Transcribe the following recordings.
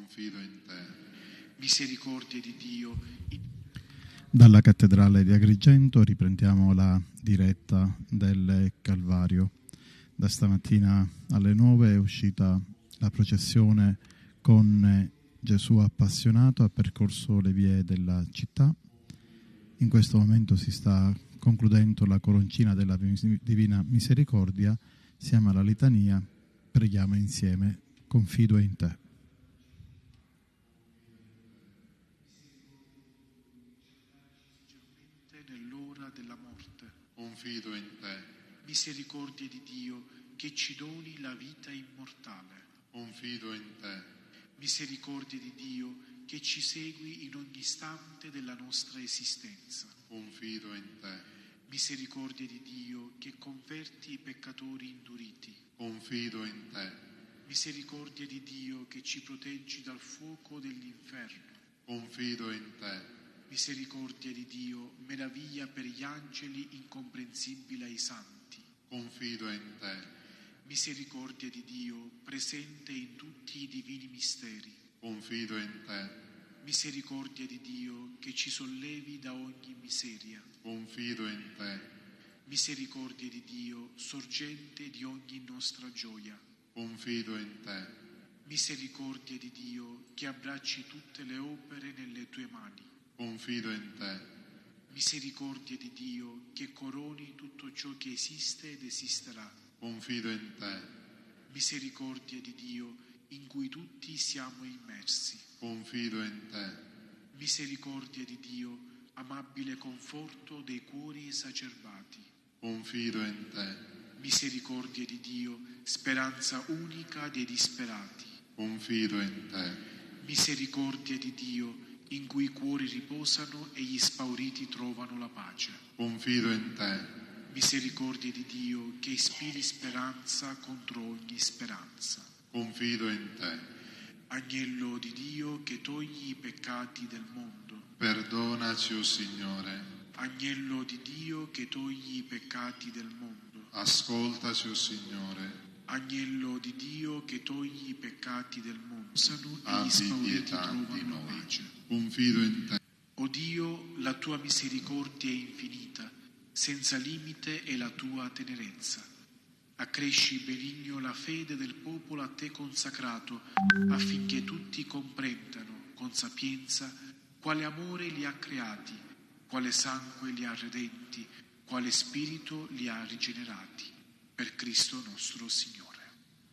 Confido in te. Misericordia di Dio. Dalla cattedrale di Agrigento riprendiamo la diretta del Calvario. Da stamattina alle 9 è uscita la processione con Gesù appassionato, ha percorso le vie della città. In questo momento si sta concludendo la coroncina della Divina Misericordia, siamo alla litania, preghiamo insieme, confido in te. Nell'ora della morte. Confido in te. Misericordia di Dio che ci doni la vita immortale. Confido in te. Misericordia di Dio che ci segui in ogni istante della nostra esistenza. Confido in te. Misericordia di Dio che converti i peccatori induriti. Confido in te. Misericordia di Dio che ci proteggi dal fuoco dell'inferno. Confido in te. Misericordia di Dio, meraviglia per gli angeli, incomprensibile ai santi. Confido in te. Misericordia di Dio, presente in tutti i divini misteri. Confido in te. Misericordia di Dio, che ci sollevi da ogni miseria. Confido in te. Misericordia di Dio, sorgente di ogni nostra gioia. Confido in te. Misericordia di Dio, che abbracci tutte le opere nelle tue mani. Confido in te. Misericordia di Dio, che coroni tutto ciò che esiste ed esisterà. Confido in te. Misericordia di Dio, in cui tutti siamo immersi. Confido in te. Misericordia di Dio, amabile conforto dei cuori esacerbati. Confido in te. Misericordia di Dio, speranza unica dei disperati. Confido in te. Misericordia di Dio, in cui i cuori riposano e gli spauriti trovano la pace. Confido in te. Misericordia di Dio, che ispiri speranza contro ogni speranza. Confido in te. Agnello di Dio, che togli i peccati del mondo. Perdonaci, o Signore. Agnello di Dio, che togli i peccati del mondo. Ascoltaci, o Signore. Agnello di Dio, che togli i peccati del mondo. E gli Abbi spauriti pietà di trovano la noi. pace. Confido in te. O Dio, la tua misericordia è infinita, senza limite è la tua tenerezza. Accresci benigno la fede del popolo a te consacrato, affinché tutti comprendano con sapienza quale amore li ha creati, quale sangue li ha redenti, quale spirito li ha rigenerati. Per Cristo nostro Signore.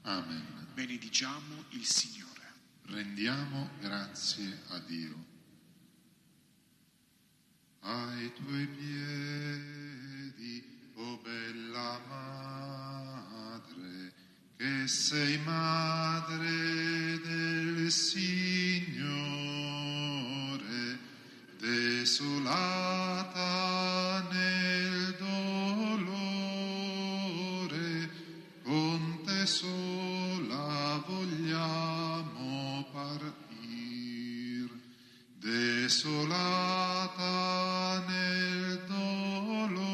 Amen. Benediciamo il Signore. Rendiamo grazie a Dio. Ai tuoi piedi, o bella madre, che sei madre del Signore, desolata nel dolore, con te sola vogliamo partir. Desolata nel dolore,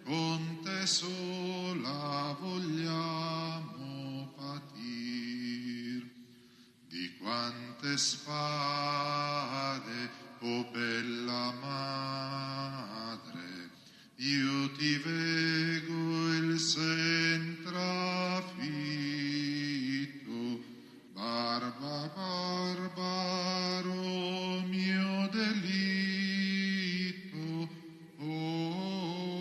con te sola vogliamo patir. Di quante spade, o bella madre, io ti vego il sen trafitto, barbaro mio delitto, orrido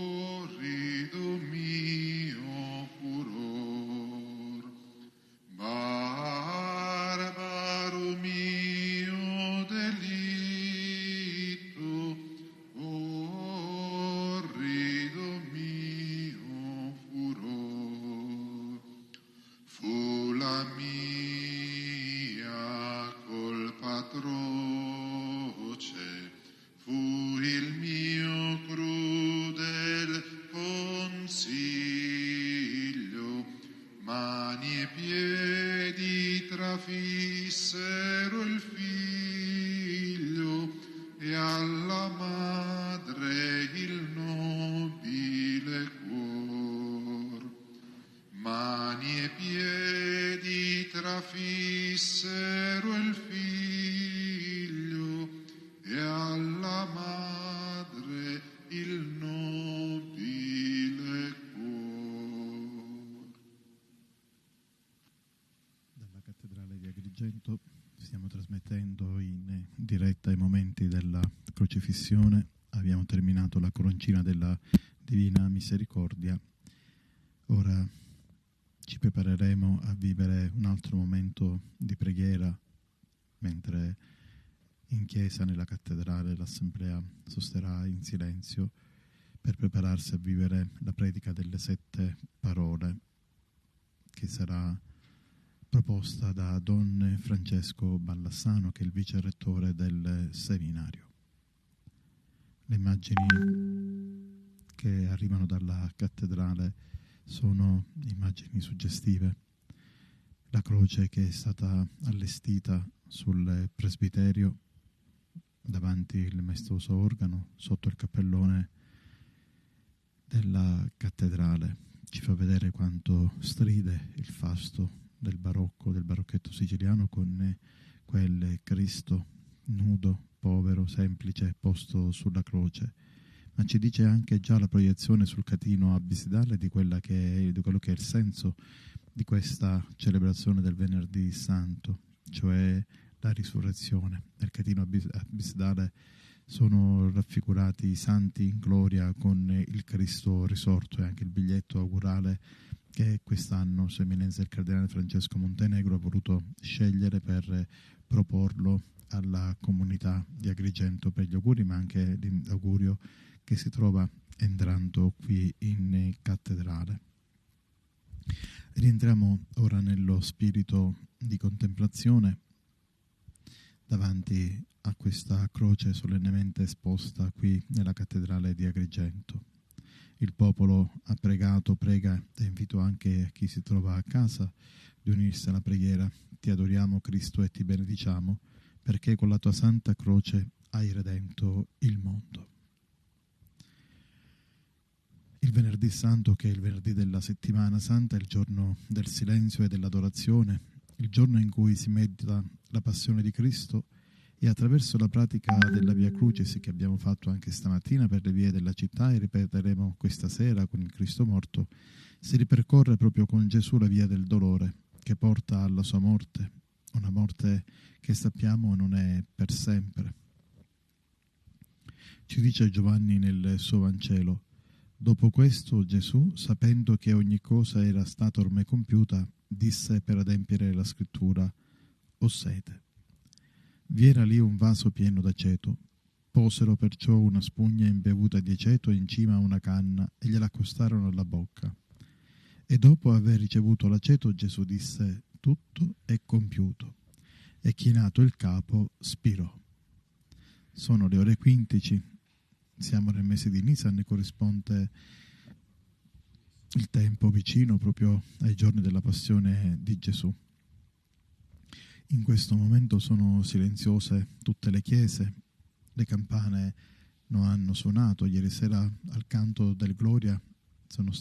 mio furor. Barbaro mio delitto, orrido mio ai momenti della crocifissione, abbiamo terminato la coroncina della Divina Misericordia. Ora ci prepareremo a vivere un altro momento di preghiera, mentre in chiesa, nella cattedrale, l'assemblea sosterrà in silenzio per prepararsi a vivere la predica delle 7 parole, che sarà proposta da Don Francesco Ballassano, che è il vice rettore del seminario. Le immagini che arrivano dalla cattedrale sono immagini suggestive. La croce che è stata allestita sul presbiterio davanti il maestoso organo, sotto il cappellone della cattedrale, ci fa vedere quanto stride il fasto del barocchetto siciliano con quel Cristo nudo, povero, semplice, posto sulla croce, ma ci dice anche già la proiezione sul catino absidale di quello che è il senso di questa celebrazione del Venerdì Santo, cioè la risurrezione. Nel catino absidale sono raffigurati i santi in gloria con il Cristo risorto, e anche il biglietto augurale che quest'anno Sua Eminenza il Cardinale Francesco Montenegro ha voluto scegliere per proporlo alla comunità di Agrigento per gli auguri, ma anche l'augurio che si trova entrando qui in cattedrale. Rientriamo ora nello spirito di contemplazione davanti a questa croce solennemente esposta qui nella cattedrale di Agrigento. Il popolo ha pregato, prega, e invito anche chi si trova a casa di unirsi alla preghiera. Ti adoriamo, Cristo, e ti benediciamo, perché con la tua santa croce hai redento il mondo. Il Venerdì Santo, che è il venerdì della settimana santa, è il giorno del silenzio e dell'adorazione, il giorno in cui si medita la passione di Cristo, e attraverso la pratica della Via Crucis che abbiamo fatto anche stamattina per le vie della città e ripeteremo questa sera con il Cristo morto, si ripercorre proprio con Gesù la via del dolore che porta alla sua morte, una morte che sappiamo non è per sempre. Ci dice Giovanni nel suo Vangelo: dopo questo Gesù, sapendo che ogni cosa era stata ormai compiuta, disse per adempiere la scrittura: ho sete. Vi era lì un vaso pieno d'aceto. Posero perciò una spugna imbevuta di aceto in cima a una canna e gliela accostarono alla bocca. E dopo aver ricevuto l'aceto, Gesù disse: tutto è compiuto. E chinato il capo, spirò. Sono le ore 15, siamo nel mese di Nisan, ne corrisponde il tempo vicino proprio ai giorni della passione di Gesù. In questo momento sono silenziose tutte le chiese, le campane non hanno suonato. Ieri sera al canto del Gloria hanno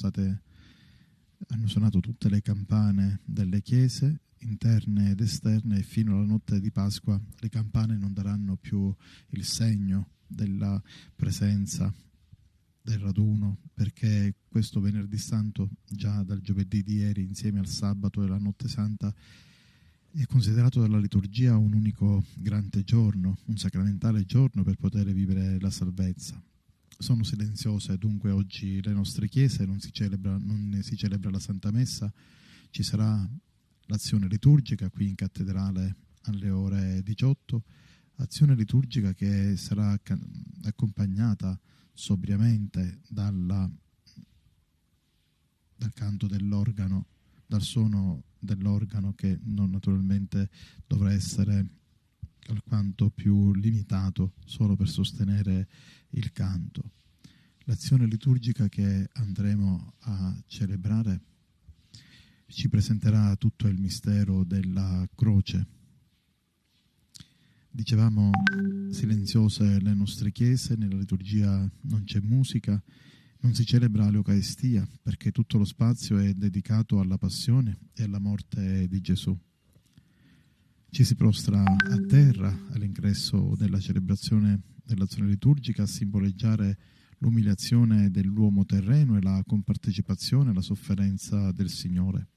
suonato tutte le campane delle chiese interne ed esterne, e fino alla notte di Pasqua le campane non daranno più il segno della presenza del raduno, perché questo Venerdì Santo, già dal giovedì di ieri insieme al sabato e la Notte Santa, è considerato dalla liturgia un unico grande giorno, un sacramentale giorno per poter vivere la salvezza. Sono silenziose dunque oggi le nostre chiese, non si celebra la Santa Messa, ci sarà l'azione liturgica qui in cattedrale alle ore 18, azione liturgica che sarà accompagnata sobriamente dal canto dell'organo, dal suono dell'organo, che non naturalmente dovrà essere alquanto più limitato solo per sostenere il canto. L'azione liturgica che andremo a celebrare ci presenterà tutto il mistero della croce. Dicevamo, silenziose le nostre chiese, nella liturgia non c'è musica, non si celebra l'Eucaristia, perché tutto lo spazio è dedicato alla passione e alla morte di Gesù. Ci si prostra a terra all'ingresso della celebrazione dell'azione liturgica a simboleggiare l'umiliazione dell'uomo terreno e la compartecipazione alla sofferenza del Signore.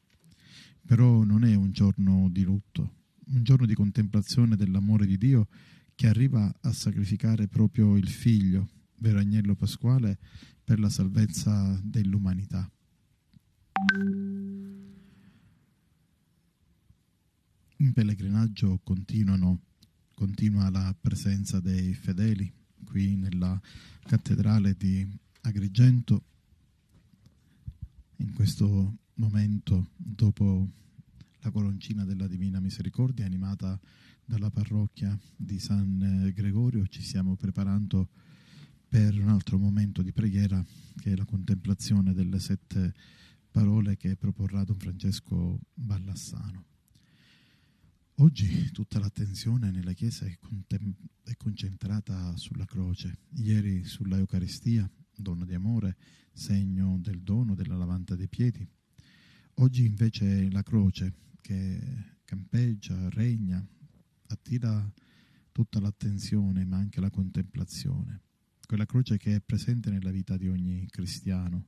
Però non è un giorno di lutto, un giorno di contemplazione dell'amore di Dio che arriva a sacrificare proprio il figlio, vero agnello pasquale, per la salvezza dell'umanità. In pellegrinaggio continua la presenza dei fedeli qui nella cattedrale di Agrigento. In questo momento, dopo la coroncina della Divina Misericordia animata dalla parrocchia di San Gregorio, ci stiamo preparando per un altro momento di preghiera, che è la contemplazione delle 7 parole che proporrà Don Francesco Ballassano. Oggi tutta l'attenzione nella Chiesa è concentrata sulla croce, ieri sulla Eucaristia, dono di amore, segno del dono, della lavanda dei piedi. Oggi invece la croce che campeggia, regna, attira tutta l'attenzione ma anche la contemplazione. Quella croce che è presente nella vita di ogni cristiano,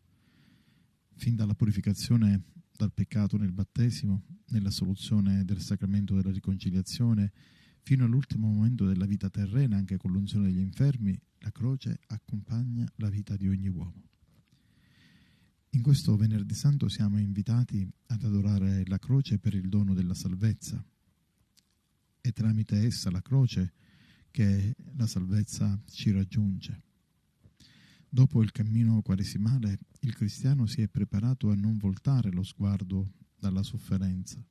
fin dalla purificazione dal peccato nel battesimo, nella soluzione del sacramento della riconciliazione, fino all'ultimo momento della vita terrena, anche con l'unzione degli infermi, la croce accompagna la vita di ogni uomo. In questo Venerdì Santo siamo invitati ad adorare la croce per il dono della salvezza. È tramite essa, la croce, che la salvezza ci raggiunge. Dopo il cammino quaresimale, il cristiano si è preparato a non voltare lo sguardo dalla sofferenza.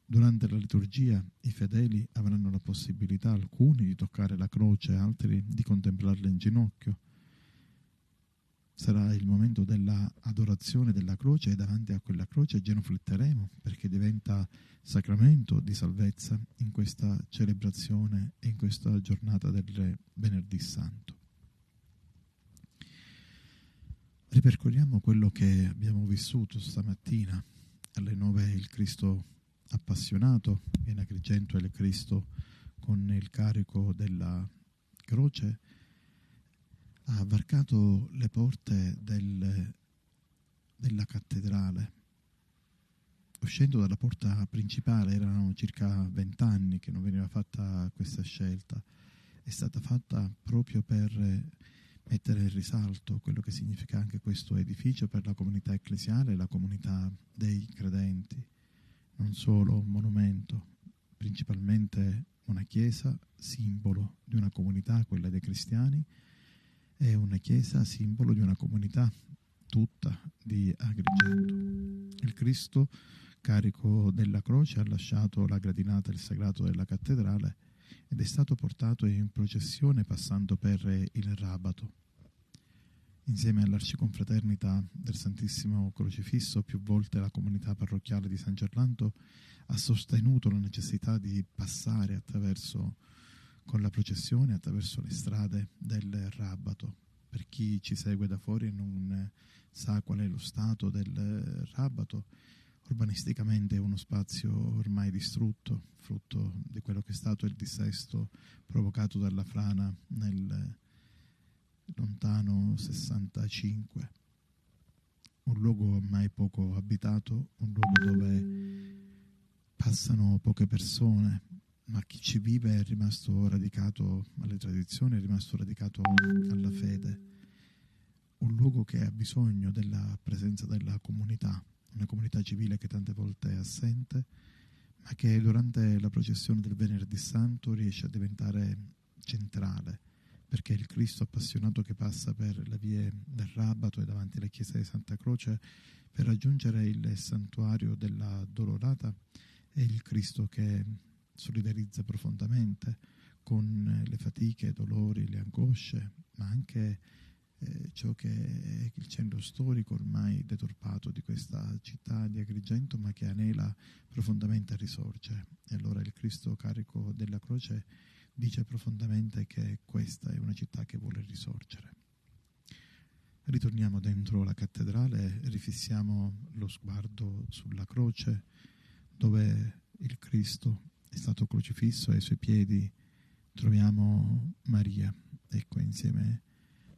Durante la liturgia i fedeli avranno la possibilità, alcuni, di toccare la croce, altri di contemplarla in ginocchio. Sarà il momento della adorazione della croce e davanti a quella croce genufletteremo, perché diventa sacramento di salvezza in questa celebrazione e in questa giornata del Venerdì Santo. Ripercorriamo quello che abbiamo vissuto stamattina. Alle 9 il Cristo appassionato, in Agrigento è il Cristo con il carico della croce, ha varcato le porte della cattedrale. Uscendo dalla porta principale, erano circa 20 anni che non veniva fatta questa scelta, è stata fatta proprio per mettere in risalto quello che significa anche questo edificio per la comunità ecclesiale e la comunità dei credenti. Non solo un monumento, principalmente una chiesa, simbolo di una comunità, quella dei cristiani, e una chiesa, simbolo di una comunità tutta di Agrigento. Il Cristo, carico della croce, ha lasciato la gradinata e il sagrato della cattedrale ed è stato portato in processione passando per il Rabato. Insieme all'Arciconfraternita del Santissimo Crocifisso, più volte la comunità parrocchiale di San Gerlando ha sostenuto la necessità di passare con la processione attraverso le strade del Rabato. Per chi ci segue da fuori e non sa qual è lo stato del Rabato, urbanisticamente è uno spazio ormai distrutto, frutto di quello che è stato il dissesto provocato dalla frana nel lontano 65. Un luogo ormai poco abitato, un luogo dove passano poche persone, ma chi ci vive è rimasto radicato alle tradizioni, è rimasto radicato alla fede. Un luogo che ha bisogno della presenza della comunità, una comunità civile che tante volte è assente, ma che durante la processione del Venerdì Santo riesce a diventare centrale, perché il Cristo appassionato che passa per le vie del Rabato e davanti alla chiesa di Santa Croce per raggiungere il santuario della Dolorata è il Cristo che solidarizza profondamente con le fatiche, i dolori, le angosce, ma anche ciò che è il centro storico ormai deturpato di questa città di Agrigento, ma che anela profondamente a risorgere. E allora il Cristo carico della croce dice profondamente che questa è una città che vuole risorgere. Ritorniamo dentro la cattedrale, rifissiamo lo sguardo sulla croce dove il Cristo è stato crocifisso e ai suoi piedi troviamo Maria, ecco, insieme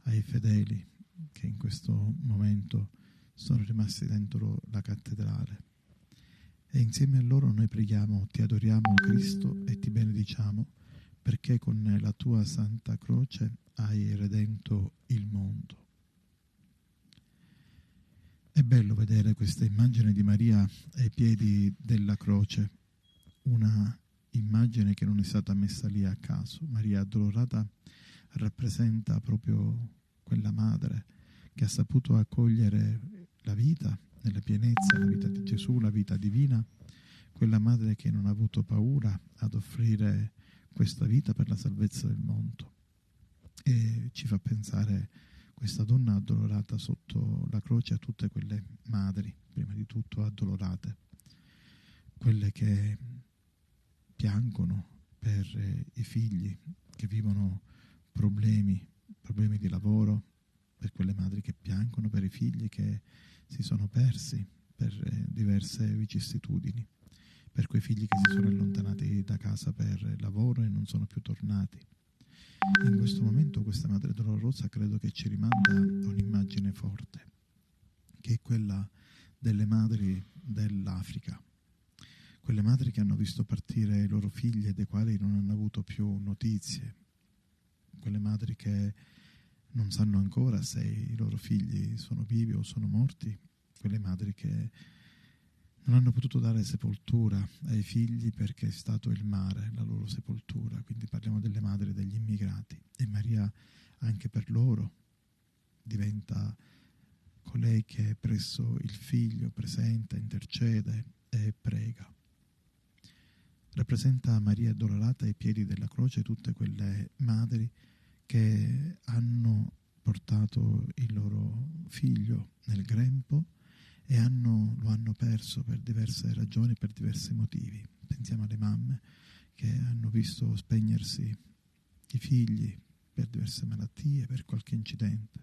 ai fedeli che in questo momento sono rimasti dentro la cattedrale. E insieme a loro noi preghiamo: ti adoriamo Cristo e ti benediciamo perché con la tua Santa Croce hai redento il mondo. È bello vedere questa immagine di Maria ai piedi della croce, una immagine che non è stata messa lì a caso. Maria addolorata rappresenta proprio quella madre che ha saputo accogliere la vita nella pienezza, la vita di Gesù, la vita divina, quella madre che non ha avuto paura ad offrire questa vita per la salvezza del mondo. E ci fa pensare questa donna addolorata sotto la croce a tutte quelle madri, prima di tutto addolorate, quelle che piangono per i figli, che vivono problemi di lavoro, per quelle madri che piangono per i figli che si sono persi per diverse vicissitudini, per quei figli che si sono allontanati da casa per lavoro e non sono più tornati. In questo momento questa Madre Dolorosa credo che ci rimanda a un'immagine forte, che è quella delle madri dell'Africa, quelle madri che hanno visto partire i loro figli e dei quali non hanno avuto più notizie, quelle madri che non sanno ancora se i loro figli sono vivi o sono morti, quelle madri che non hanno potuto dare sepoltura ai figli perché è stato il mare la loro sepoltura. Quindi parliamo delle madri degli immigrati, e Maria anche per loro diventa colei che presso il figlio presenta, intercede e prega. Rappresenta Maria addolorata ai piedi della croce tutte quelle madri che hanno portato il loro figlio nel grempo e lo hanno perso per diverse ragioni, per diversi motivi. Pensiamo alle mamme che hanno visto spegnersi i figli per diverse malattie, per qualche incidente.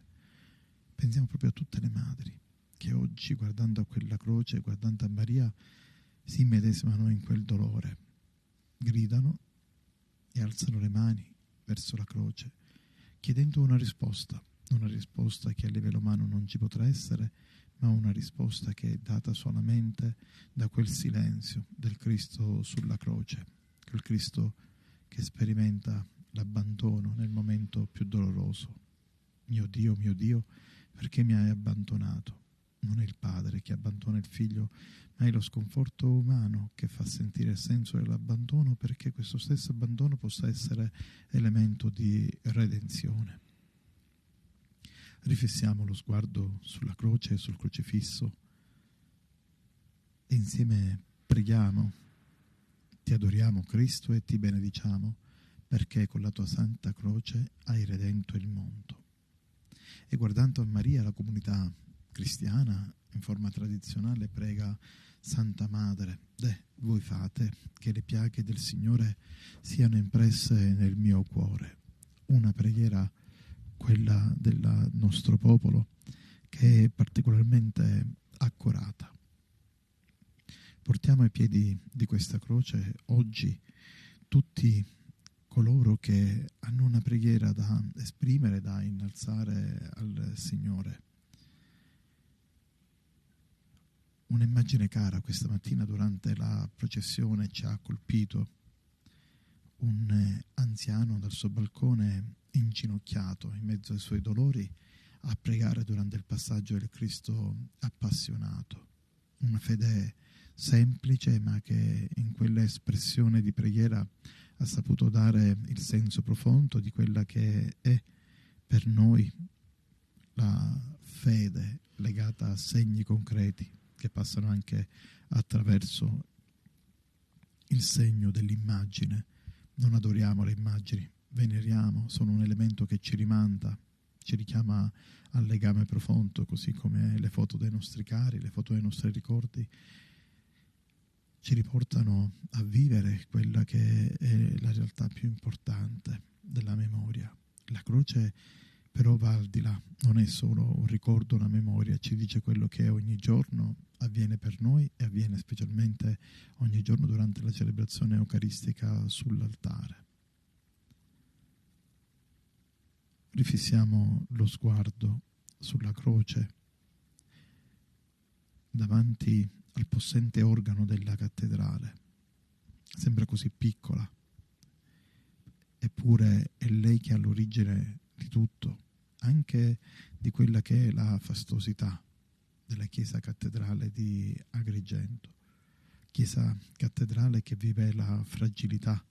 Pensiamo proprio a tutte le madri che oggi, guardando a quella croce, guardando a Maria, si immedesimano in quel dolore, gridano e alzano le mani verso la croce, chiedendo una risposta che a livello umano non ci potrà essere, ma una risposta che è data solamente da quel silenzio del Cristo sulla croce, quel Cristo che sperimenta l'abbandono nel momento più doloroso. Mio Dio, perché mi hai abbandonato? Non è il padre che abbandona il figlio, ma è lo sconforto umano che fa sentire il senso dell'abbandono, perché questo stesso abbandono possa essere elemento di redenzione. Rifissiamo lo sguardo sulla croce e sul crocifisso e insieme preghiamo, ti adoriamo Cristo e ti benediciamo perché con la tua Santa Croce hai redento il mondo. E guardando a Maria, la comunità cristiana in forma tradizionale prega: Santa Madre, voi fate che le piaghe del Signore siano impresse nel mio cuore. Una preghiera, quella del nostro popolo, che è particolarmente accorata. Portiamo ai piedi di questa croce oggi tutti coloro che hanno una preghiera da esprimere, da innalzare al Signore. Un'immagine cara questa mattina durante la processione ci ha colpito: un anziano dal suo balcone inginocchiato in mezzo ai suoi dolori a pregare durante il passaggio del Cristo appassionato. Una fede semplice, ma che in quell'espressione di preghiera ha saputo dare il senso profondo di quella che è per noi la fede legata a segni concreti che passano anche attraverso il segno dell'immagine. Non adoriamo le immagini, veneriamo, sono un elemento che ci rimanda, ci richiama al legame profondo, così come le foto dei nostri cari, le foto dei nostri ricordi ci riportano a vivere quella che è la realtà più importante della memoria. La croce però va al di là, non è solo un ricordo, una memoria, ci dice quello che ogni giorno avviene per noi e avviene specialmente ogni giorno durante la celebrazione eucaristica sull'altare. Rifissiamo lo sguardo sulla croce davanti al possente organo della cattedrale. Sembra così piccola, eppure è lei che ha l'origine di tutto, anche di quella che è la fastosità della Chiesa Cattedrale di Agrigento. Chiesa Cattedrale che vive la fragilità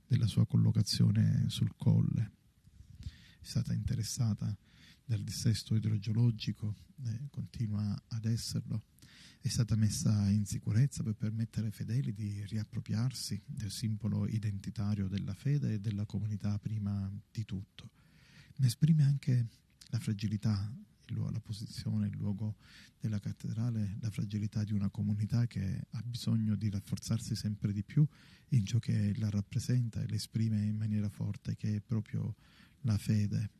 della sua collocazione sul colle. È stata interessata dal dissesto idrogeologico, continua ad esserlo. È stata messa in sicurezza per permettere ai fedeli di riappropriarsi del simbolo identitario della fede e della comunità prima di tutto. Ma esprime anche la fragilità, la posizione, il luogo della cattedrale, la fragilità di una comunità che ha bisogno di rafforzarsi sempre di più in ciò che la rappresenta e l'esprime in maniera forte, che è proprio la fede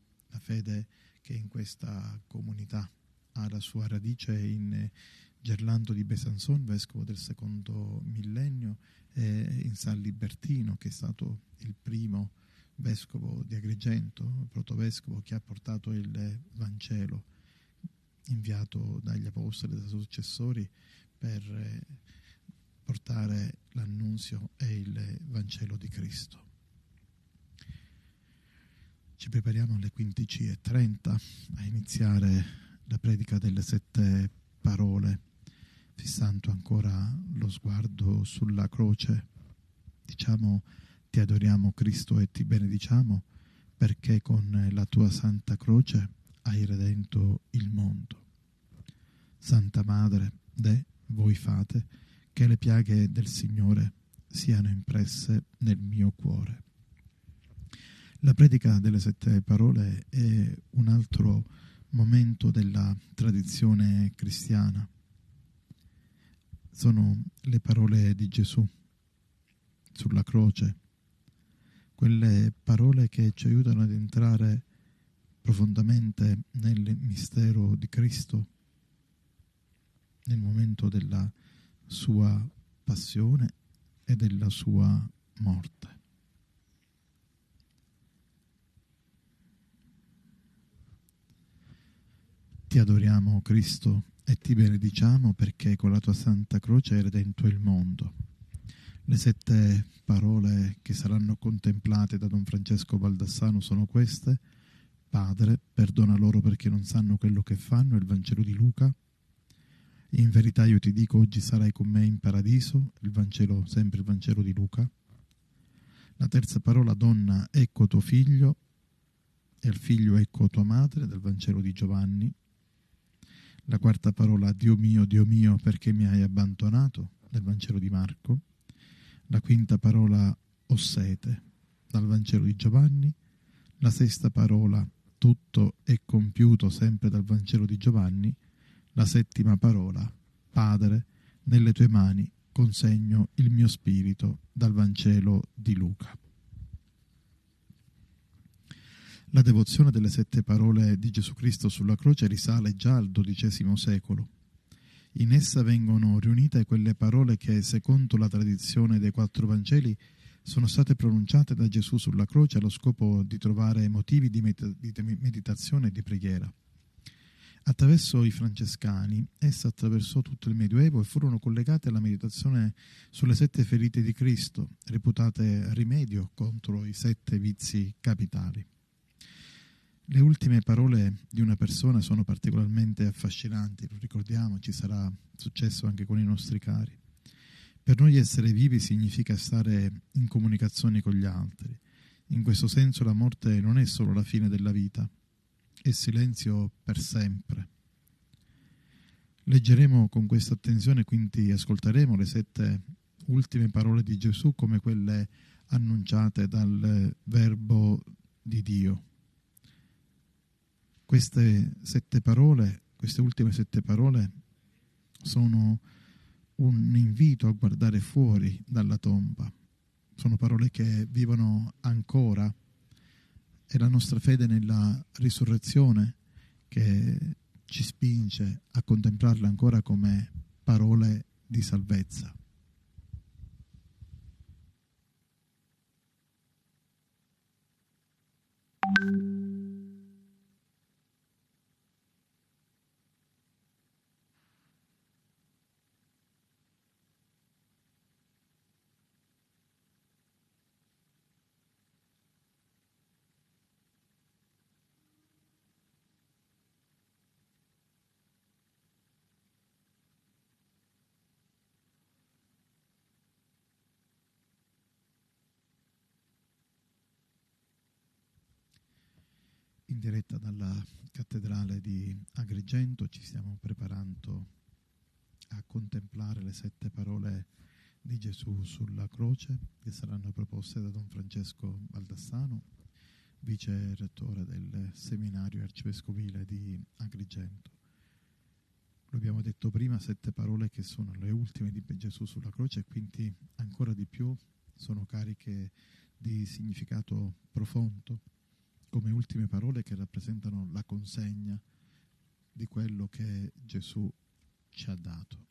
che in questa comunità ha la sua radice in Gerlando di Besançon, vescovo del secondo millennio, e in San Libertino, che è stato il primo vescovo di Agrigento, protovescovo, che ha portato il Vangelo inviato dagli apostoli e dai successori per portare l'annunzio e il Vangelo di Cristo. Ci prepariamo alle 15:30 a iniziare la predica delle 7 parole, fissando ancora lo sguardo sulla croce. Diciamo: ti adoriamo Cristo e ti benediciamo, perché con la tua santa croce hai redento il mondo. Santa Madre, voi fate che le piaghe del Signore siano impresse nel mio cuore. La predica delle 7 parole è un altro momento della tradizione cristiana. Sono le parole di Gesù sulla croce, quelle parole che ci aiutano ad entrare profondamente nel mistero di Cristo, nel momento della sua passione e della sua morte. Ti adoriamo Cristo e ti benediciamo, perché con la tua santa croce hai redento il mondo. Le 7 parole che saranno contemplate da Don Francesco Baldassano sono queste: Padre, perdona loro perché non sanno quello che fanno, il Vangelo di Luca. In verità io ti dico, oggi sarai con me in paradiso, il Vangelo, sempre il Vangelo di Luca. La terza parola: donna, ecco tuo figlio, e al figlio ecco tua madre, del Vangelo di Giovanni. La quarta parola: Dio mio, perché mi hai abbandonato, del Vangelo di Marco. La quinta parola: ho sete, dal Vangelo di Giovanni. La sesta parola: tutto è compiuto, sempre dal Vangelo di Giovanni. La settima parola: Padre, nelle tue mani consegno il mio spirito, dal Vangelo di Luca. La devozione delle 7 parole di Gesù Cristo sulla croce risale già al XII secolo. In essa vengono riunite quelle parole che, secondo la tradizione dei 4 Vangeli, sono state pronunciate da Gesù sulla croce allo scopo di trovare motivi di meditazione e di preghiera. Attraverso i francescani, essa attraversò tutto il Medioevo e furono collegate alla meditazione sulle 7 ferite di Cristo, reputate rimedio contro i 7 vizi capitali. Le ultime parole di una persona sono particolarmente affascinanti, lo ricordiamo, ci sarà successo anche con i nostri cari. Per noi essere vivi significa stare in comunicazione con gli altri. In questo senso la morte non è solo la fine della vita, è silenzio per sempre. Leggeremo con questa attenzione, quindi ascolteremo le 7 ultime parole di Gesù come quelle annunciate dal Verbo di Dio. Queste 7 parole, queste ultime 7 parole, sono un invito a guardare fuori dalla tomba. Sono parole che vivono ancora. È la nostra fede nella risurrezione che ci spinge a contemplarla ancora come parole di salvezza. in diretta dalla cattedrale di Agrigento. Ci stiamo preparando a contemplare le 7 parole di Gesù sulla croce, che saranno proposte da Don Francesco Baldassano, vice rettore del seminario arcivescovile di Agrigento. Lo abbiamo detto prima, 7 parole che sono le ultime di Gesù sulla croce e quindi ancora di più sono cariche di significato profondo, come ultime parole che rappresentano la consegna di quello che Gesù ci ha dato.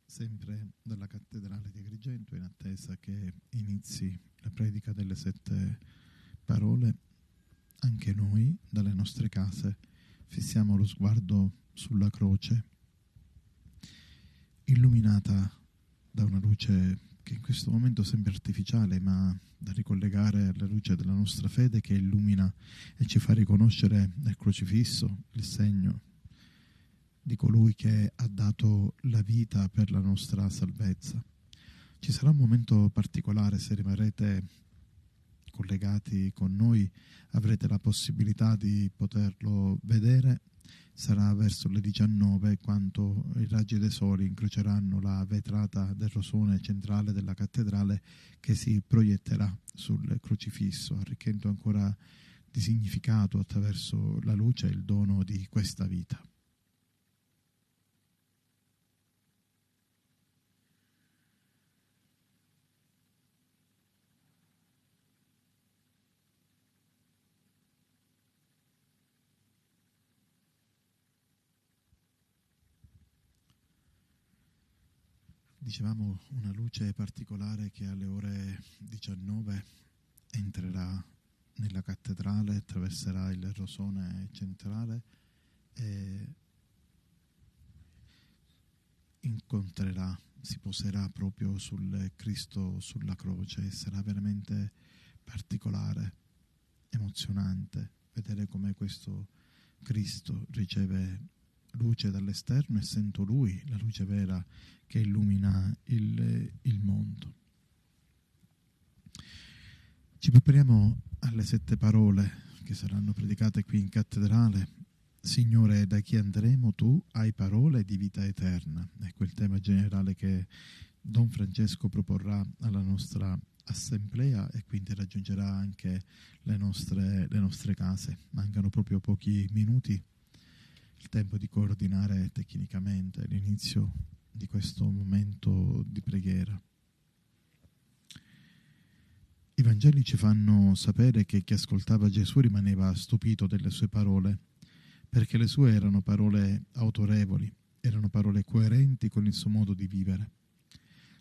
Sempre dalla cattedrale di Agrigento, in attesa che inizi la predica delle 7 parole, anche noi dalle nostre case fissiamo lo sguardo sulla croce, illuminata da una luce che in questo momento sembra artificiale, ma da ricollegare alla luce della nostra fede, che illumina e ci fa riconoscere nel crocifisso il segno di colui che ha dato la vita per la nostra salvezza. Ci sarà un momento particolare, se rimarrete collegati con noi avrete la possibilità di poterlo vedere. Sarà verso le 19, quando i raggi dei soli incroceranno la vetrata del rosone centrale della cattedrale, che si proietterà sul crocifisso, arricchendo ancora di significato attraverso la luce il dono di questa vita. Dicevamo una luce particolare che alle ore 19 entrerà nella cattedrale, attraverserà il rosone centrale e incontrerà, si poserà proprio sul Cristo sulla croce. Sarà veramente particolare, emozionante vedere come questo Cristo riceve luce dall'esterno e sento Lui, la luce vera che illumina il mondo. Ci prepariamo alle 7 parole che saranno predicate qui in cattedrale. Signore, da chi andremo? Tu hai parole di vita eterna. Ecco il tema generale che Don Francesco proporrà alla nostra assemblea e quindi raggiungerà anche le nostre case. Mancano proprio pochi minuti, il tempo di coordinare tecnicamente l'inizio di questo momento di preghiera. I Vangeli ci fanno sapere che chi ascoltava Gesù rimaneva stupito delle sue parole, perché le sue erano parole autorevoli, erano parole coerenti con il suo modo di vivere.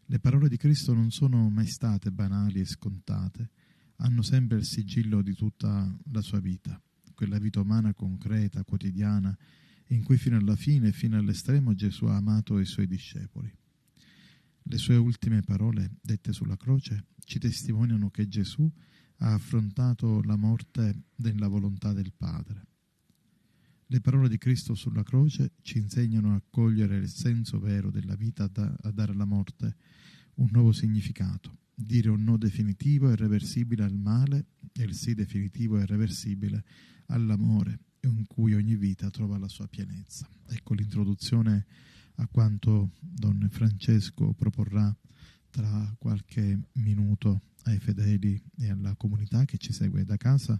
Le parole di Cristo non sono mai state banali e scontate, hanno sempre il sigillo di tutta la sua vita, quella vita umana concreta, quotidiana, in cui fino alla fine, fino all'estremo, Gesù ha amato i suoi discepoli. Le sue ultime parole, dette sulla croce, ci testimoniano che Gesù ha affrontato la morte nella volontà del Padre. Le parole di Cristo sulla croce ci insegnano a cogliere il senso vero della vita, a dare alla morte un nuovo significato, dire un no definitivo e irreversibile al male e il sì definitivo e irreversibile all'amore, in cui ogni vita trova la sua pienezza. Ecco l'introduzione a quanto Don Francesco proporrà tra qualche minuto ai fedeli e alla comunità che ci segue da casa,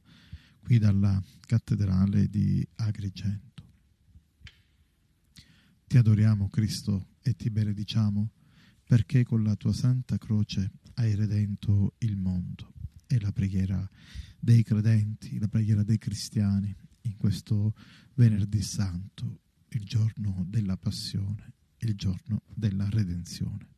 qui dalla cattedrale di Agrigento. Ti adoriamo, Cristo, e ti benediciamo, perché con la tua santa croce hai redento il mondo. È la preghiera dei credenti, la preghiera dei cristiani in questo Venerdì Santo, il giorno della Passione, il giorno della Redenzione.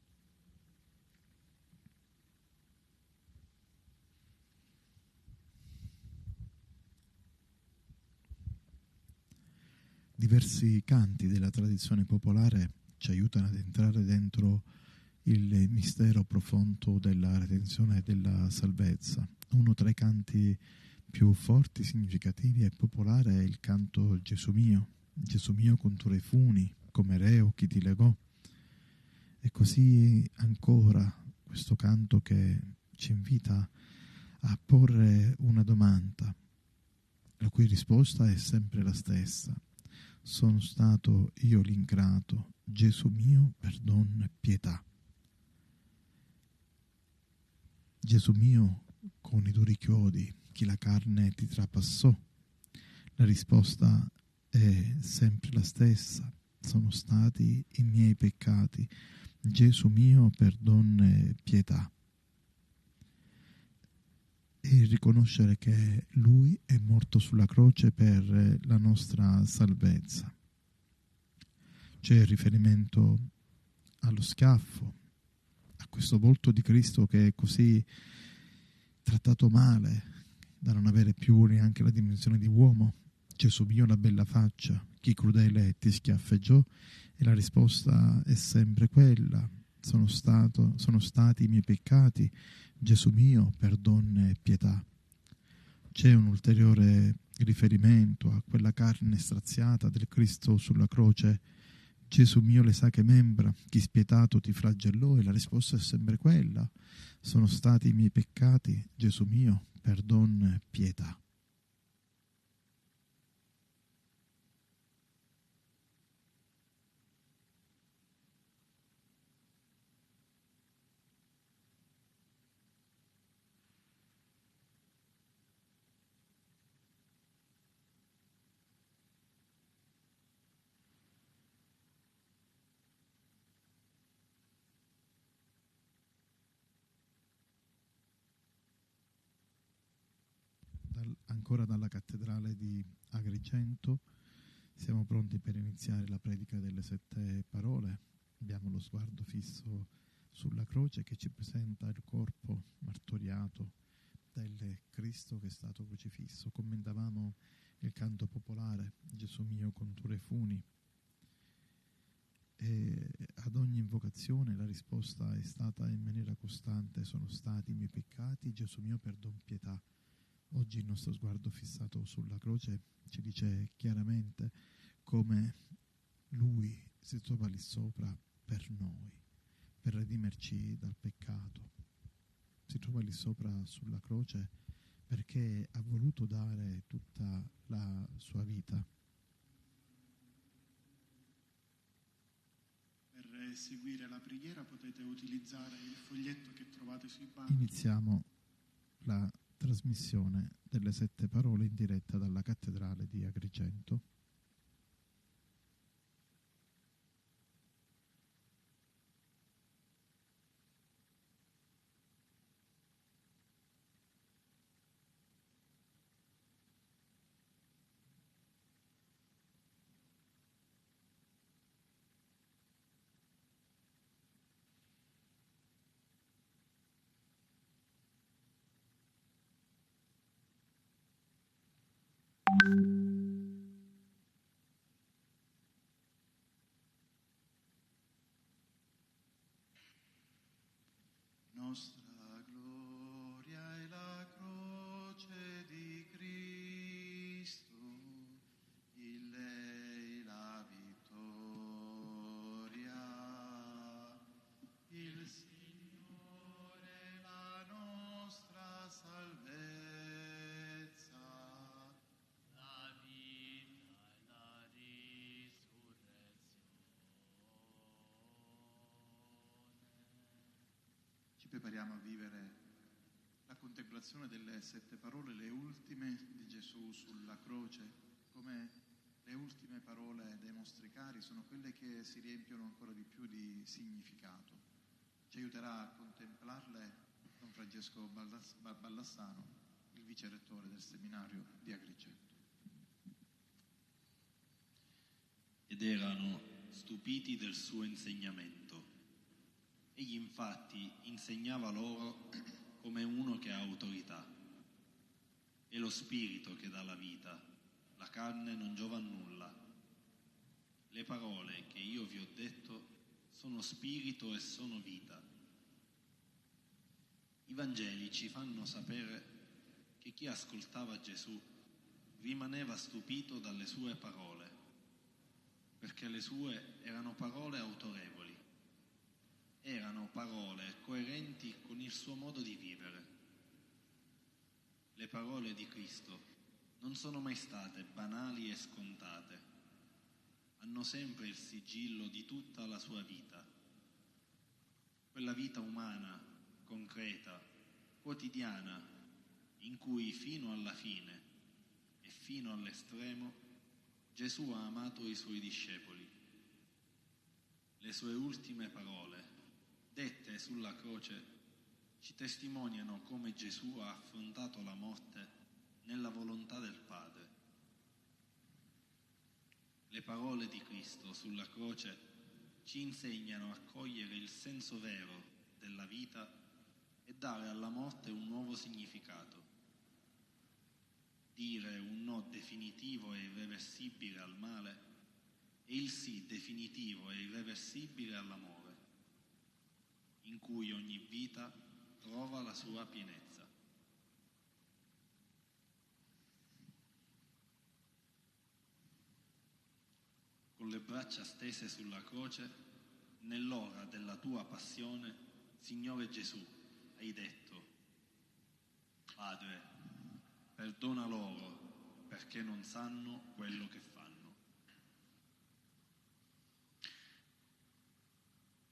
Diversi canti della tradizione popolare ci aiutano ad entrare dentro il mistero profondo della redenzione e della salvezza. Uno tra i canti più forti, significativi e popolare è il canto Gesù mio con tu funi, come reo chi ti legò. E così ancora questo canto che ci invita a porre una domanda, la cui risposta è sempre la stessa. Sono stato io l'ingrato, Gesù mio, perdono e pietà. Gesù mio, con i duri chiodi, chi la carne ti trapassò? La risposta è sempre la stessa. Sono stati i miei peccati. Gesù mio, perdono e pietà. E riconoscere che Lui è morto sulla croce per la nostra salvezza. C'è il riferimento allo schiaffo, a questo volto di Cristo che è così trattato male da non avere più neanche la dimensione di uomo. Gesù mio, la bella faccia, chi crudele ti schiaffeggiò? E la risposta è sempre quella: sono stati i miei peccati, Gesù mio, perdono e pietà. C'è un ulteriore riferimento a quella carne straziata del Cristo sulla croce: Gesù mio, le sacre membra, chi spietato ti flagellò? E la risposta è sempre quella: sono stati i miei peccati, Gesù mio, perdono e pietà. Ancora dalla cattedrale di Agrigento siamo pronti per iniziare la predica delle 7 parole. Abbiamo lo sguardo fisso sulla croce che ci presenta il corpo martoriato del Cristo che è stato crocifisso. Commentavamo il canto popolare Gesù mio con tu funi, e ad ogni invocazione la risposta è stata in maniera costante: sono stati i miei peccati, Gesù mio, perdono, pietà. Oggi il nostro sguardo fissato sulla croce ci dice chiaramente come Lui si trova lì sopra per noi, per redimerci dal peccato. Si trova lì sopra sulla croce perché ha voluto dare tutta la sua vita. Per seguire la preghiera potete utilizzare il foglietto che trovate sui banchi. Iniziamo la trasmissione delle 7 parole in diretta dalla cattedrale di Agrigento. Nostra gloria è la croce di Cristo, in lei la vittoria. Il Signore la nostra salvezza, la vita e la risurrezione. Ci prepariamo a vivere la contemplazione delle 7 parole, le ultime di Gesù sulla croce, come le ultime parole dei nostri cari sono quelle che si riempiono ancora di più di significato. Ci aiuterà a contemplarle Don Francesco Ballassano, il vice rettore del seminario di Agrigento. Ed erano stupiti del suo insegnamento. Egli infatti insegnava loro come uno che ha autorità. È lo spirito che dà la vita, la carne non giova a nulla. Le parole che io vi ho detto sono spirito e sono vita. I Vangeli ci fanno sapere che chi ascoltava Gesù rimaneva stupito dalle sue parole, perché le sue erano parole autorevoli, erano parole coerenti con il suo modo di vivere. Le parole di Cristo non sono mai state banali e scontate, hanno sempre il sigillo di tutta la sua vita, quella vita umana, concreta, quotidiana, in cui fino alla fine e fino all'estremo Gesù ha amato i suoi discepoli. Le sue ultime parole, dette sulla croce, ci testimoniano come Gesù ha affrontato la morte nella volontà del Padre. Le parole di Cristo sulla croce ci insegnano a cogliere il senso vero della vita e dare alla morte un nuovo significato. Dire un no definitivo e irreversibile al male e il sì definitivo e irreversibile all'amore, in cui ogni vita trova la sua pienezza. Con le braccia stese sulla croce, nell'ora della tua passione, Signore Gesù, hai detto: Padre, perdona loro perché non sanno quello che fanno.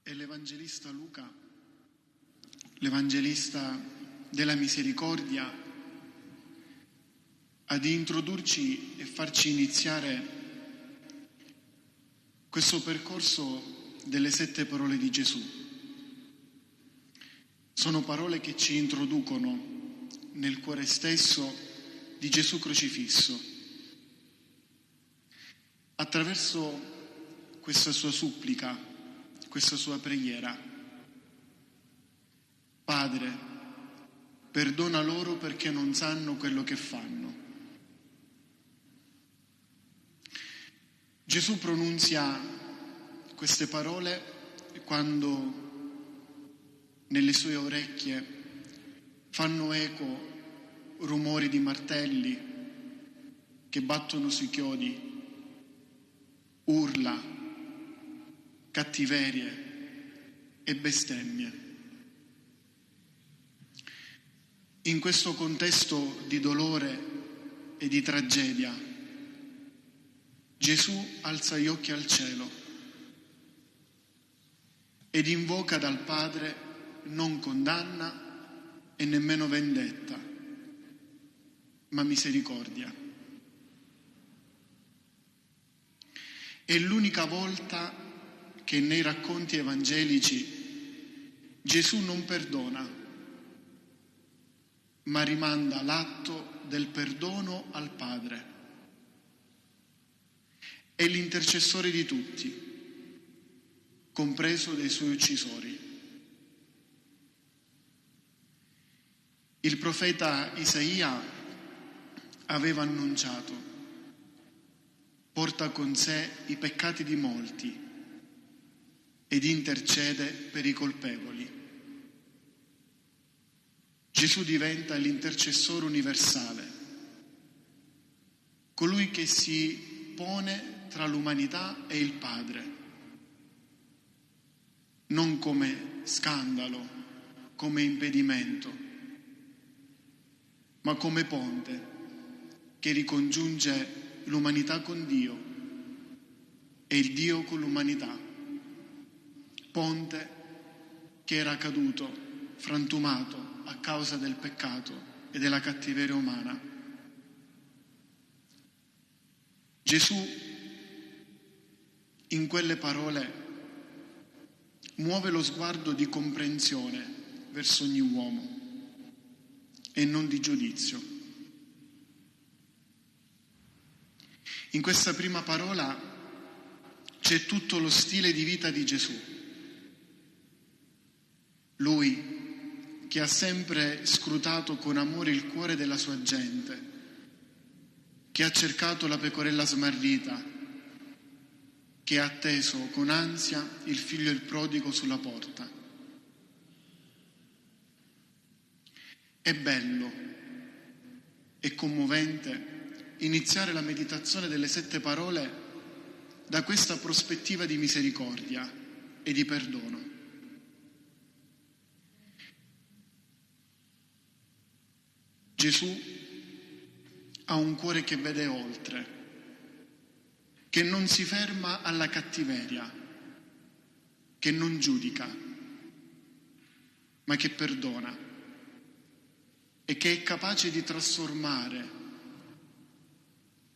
E l'Evangelista Luca, l'Evangelista della misericordia, ad introdurci e farci iniziare questo percorso delle 7 parole di Gesù. Sono parole che ci introducono nel cuore stesso di Gesù crocifisso. Attraverso questa sua supplica, questa sua preghiera: Padre, perdona loro perché non sanno quello che fanno. Gesù pronunzia queste parole quando nelle sue orecchie fanno eco rumori di martelli che battono sui chiodi, urla, cattiverie e bestemmie. In questo contesto di dolore e di tragedia, Gesù alza gli occhi al cielo ed invoca dal Padre non condanna e nemmeno vendetta, ma misericordia. È l'unica volta che nei racconti evangelici Gesù non perdona, ma rimanda l'atto del perdono al Padre. È l'intercessore di tutti, compreso dei suoi uccisori. Il profeta Isaia aveva annunciato: porta con sé i peccati di molti ed intercede per i colpevoli. Gesù diventa l'intercessore universale, colui che si pone tra l'umanità e il Padre, non come scandalo, come impedimento, ma come ponte che ricongiunge l'umanità con Dio e il Dio con l'umanità, ponte che era caduto, frantumato a causa del peccato e della cattiveria umana. Gesù in quelle parole muove lo sguardo di comprensione verso ogni uomo e non di giudizio. In questa prima parola c'è tutto lo stile di vita di Gesù. Lui che ha sempre scrutato con amore il cuore della sua gente, che ha cercato la pecorella smarrita, che ha atteso con ansia il figlio il prodigo sulla porta. È bello e commovente iniziare la meditazione delle 7 parole da questa prospettiva di misericordia e di perdono. Gesù ha un cuore che vede oltre, che non si ferma alla cattiveria, che non giudica, ma che perdona e che è capace di trasformare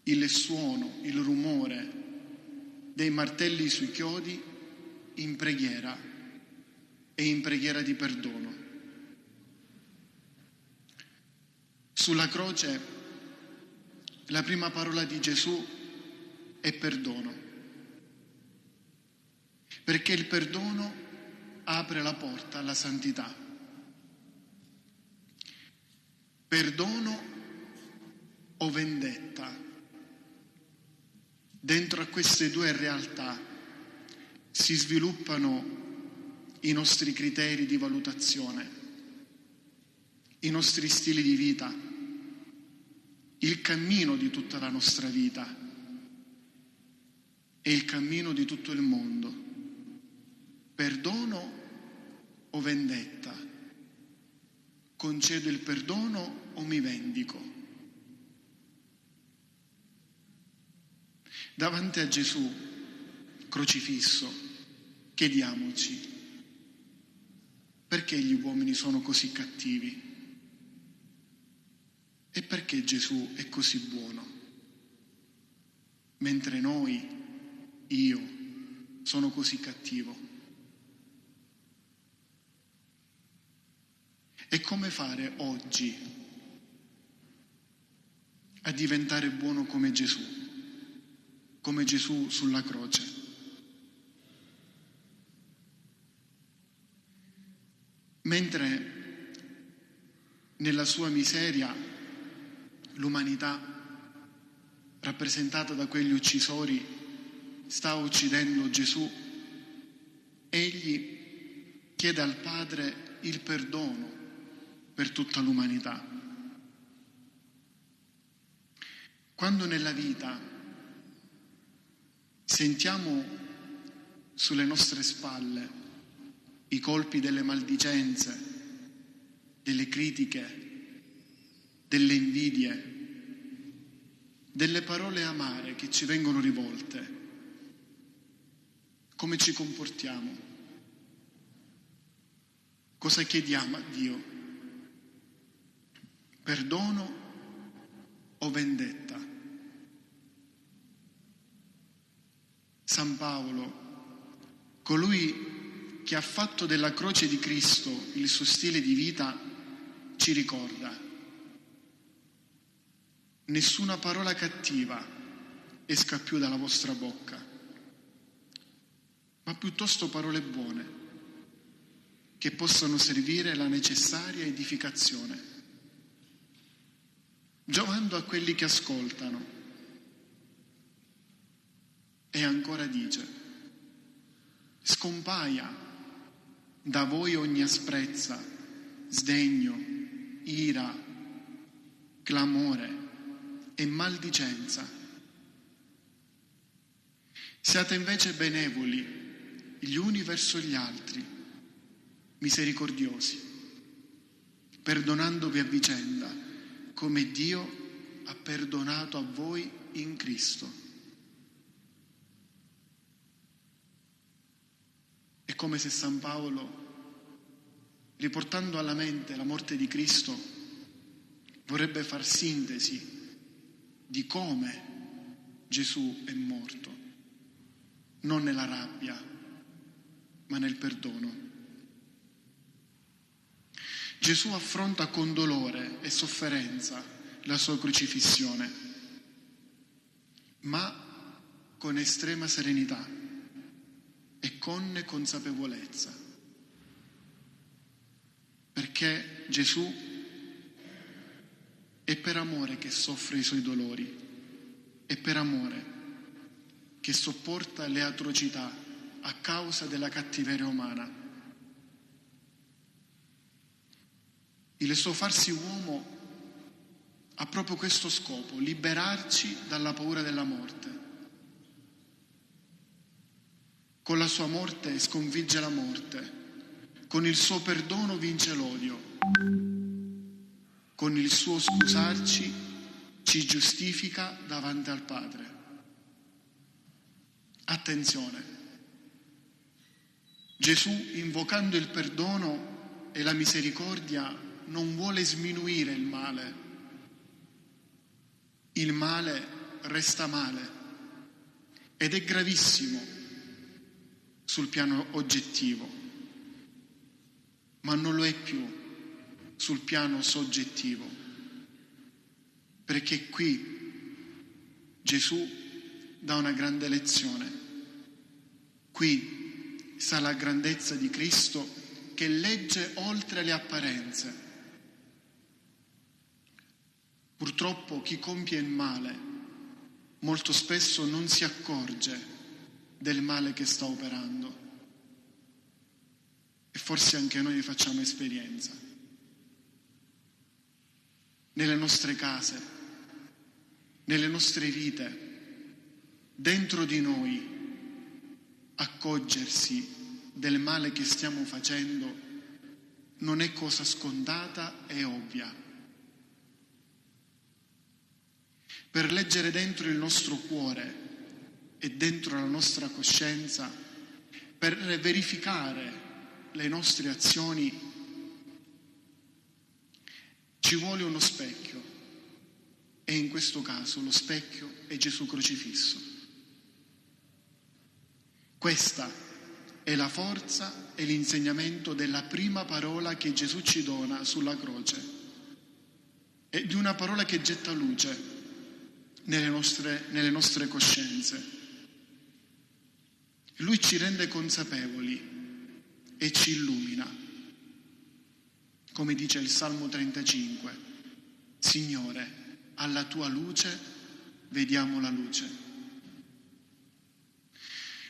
il suono, il rumore dei martelli sui chiodi in preghiera e in preghiera di perdono. Sulla croce la prima parola di Gesù è perdono, perché il perdono apre la porta alla santità. Perdono o vendetta. Dentro a queste 2 realtà si sviluppano i nostri criteri di valutazione, i nostri stili di vita, il cammino di tutta la nostra vita e il cammino di tutto il mondo. Perdono o vendetta? Concedo il perdono o mi vendico? Davanti a Gesù crocifisso chiediamoci: perché gli uomini sono così cattivi? E perché Gesù è così buono? Mentre io, sono così cattivo. E come fare oggi a diventare buono come Gesù sulla croce? Mentre nella sua miseria l'umanità, rappresentata da quegli uccisori, sta uccidendo Gesù, egli chiede al Padre il perdono per tutta l'umanità. Quando nella vita sentiamo sulle nostre spalle i colpi delle maldicenze, delle critiche, delle invidie, delle parole amare che ci vengono rivolte, come ci comportiamo? Cosa chiediamo a Dio? Perdono o vendetta? San Paolo, colui che ha fatto della croce di Cristo il suo stile di vita, ci ricorda: nessuna parola cattiva esca più dalla vostra bocca, ma piuttosto parole buone che possano servire la necessaria edificazione, giovando a quelli che ascoltano. E ancora dice: scompaia da voi ogni asprezza, sdegno, ira, clamore e maldicenza. Siate invece benevoli gli uni verso gli altri, misericordiosi, perdonandovi a vicenda, come Dio ha perdonato a voi in Cristo. È come se San Paolo, riportando alla mente la morte di Cristo, vorrebbe far sintesi di come Gesù è morto, non nella rabbia, ma nel perdono. Gesù affronta con dolore e sofferenza la sua crocifissione, ma con estrema serenità e con consapevolezza, perché Gesù è per amore che soffre i suoi dolori, è per amore che sopporta le atrocità a causa della cattiveria umana. Il suo farsi uomo ha proprio questo scopo, liberarci dalla paura della morte. Con la sua morte sconfigge la morte, con il suo perdono vince l'odio, con il suo scusarci ci giustifica davanti al Padre. Attenzione, Gesù, invocando il perdono e la misericordia, non vuole sminuire il male. Il male resta male ed è gravissimo sul piano oggettivo, ma non lo è più sul piano soggettivo, perché qui Gesù dà una grande lezione. Qui sta la grandezza di Cristo che legge oltre le apparenze. Purtroppo chi compie il male molto spesso non si accorge del male che sta operando. E forse anche noi facciamo esperienza. Nelle nostre case, nelle nostre vite, dentro di noi, accorgersi del male che stiamo facendo non è cosa scontata e ovvia. Per leggere dentro il nostro cuore e dentro la nostra coscienza, per verificare le nostre azioni, ci vuole uno specchio, e in questo caso lo specchio è Gesù crocifisso. Questa è la forza e l'insegnamento della prima parola che Gesù ci dona sulla croce, e di una parola che getta luce nelle nostre coscienze. Lui ci rende consapevoli e ci illumina. Come dice il Salmo 35, Signore, alla tua luce vediamo la luce.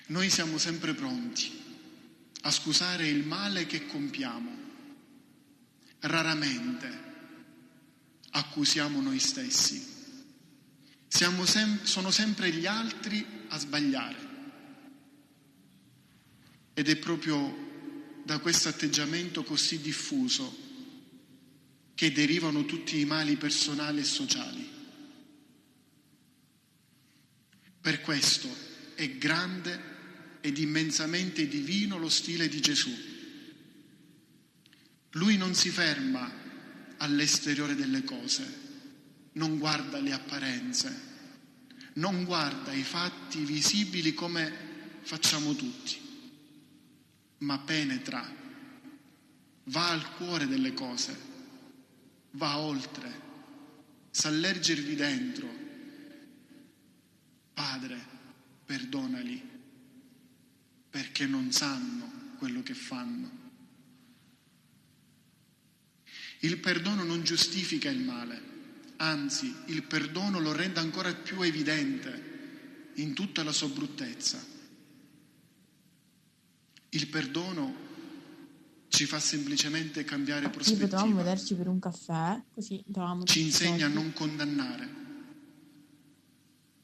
Noi siamo sempre pronti a scusare il male che compiamo. Raramente accusiamo noi stessi. Sono sempre gli altri a sbagliare. Ed è proprio da questo atteggiamento così diffuso che derivano tutti i mali personali e sociali. Per questo è grande ed immensamente divino lo stile di Gesù. Lui non si ferma all'esteriore delle cose, non guarda le apparenze, non guarda i fatti visibili come facciamo tutti, ma penetra, va al cuore delle cose, va oltre, sa leggervi dentro. Padre, perdonali, perché non sanno quello che fanno. Il perdono non giustifica il male, anzi, il perdono lo rende ancora più evidente in tutta la sua bruttezza. Il perdono ci fa semplicemente cambiare prospettiva. Potevamo vederci per un caffè, così davamo Ci insegna a soldi. non condannare,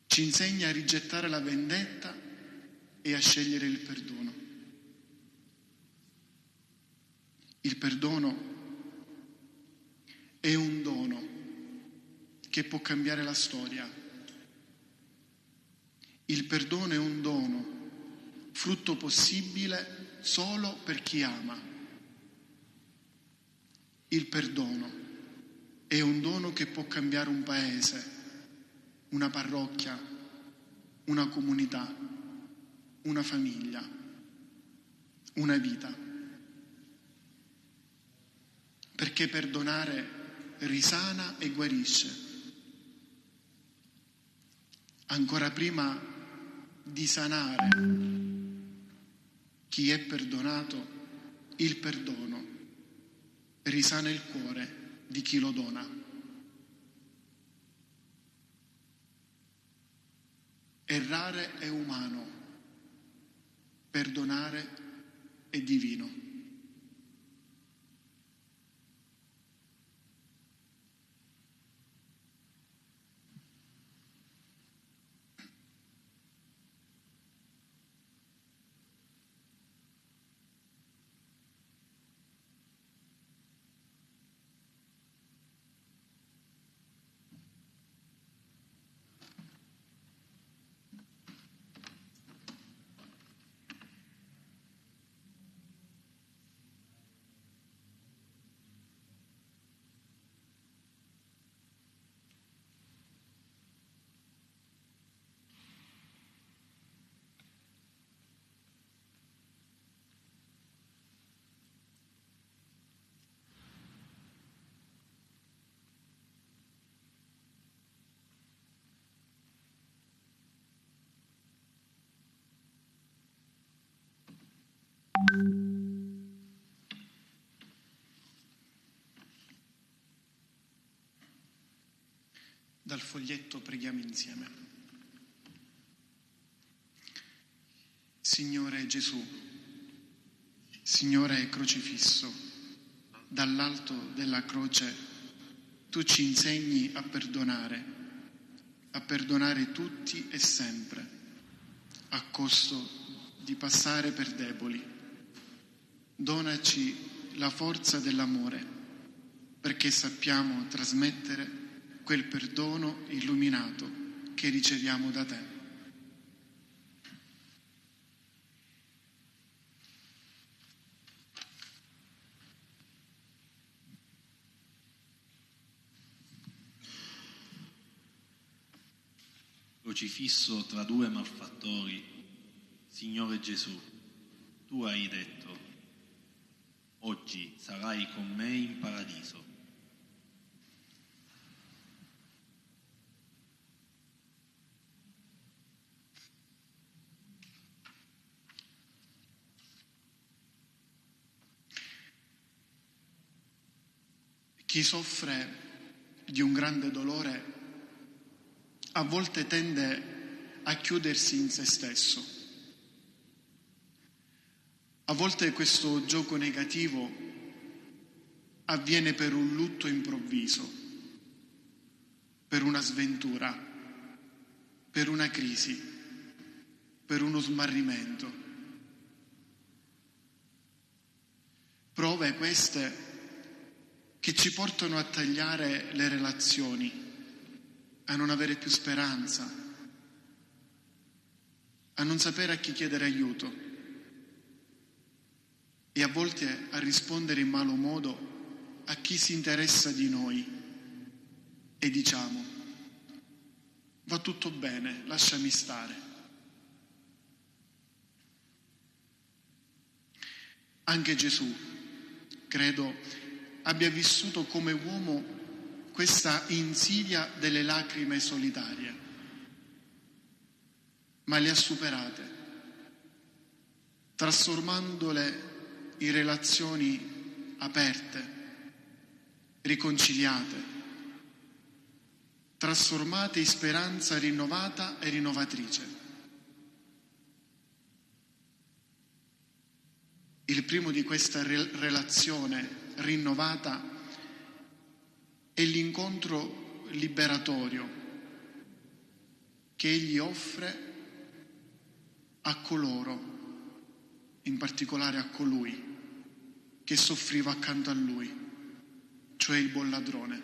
ci insegna a rigettare la vendetta e a scegliere il perdono. Il perdono è un dono che può cambiare la storia. Il perdono è un dono, frutto possibile solo per chi ama. Il perdono è un dono che può cambiare un paese, una parrocchia, una comunità, una famiglia, una vita. Perché perdonare risana e guarisce. Ancora prima di sanare chi è perdonato, il perdono risana il cuore di chi lo dona. Errare è umano, perdonare è divino. dal foglietto preghiamo insieme. Signore Gesù, Signore crocifisso, dall'alto della croce tu ci insegni a perdonare tutti e sempre, a costo di passare per deboli. Donaci la forza dell'amore, perché sappiamo trasmettere quel perdono illuminato che riceviamo da te. Crocifisso tra due malfattori, Signore Gesù, tu hai detto: oggi sarai con me in paradiso. Chi soffre di un grande dolore a volte tende a chiudersi in se stesso. A volte questo gioco negativo avviene per un lutto improvviso, per una sventura, per una crisi, per uno smarrimento. Prove queste che ci portano a tagliare le relazioni, a non avere più speranza, a non sapere a chi chiedere aiuto e a volte a rispondere in malo modo a chi si interessa di noi e diciamo: va tutto bene, lasciami stare. Anche Gesù, credo, abbia vissuto come uomo questa insidia delle lacrime solitarie, ma le ha superate, trasformandole in relazioni aperte, riconciliate, trasformate in speranza rinnovata e rinnovatrice. Il primo di questa relazione rinnovata è l'incontro liberatorio che egli offre a coloro, in particolare a colui che soffriva accanto a lui, cioè il buon ladrone.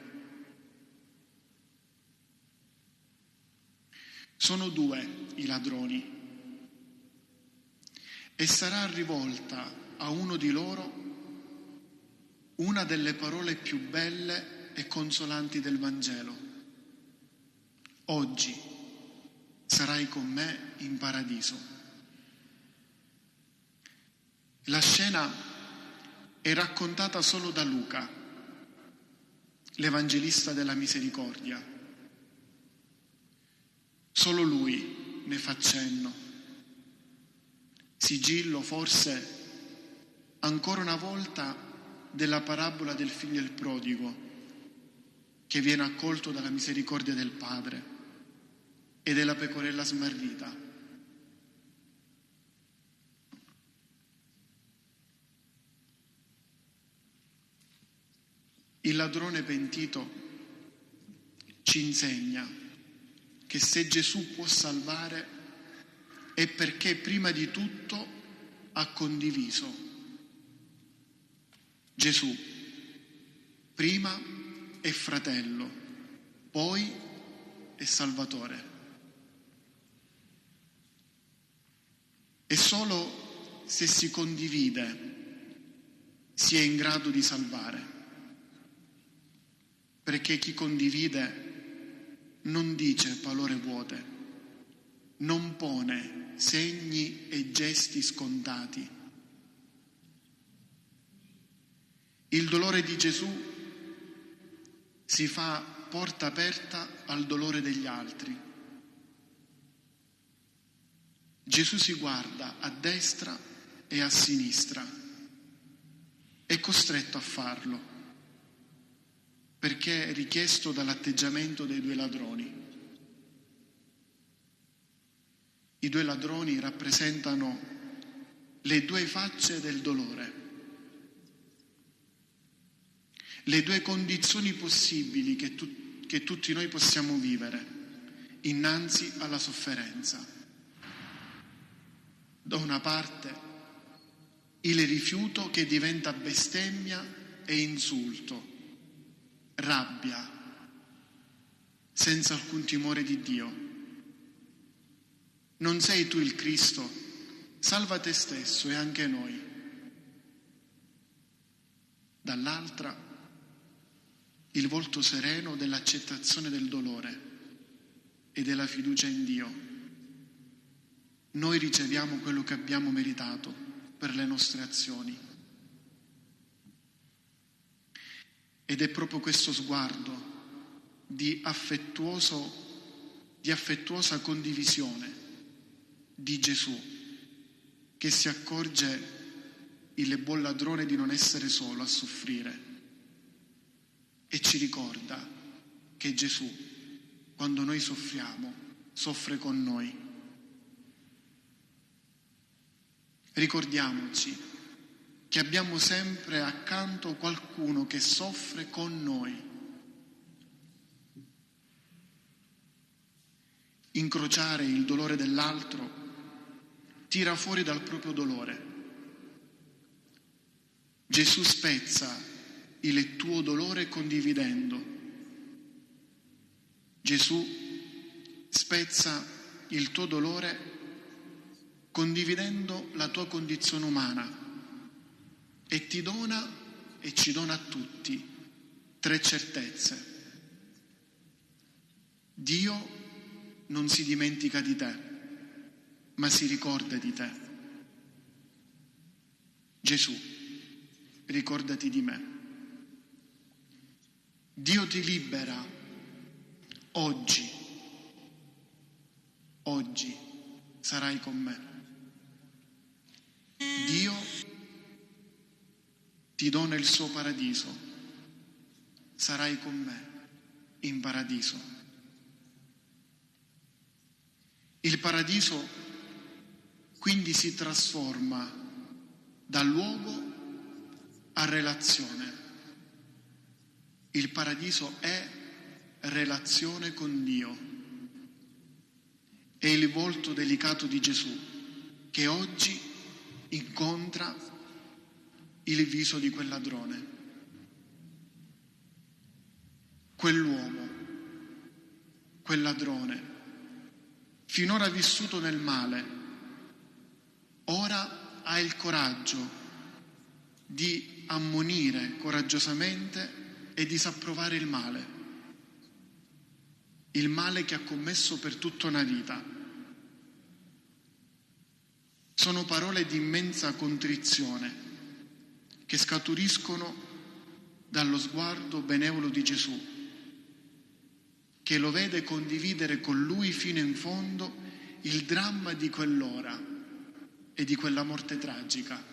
Sono due i ladroni e sarà rivolta a uno di loro una delle parole più belle e consolanti del Vangelo: oggi sarai con me in paradiso. La scena è raccontata solo da Luca, l'Evangelista della misericordia. Solo lui ne fa cenno. Sigillo forse ancora una volta della parabola del figlio il prodigo, che viene accolto dalla misericordia del Padre, e della pecorella smarrita. Il ladrone pentito ci insegna che se Gesù può salvare è perché prima di tutto ha condiviso. Gesù prima è fratello, poi è Salvatore. E solo se si condivide si è in grado di salvare, perché chi condivide non dice parole vuote, non pone segni e gesti scontati. Il dolore di Gesù si fa porta aperta al dolore degli altri. Gesù si guarda a destra e a sinistra, è costretto a farlo. perché è richiesto dall'atteggiamento dei due ladroni. I due ladroni rappresentano le due facce del dolore, le due condizioni possibili che tutti noi possiamo vivere innanzi alla sofferenza. Da una parte il rifiuto che diventa bestemmia e insulto, rabbia, senza alcun timore di Dio. Non sei tu il Cristo? Salva te stesso e anche noi. Dall'altra, il volto sereno dell'accettazione del dolore e della fiducia in Dio. Noi riceviamo quello che abbiamo meritato per le nostre azioni. Ed è proprio questo sguardo di affettuosa condivisione di Gesù che si accorge il buon ladrone di non essere solo a soffrire e ci ricorda che Gesù, quando noi soffriamo, soffre con noi. Ricordiamoci che abbiamo sempre accanto qualcuno che soffre con noi. Incrociare il dolore dell'altro tira fuori dal proprio dolore. Gesù spezza il tuo dolore condividendo. Gesù spezza il tuo dolore condividendo la tua condizione umana e ti dona e ci dona a tutti 3 certezze. Dio non si dimentica di te, ma si ricorda di te. Gesù, ricordati di me. Dio ti libera oggi. Oggi sarai con me. Dio ti dona il suo paradiso. Sarai con me in paradiso. Il paradiso quindi si trasforma da luogo a relazione. Il paradiso è relazione con Dio. È il volto delicato di Gesù che oggi incontra il viso di quel ladrone. Quell'uomo, quel ladrone, finora vissuto nel male, ora ha il coraggio di ammonire coraggiosamente e disapprovare il male che ha commesso per tutta una vita. Sono parole di immensa contrizione che scaturiscono dallo sguardo benevolo di Gesù, che lo vede condividere con lui fino in fondo il dramma di quell'ora e di quella morte tragica.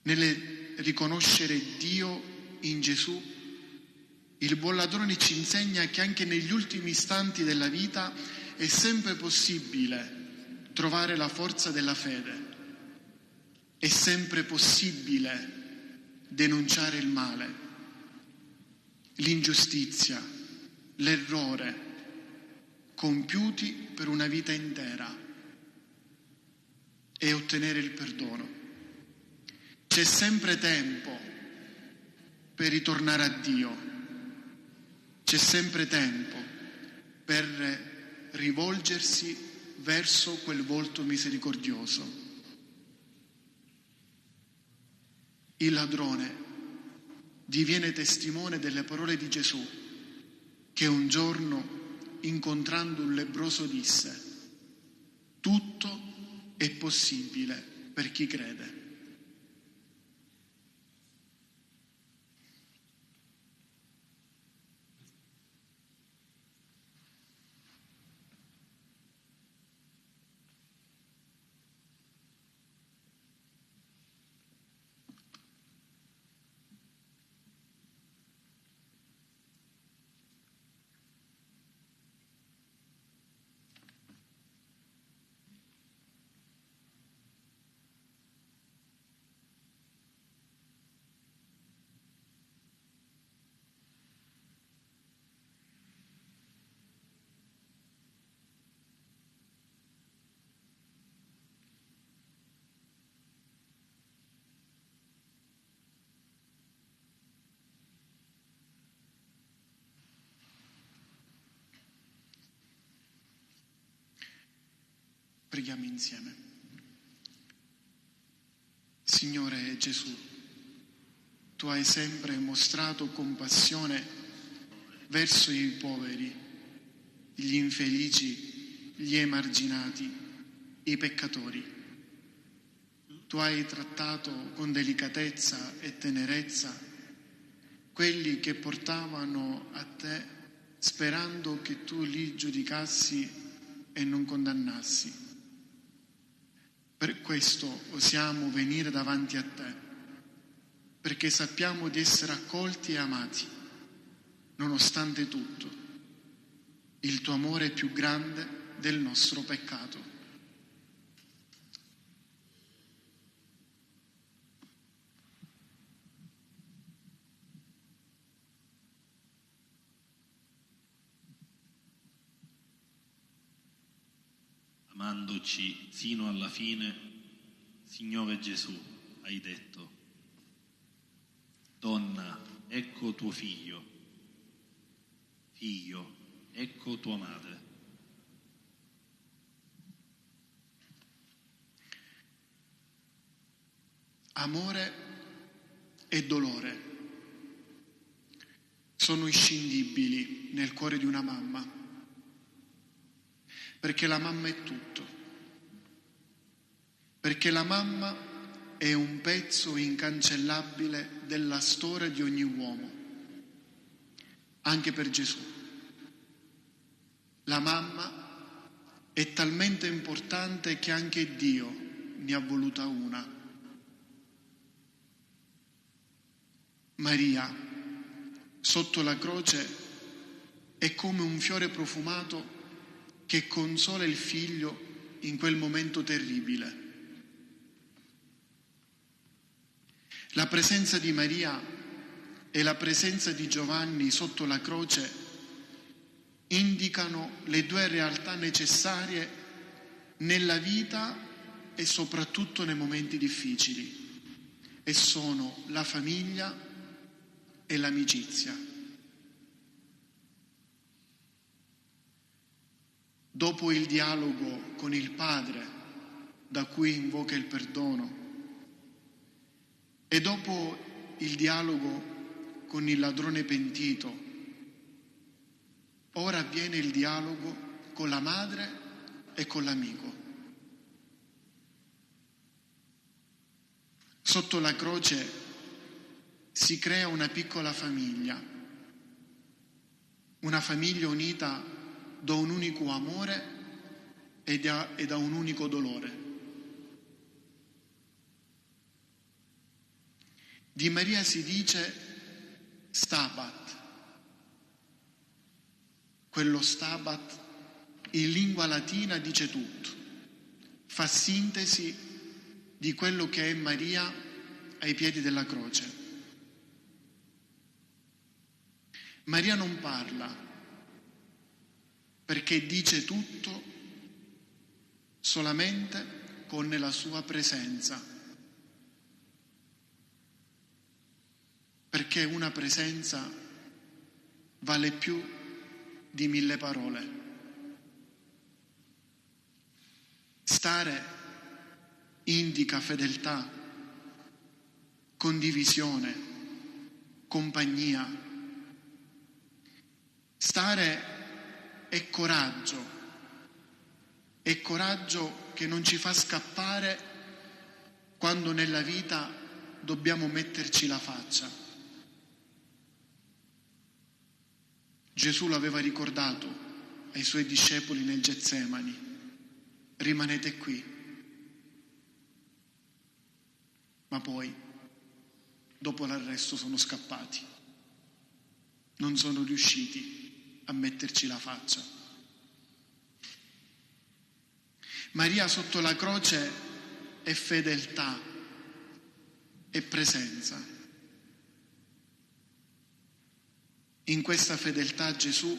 Nel riconoscere Dio in Gesù, il buon ladrone ci insegna che anche negli ultimi istanti della vita è sempre possibile trovare la forza della fede, è sempre possibile denunciare il male, l'ingiustizia, l'errore compiuti per una vita intera e ottenere il perdono. C'è sempre tempo per ritornare a Dio, c'è sempre tempo per rivolgersi verso quel volto misericordioso. Il ladrone diviene testimone delle parole di Gesù, che un giorno, incontrando un lebbroso, disse: tutto è possibile per chi crede. Preghiamo insieme. Signore Gesù, Tu hai sempre mostrato compassione verso i poveri, gli infelici, gli emarginati, i peccatori. Tu hai trattato con delicatezza e tenerezza quelli che portavano a te, sperando che tu li giudicassi e non condannassi. Per questo osiamo venire davanti a te, perché sappiamo di essere accolti e amati, nonostante tutto. Il tuo amore è più grande del nostro peccato. Amandoci sino alla fine, Signore Gesù, hai detto: donna, ecco tuo figlio, figlio, ecco tua madre. Amore e dolore sono inscindibili nel cuore di una mamma, perché la mamma è tutto, perché la mamma è un pezzo incancellabile della storia di ogni uomo, anche per Gesù. La mamma è talmente importante che anche Dio ne ha voluta una. Maria, sotto la croce, è come un fiore profumato che consola il figlio in quel momento terribile. La presenza di Maria e la presenza di Giovanni sotto la croce indicano le due realtà necessarie nella vita e soprattutto nei momenti difficili, e sono la famiglia e l'amicizia. Dopo il dialogo con il Padre, da cui invoca il perdono, e dopo il dialogo con il ladrone pentito, ora avviene il dialogo con la madre e con l'amico. Sotto la croce si crea una piccola famiglia, una famiglia unita da un unico amore e da un unico dolore. Di Maria si dice Stabat. Quello Stabat in lingua latina dice tutto, fa sintesi di quello che è Maria ai piedi della croce. Maria non parla perché dice tutto solamente con la sua presenza, perché una presenza vale più di 1000 parole. Stare indica fedeltà, condivisione, compagnia. Stare è coraggio che non ci fa scappare quando nella vita dobbiamo metterci la faccia. Gesù l'aveva ricordato ai suoi discepoli nel Getsemani: rimanete qui. Ma poi, dopo l'arresto, sono scappati. Non sono riusciti a metterci la faccia. Maria sotto la croce è fedeltà, è presenza. In questa fedeltà Gesù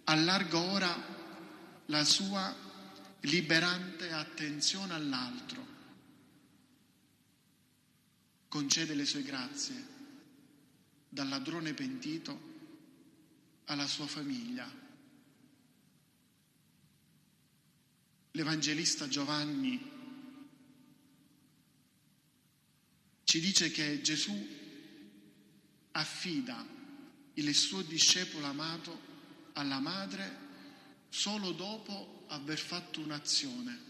allarga ora la sua liberante attenzione all'altro, concede le sue grazie dal ladrone pentito alla sua famiglia. l'Evangelista Giovanni ci dice che Gesù affida il suo discepolo amato alla madre solo dopo aver fatto un'azione.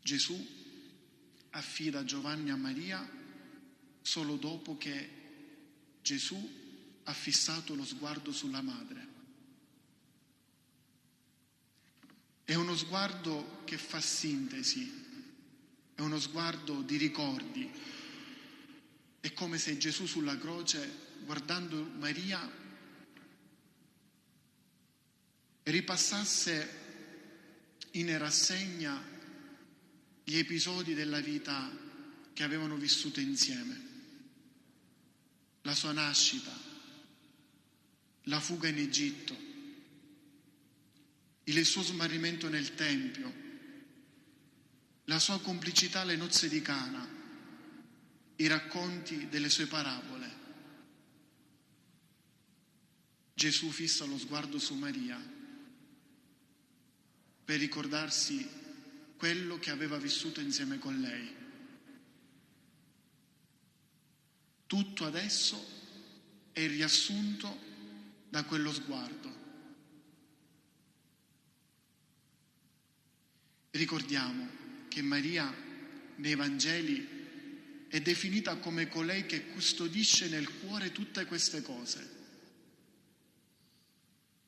Gesù affida Giovanni a Maria solo dopo che Gesù ha fissato lo sguardo sulla madre. È uno sguardo che fa sintesi, è uno sguardo di ricordi. È come se Gesù sulla croce, guardando Maria, ripassasse in rassegna gli episodi della vita che avevano vissuto insieme. La sua nascita, la fuga in Egitto, il suo smarrimento nel Tempio, la sua complicità alle nozze di Cana, i racconti delle sue parabole. Gesù fissa lo sguardo su Maria per ricordarsi quello che aveva vissuto insieme con lei. Tutto adesso è riassunto da quello sguardo. Ricordiamo che Maria nei Vangeli è definita come colei che custodisce nel cuore tutte queste cose.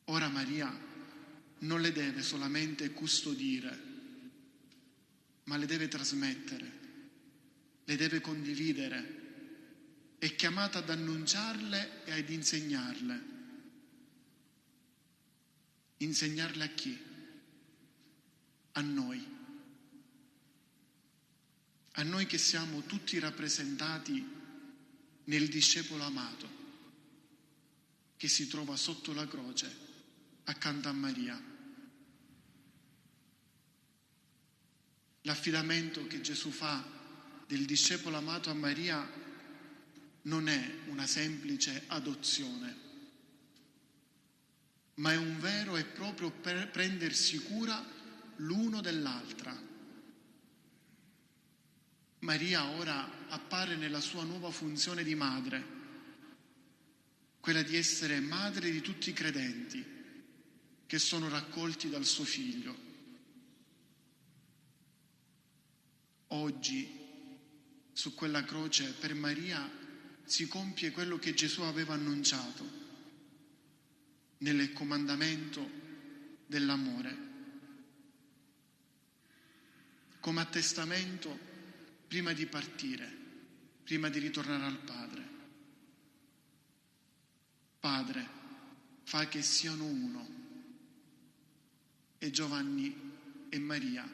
Ora Maria non le deve solamente custodire, ma le deve trasmettere, le deve condividere. È chiamata ad annunciarle e ad insegnarle. Insegnarle a chi? A noi. A noi che siamo tutti rappresentati nel discepolo amato, che si trova sotto la croce accanto a Maria. L'affidamento che Gesù fa del discepolo amato a Maria non è una semplice adozione, ma è un vero e proprio prendersi cura l'uno dell'altra. Maria ora appare nella sua nuova funzione di madre, quella di essere madre di tutti i credenti che sono raccolti dal suo figlio. Oggi, su quella croce, per Maria si compie quello che Gesù aveva annunciato nel comandamento dell'amore. Come attestamento prima di partire, prima di ritornare al Padre. Padre, fa che siano uno. E Giovanni e Maria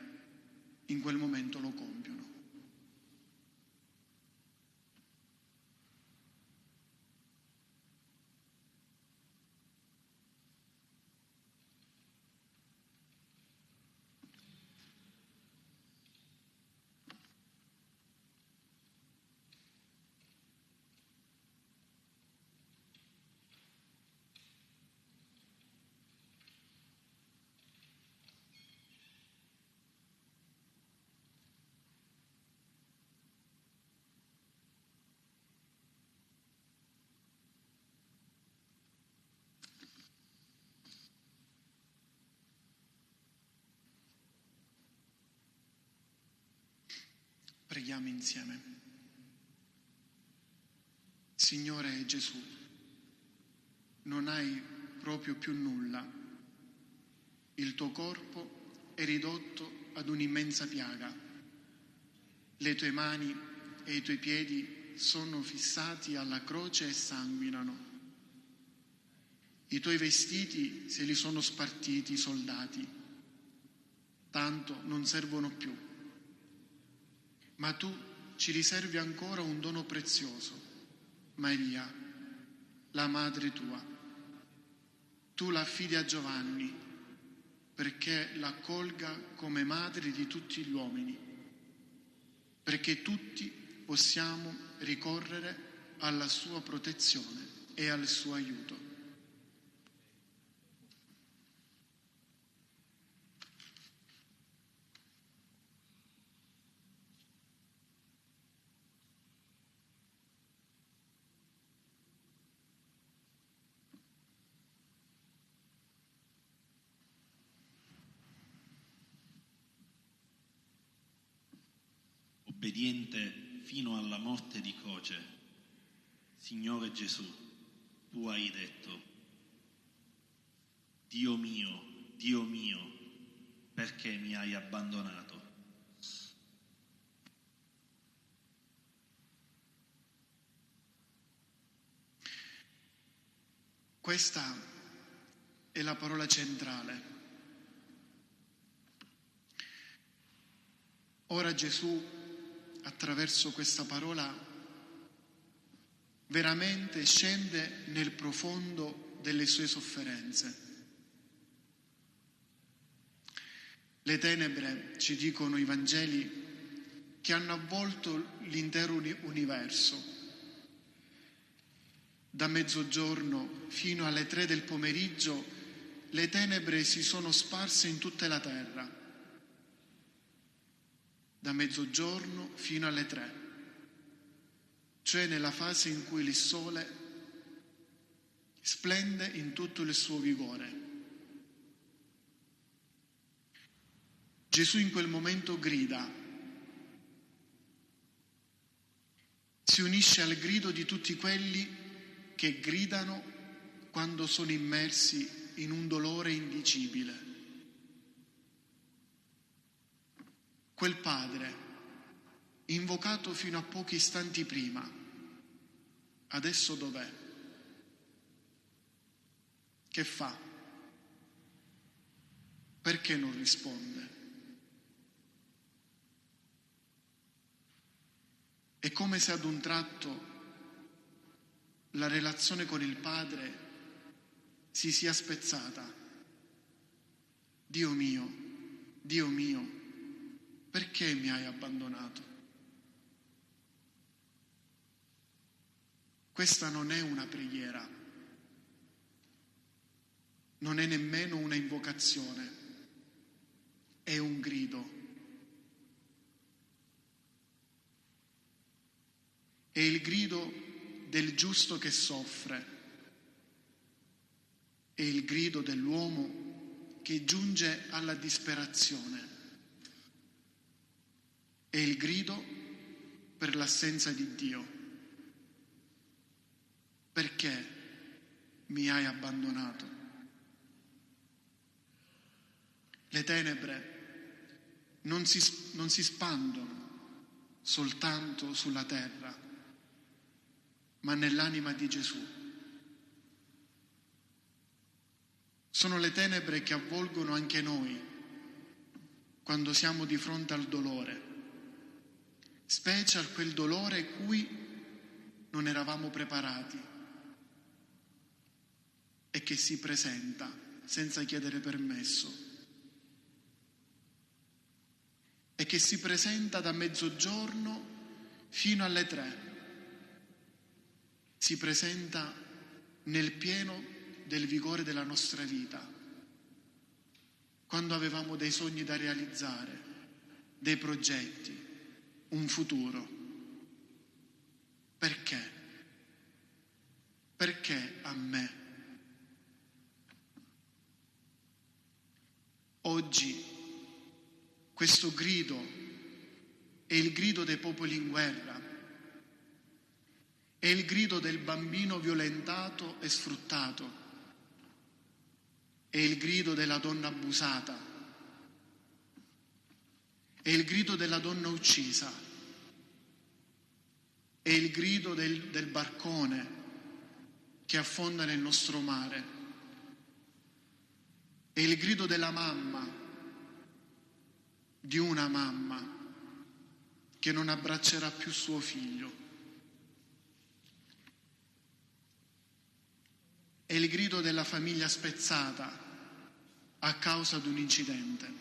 in quel momento lo compiono. Preghiamo insieme. Signore Gesù, non hai proprio più nulla. Il tuo corpo è ridotto ad un'immensa piaga. Le tue mani e i tuoi piedi sono fissati alla croce e sanguinano. I tuoi vestiti se li sono spartiti i soldati, tanto non servono più. Ma tu ci riservi ancora un dono prezioso, Maria, la madre tua. Tu la affidi a Giovanni perché l'accolga come madre di tutti gli uomini, perché tutti possiamo ricorrere alla sua protezione e al suo aiuto. obbediente fino alla morte di croce. Signore Gesù, tu hai detto: Dio mio, perché mi hai abbandonato? Questa è la parola centrale. Ora Gesù, attraverso questa parola, veramente scende nel profondo delle sue sofferenze. Le tenebre, ci dicono i Vangeli, che hanno avvolto l'intero universo. Da mezzogiorno fino alle 3 del pomeriggio le tenebre si sono sparse in tutta la terra. Da mezzogiorno fino alle 3, cioè nella fase in cui il sole splende in tutto il suo vigore. Gesù in quel momento grida, si unisce al grido di tutti quelli che gridano quando sono immersi in un dolore indicibile. Quel padre, invocato fino a pochi istanti prima, adesso dov'è? Che fa? Perché non risponde? È come se ad un tratto la relazione con il Padre si sia spezzata. Dio mio, perché mi hai abbandonato? Questa non è una preghiera, non è nemmeno una invocazione, è un grido. È il grido del giusto che soffre, è il grido dell'uomo che giunge alla disperazione, è il grido per l'assenza di Dio. Perché mi hai abbandonato? Le tenebre non si spandono soltanto sulla terra, ma nell'anima di Gesù. Sono le tenebre che avvolgono anche noi quando siamo di fronte al dolore, specie a quel dolore cui non eravamo preparati e che si presenta senza chiedere permesso e che si presenta da mezzogiorno fino alle 3. Si presenta nel pieno del vigore della nostra vita, quando avevamo dei sogni da realizzare, dei progetti, un futuro. Perché? Perché a me? Oggi questo grido è il grido dei popoli in guerra, è il grido del bambino violentato e sfruttato, è il grido della donna abusata, è il grido della donna uccisa, è il grido del barcone che affonda nel nostro mare, è il grido della mamma, di una mamma che non abbraccerà più suo figlio. È il grido della famiglia spezzata a causa di un incidente.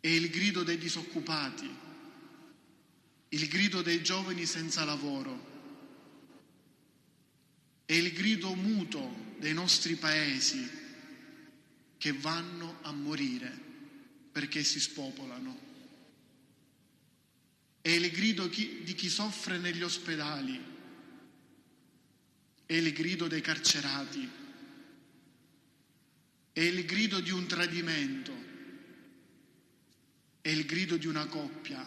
È il grido dei disoccupati, il grido dei giovani senza lavoro. È il grido muto dei nostri paesi che vanno a morire perché si spopolano. È il grido di chi soffre negli ospedali. È il grido dei carcerati, è il grido di un tradimento, È il grido di una coppia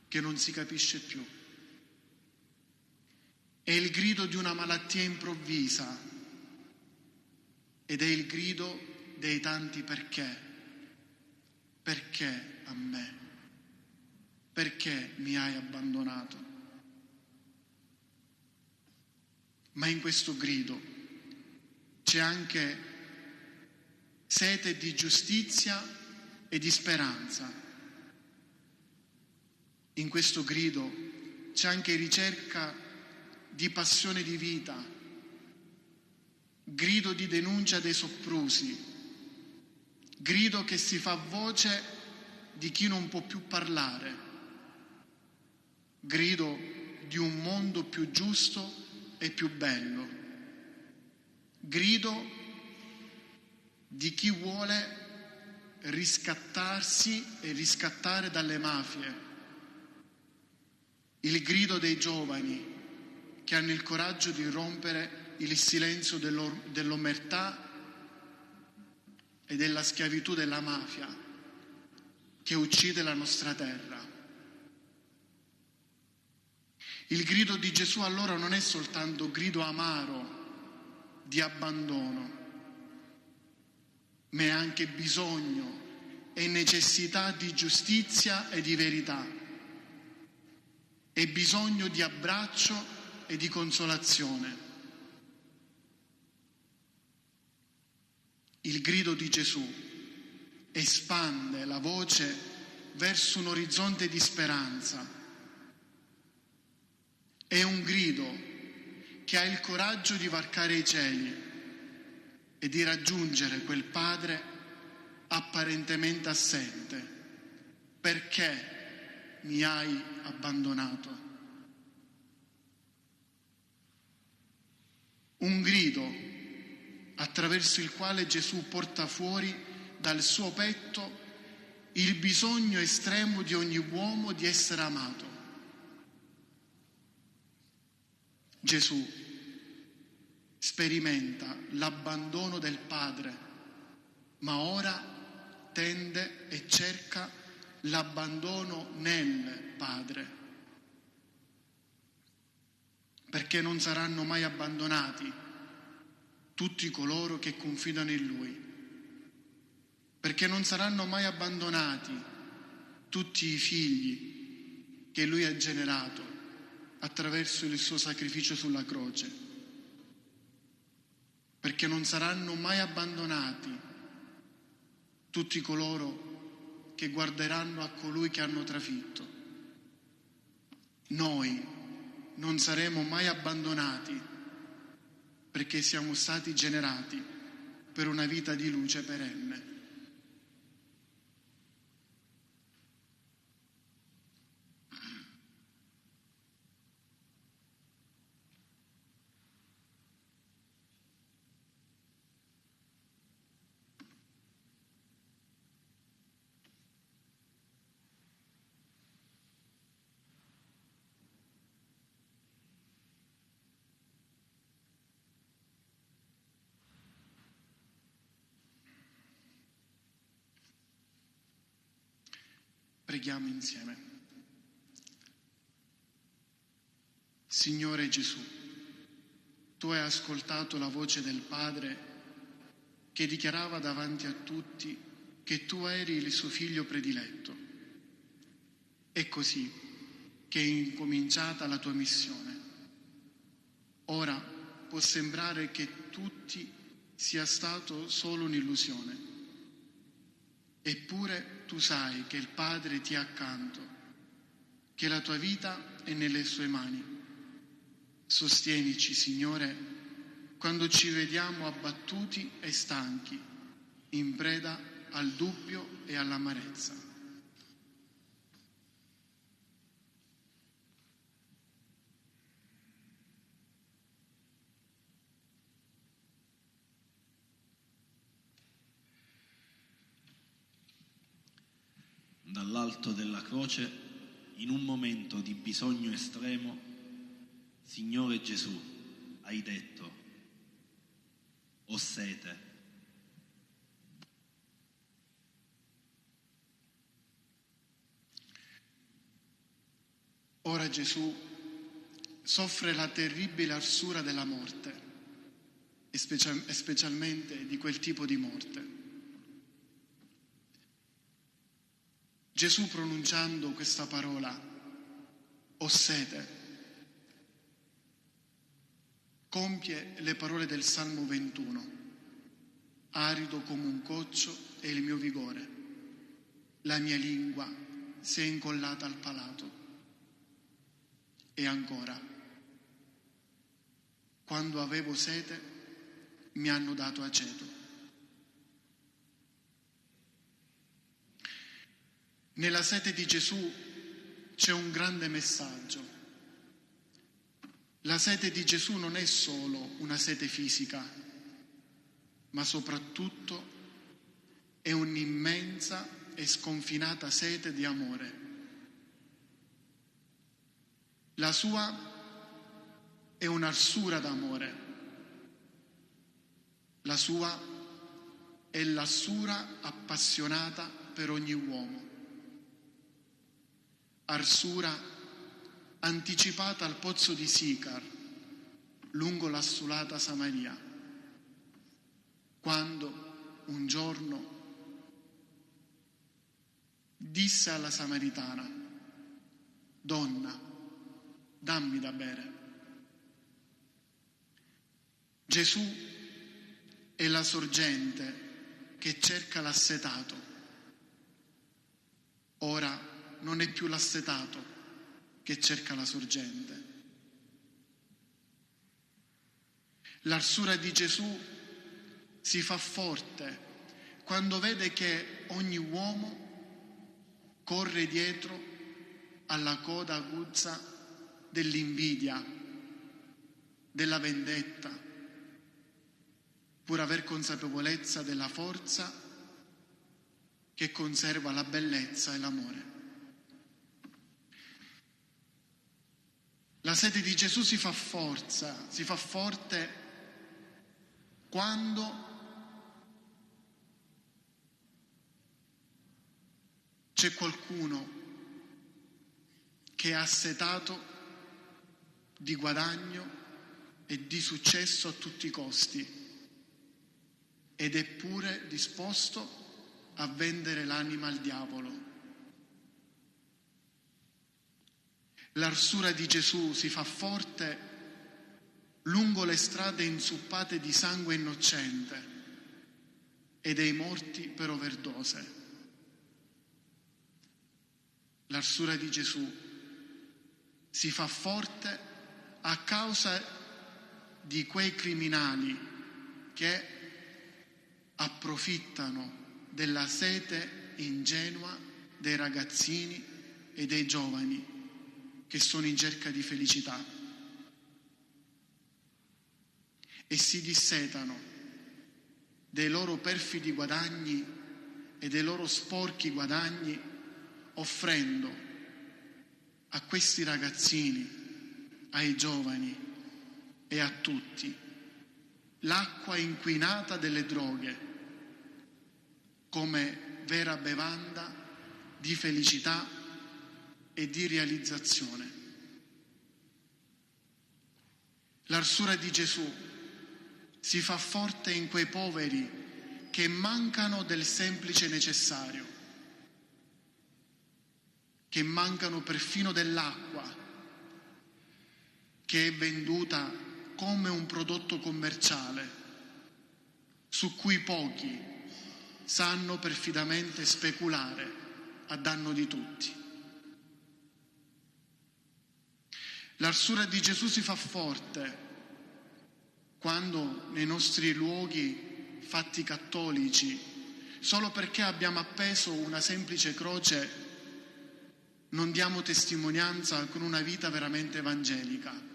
che non si capisce più. È il grido di una malattia improvvisa ed è il grido dei tanti perché. Perché a me? Perché mi hai abbandonato? Ma in questo grido c'è anche sete di giustizia e di speranza. In questo grido c'è anche ricerca di passione di vita, grido di denuncia dei soprusi, grido che si fa voce di chi non può più parlare, grido di un mondo più giusto e più bello, grido di chi vuole riscattarsi e riscattare dalle mafie, il grido dei giovani che hanno il coraggio di rompere il silenzio dell'omertà e della schiavitù della mafia che uccide la nostra terra. Il grido di Gesù allora non è soltanto grido amaro di abbandono, ma è anche bisogno e necessità di giustizia e di verità, è bisogno di abbraccio e di consolazione. Il grido di Gesù espande la voce verso un orizzonte di speranza. È un grido che ha il coraggio di varcare i cieli e di raggiungere quel Padre apparentemente assente. Perché mi hai abbandonato? Un grido attraverso il quale Gesù porta fuori dal suo petto il bisogno estremo di ogni uomo di essere amato. Gesù sperimenta l'abbandono del Padre, ma ora tende e cerca l'abbandono nel Padre, perché non saranno mai abbandonati tutti coloro che confidano in Lui, perché non saranno mai abbandonati tutti i figli che Lui ha generato attraverso il suo sacrificio sulla croce, perché non saranno mai abbandonati tutti coloro che guarderanno a colui che hanno trafitto. Noi non saremo mai abbandonati perché siamo stati generati per una vita di luce perenne. Preghiamo insieme. Signore Gesù, tu hai ascoltato la voce del Padre che dichiarava davanti a tutti che tu eri il suo figlio prediletto. È così che è incominciata la tua missione. Ora può sembrare che tutti sia stato solo un'illusione. Eppure tu sai che il Padre ti è accanto, che la tua vita è nelle sue mani. Sostienici, Signore, quando ci vediamo abbattuti e stanchi, in preda al dubbio e all'amarezza. Dall'alto della croce, in un momento di bisogno estremo, Signore Gesù, hai detto: ho sete. Ora Gesù soffre la terribile arsura della morte, e specialmente di quel tipo di morte. Gesù, pronunciando questa parola, "ho sete", compie le parole del Salmo 21: "Arido come un coccio è il mio vigore, la mia lingua si è incollata al palato". E ancora: "Quando avevo sete mi hanno dato aceto". Nella sete di Gesù c'è un grande messaggio. La sete di Gesù non è solo una sete fisica, ma soprattutto è un'immensa e sconfinata sete di amore. La sua è un'arsura d'amore. La sua è l'arsura appassionata per ogni uomo. Arsura anticipata al pozzo di Sicar, lungo l'assolata Samaria, quando un giorno disse alla Samaritana: "Donna, dammi da bere". Gesù è la sorgente che cerca l'assetato. Ora non è più l'assetato che cerca la sorgente. L'arsura di Gesù si fa forte quando vede che ogni uomo corre dietro alla coda aguzza dell'invidia, della vendetta, pur aver consapevolezza della forza che conserva la bellezza e l'amore. La sete di Gesù si fa forte quando c'è qualcuno che è assetato di guadagno e di successo a tutti i costi ed è pure disposto a vendere l'anima al diavolo. L'arsura di Gesù si fa forte lungo le strade inzuppate di sangue innocente e dei morti per overdose. L'arsura di Gesù si fa forte a causa di quei criminali che approfittano della sete ingenua dei ragazzini e dei giovani che sono in cerca di felicità e si dissetano dei loro perfidi guadagni e dei loro sporchi guadagni, offrendo a questi ragazzini, ai giovani e a tutti l'acqua inquinata delle droghe come vera bevanda di felicità e di realizzazione. L'arsura di Gesù si fa forte in quei poveri che mancano del semplice necessario, che mancano perfino dell'acqua, che è venduta come un prodotto commerciale, su cui pochi sanno perfidamente speculare a danno di tutti. L'arsura di Gesù si fa forte quando nei nostri luoghi fatti cattolici, solo perché abbiamo appeso una semplice croce, non diamo testimonianza con una vita veramente evangelica.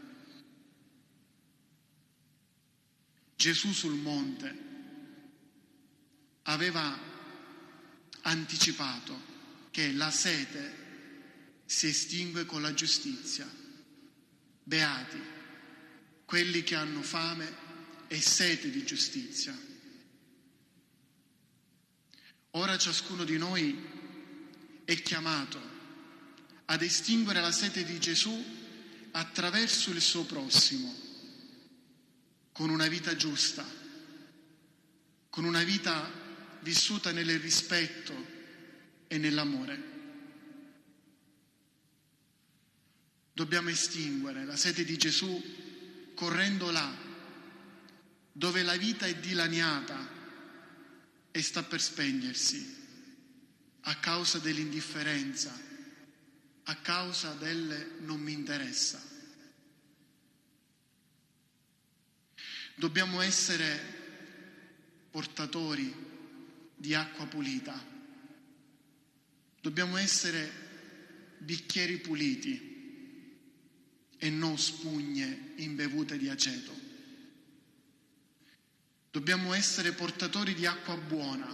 Gesù sul monte aveva anticipato che la sete si estingue con la giustizia. Beati quelli che hanno fame e sete di giustizia. Ora ciascuno di noi è chiamato ad estinguere la sete di Gesù attraverso il suo prossimo, con una vita giusta, con una vita vissuta nel rispetto e nell'amore. Dobbiamo estinguere la sete di Gesù correndo là, dove la vita è dilaniata e sta per spegnersi a causa dell'indifferenza, a causa del non mi interessa. Dobbiamo essere portatori di acqua pulita, dobbiamo essere bicchieri puliti e non spugne imbevute di aceto. Dobbiamo essere portatori di acqua buona,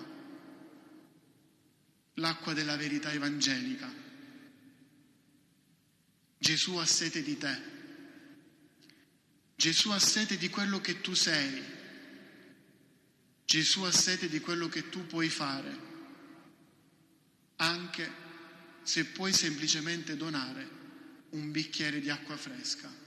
l'acqua della verità evangelica. Gesù ha sete di te. Gesù ha sete di quello che tu sei. Gesù ha sete di quello che tu puoi fare, anche se puoi semplicemente donare un bicchiere di acqua fresca.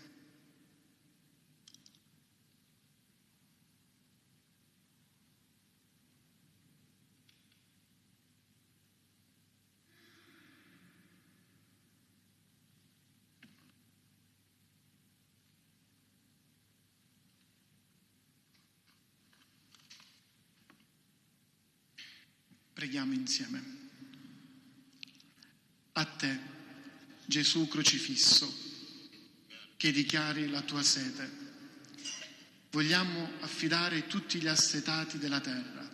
Preghiamo insieme. A te, Gesù crocifisso, che dichiari la tua sete, vogliamo affidare tutti gli assetati della terra,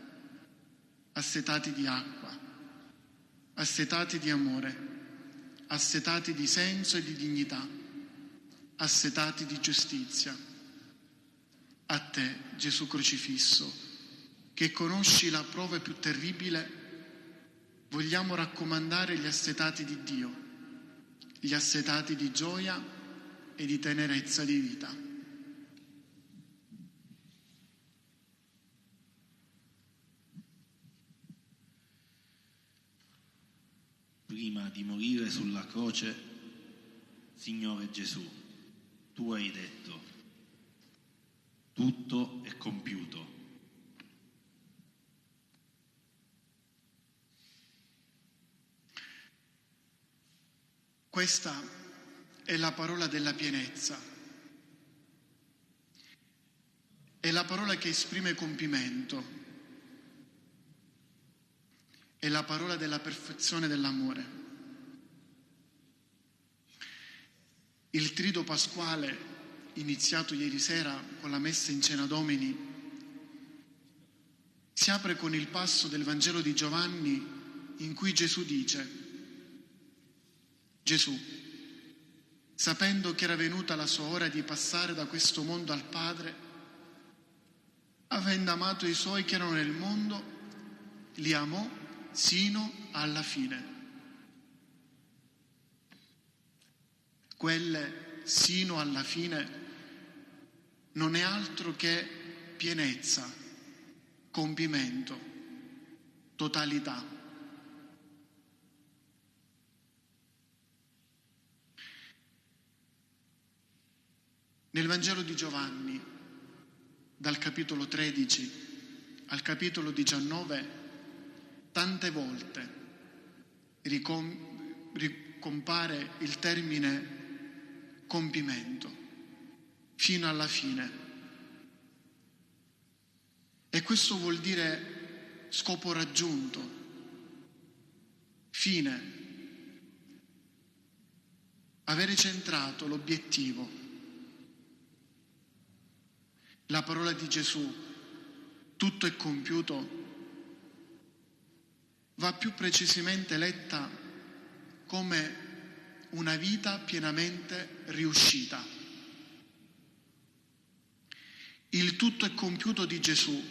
assetati di acqua, assetati di amore, assetati di senso e di dignità, assetati di giustizia. A te, Gesù crocifisso, che conosci la prova più terribile, vogliamo raccomandare gli assetati di Dio, gli assetati di gioia e di tenerezza di vita. Prima di morire sulla croce, Signore Gesù, tu hai detto: tutto è compiuto. Questa è la parola della pienezza, è la parola che esprime compimento, è la parola della perfezione dell'amore. Il trido pasquale, iniziato ieri sera con la messa in Cena Domini, si apre con il passo del Vangelo di Giovanni in cui Gesù dice: Gesù, sapendo che era venuta la sua ora di passare da questo mondo al Padre, avendo amato i suoi che erano nel mondo, li amò sino alla fine. Quelle sino alla fine non è altro che pienezza, compimento, totalità. Nel Vangelo di Giovanni, dal capitolo 13 al capitolo 19, tante volte ricompare il termine compimento, fino alla fine. E questo vuol dire scopo raggiunto, fine, avere centrato l'obiettivo. La parola di Gesù, tutto è compiuto, va più precisamente letta come una vita pienamente riuscita. Il tutto è compiuto di Gesù,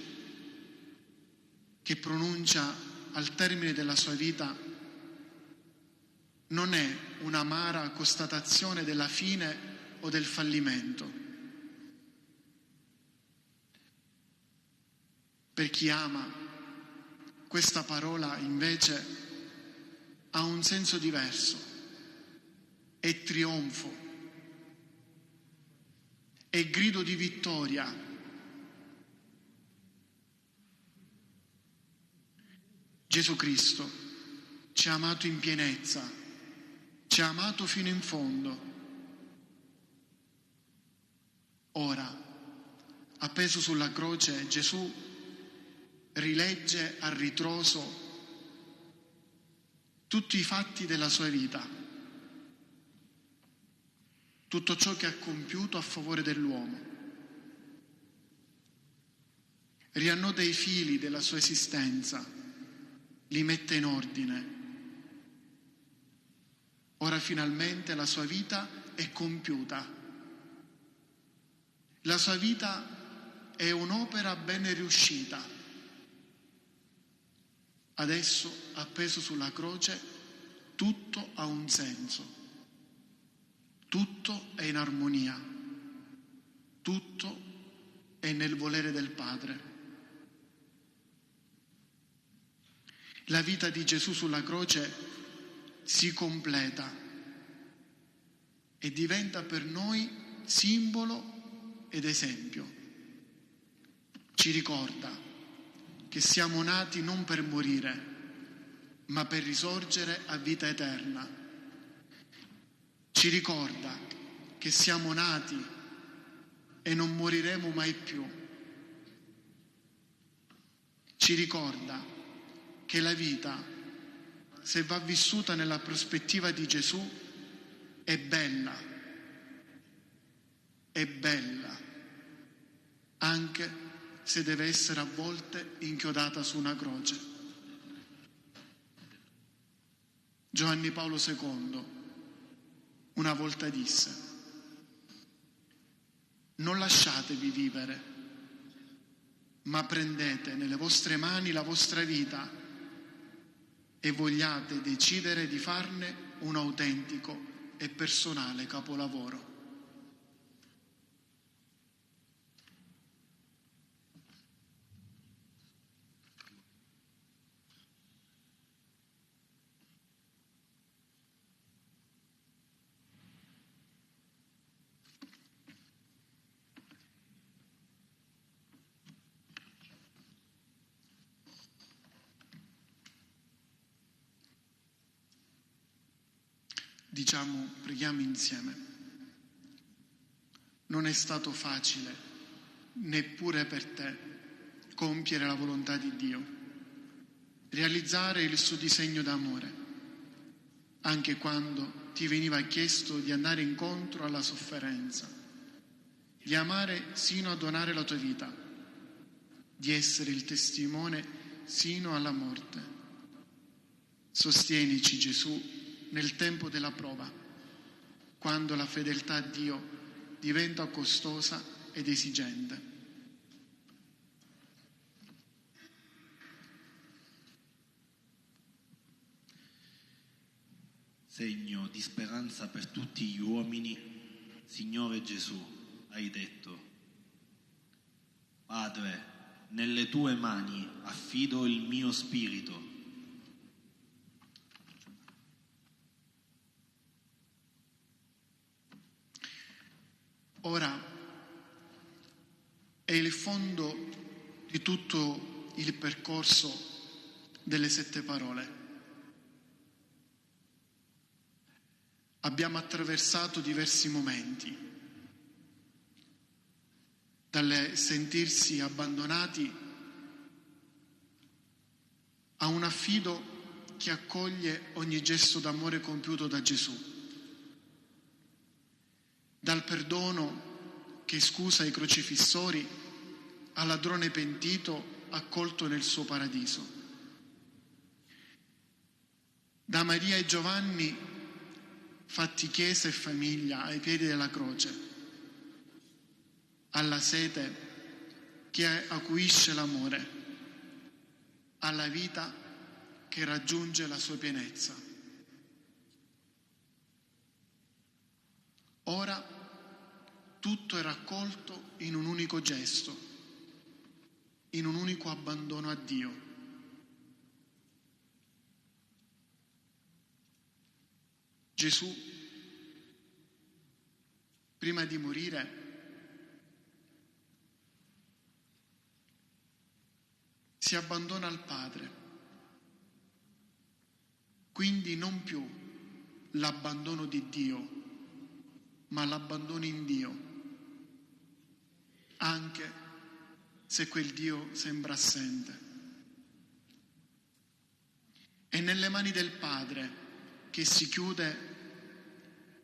che pronuncia al termine della sua vita, non è un'amara constatazione della fine o del fallimento. Per chi ama, questa parola invece ha un senso diverso, è trionfo, è grido di vittoria. Gesù Cristo ci ha amato in pienezza, ci ha amato fino in fondo. Ora, appeso sulla croce, Gesù rilegge a ritroso tutti i fatti della sua vita, tutto ciò che ha compiuto a favore dell'uomo. Riannoda i fili della sua esistenza, li mette in ordine. Ora finalmente la sua vita è compiuta. La sua vita è un'opera ben riuscita. Adesso, appeso sulla croce, tutto ha un senso. Tutto è in armonia. Tutto è nel volere del Padre. La vita di Gesù sulla croce si completa e diventa per noi simbolo ed esempio. Ci ricorda che siamo nati non per morire, ma per risorgere a vita eterna. Ci ricorda che siamo nati e non moriremo mai più. Ci ricorda che la vita, se va vissuta nella prospettiva di Gesù, è bella, anche se deve essere a volte inchiodata su una croce. Giovanni Paolo II una volta disse: non lasciatevi vivere, ma prendete nelle vostre mani la vostra vita e vogliate decidere di farne un autentico e personale capolavoro. Preghiamo insieme. Non è stato facile, neppure per te, compiere la volontà di Dio, realizzare il suo disegno d'amore, anche quando ti veniva chiesto di andare incontro alla sofferenza, di amare sino a donare la tua vita, di essere il testimone sino alla morte. Sostienici, Gesù, nel tempo della prova, quando la fedeltà a Dio diventa costosa ed esigente. Segno di speranza per tutti gli uomini, Signore Gesù, hai detto: Padre, nelle tue mani affido il mio spirito. Ora è il fondo di tutto il percorso delle 7 parole. Abbiamo attraversato diversi momenti, dal sentirsi abbandonati a un affido che accoglie ogni gesto d'amore compiuto da Gesù, dal perdono che scusa i crocifissori al ladrone pentito accolto nel suo paradiso, da Maria e Giovanni fatti chiesa e famiglia ai piedi della croce, alla sete che acuisce l'amore, alla vita che raggiunge la sua pienezza. Ora tutto è raccolto in un unico gesto, in un unico abbandono a Dio. Gesù prima di morire, si abbandona al Padre. Quindi non più l'abbandono di Dio, ma l'abbandono in Dio, anche se quel Dio sembra assente. È nelle mani del Padre che si chiude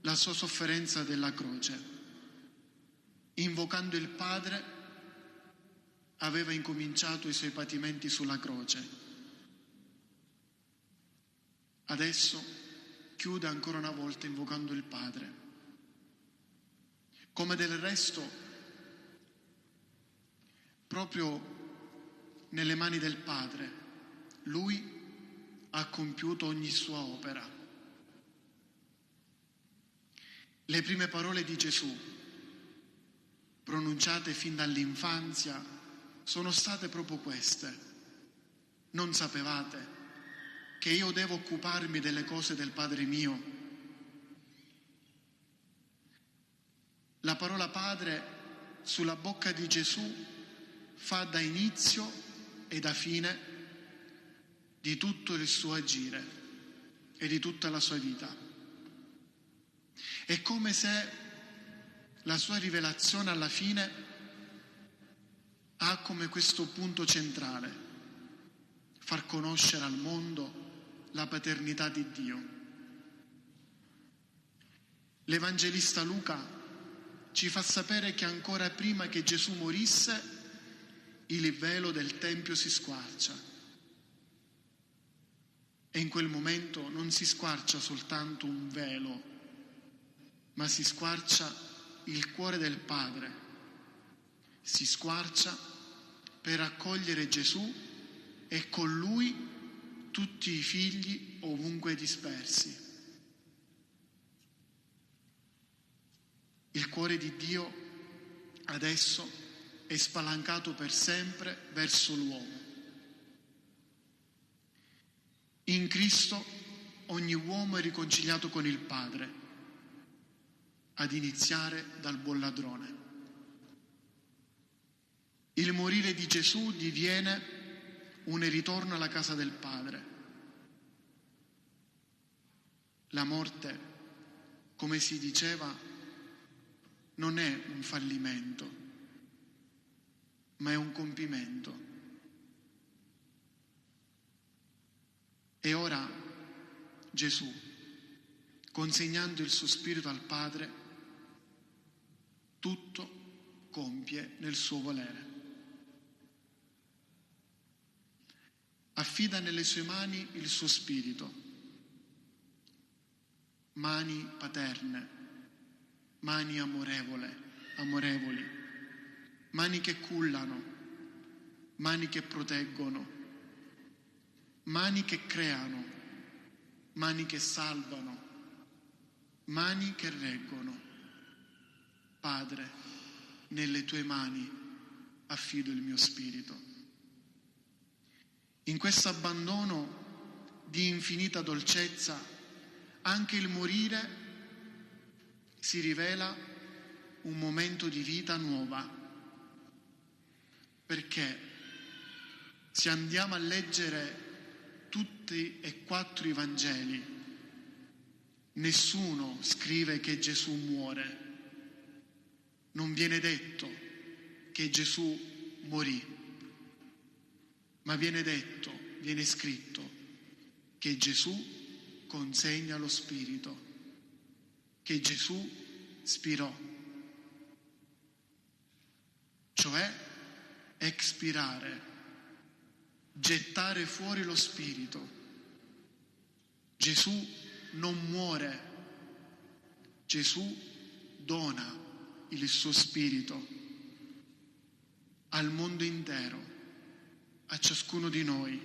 la sua sofferenza della croce. Invocando il Padre, aveva incominciato i suoi patimenti sulla croce. Adesso chiude ancora una volta invocando il Padre. Come del resto, proprio nelle mani del Padre, Lui ha compiuto ogni sua opera. Le prime parole di Gesù, pronunciate fin dall'infanzia, sono state proprio queste: non sapevate che io devo occuparmi delle cose del Padre mio? La parola Padre sulla bocca di Gesù fa da inizio e da fine di tutto il suo agire e di tutta la sua vita. È come se la sua rivelazione alla fine ha come questo punto centrale: far conoscere al mondo la paternità di Dio. L'Evangelista Luca ci fa sapere che ancora prima che Gesù morisse, il velo del Tempio si squarcia. E in quel momento non si squarcia soltanto un velo, ma si squarcia il cuore del Padre. Si squarcia per accogliere Gesù e con Lui tutti i figli ovunque dispersi. Il cuore di Dio adesso è spalancato per sempre verso l'uomo. In Cristo ogni uomo è riconciliato con il Padre, ad iniziare dal buon ladrone. Il morire di Gesù diviene un ritorno alla casa del Padre. La morte, come si diceva, non è un fallimento, ma è un compimento. E ora Gesù, consegnando il suo spirito al Padre, tutto compie nel suo volere. Affida nelle sue mani il suo spirito, mani paterne, mani amorevoli, mani che cullano, mani che proteggono, mani che creano, mani che salvano, mani che reggono. Padre, nelle tue mani affido il mio spirito. In questo abbandono di infinita dolcezza, anche il morire si rivela un momento di vita nuova, perché se andiamo a leggere tutti e 4 i Vangeli, nessuno scrive che Gesù muore. Non viene detto che Gesù morì, ma viene scritto che Gesù consegna lo Spirito, che Gesù spirò, cioè expirare, gettare fuori lo Spirito. Gesù non muore, Gesù dona il suo Spirito al mondo intero, a ciascuno di noi.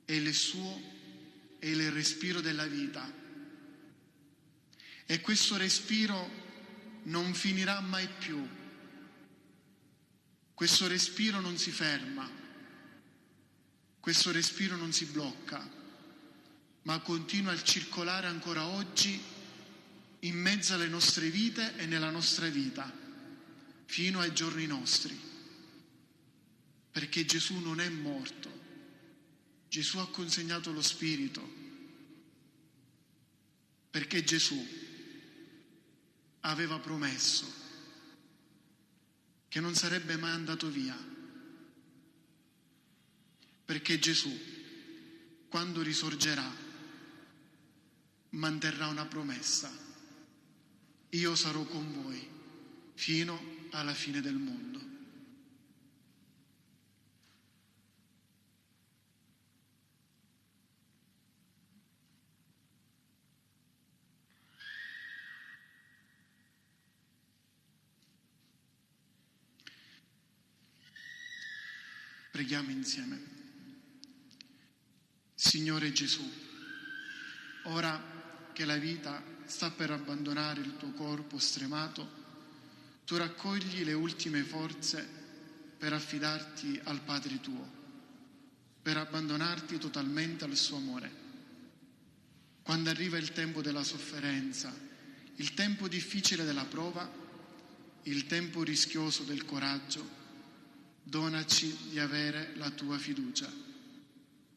E il suo è il respiro della vita. E questo respiro non finirà mai più. Questo respiro non si ferma. Questo respiro non si blocca, ma continua a circolare ancora oggi in mezzo alle nostre vite e nella nostra vita, fino ai giorni nostri. Perché Gesù non è morto, Gesù ha consegnato lo Spirito, perché Gesù aveva promesso che non sarebbe mai andato via, perché Gesù, quando risorgerà, manterrà una promessa: io sarò con voi fino alla fine del mondo. Preghiamo insieme. Signore Gesù, ora che la vita sta per abbandonare il tuo corpo stremato, tu raccogli le ultime forze per affidarti al Padre tuo, per abbandonarti totalmente al suo amore. Quando arriva il tempo della sofferenza, il tempo difficile della prova, il tempo rischioso del coraggio, donaci di avere la tua fiducia,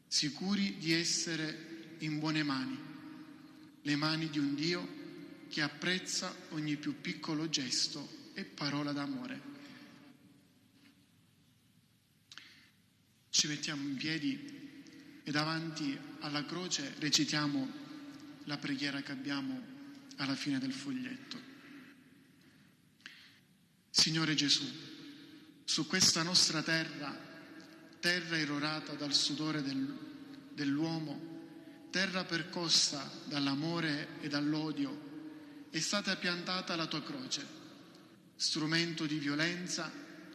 sicuri di essere in buone mani, le mani di un Dio che apprezza ogni più piccolo gesto e parola d'amore. Ci mettiamo in piedi e davanti alla croce recitiamo la preghiera che abbiamo alla fine del foglietto. Signore Gesù, su questa nostra terra irrorata dal sudore dell'uomo, terra percossa dall'amore e dall'odio, è stata piantata la tua croce, strumento di violenza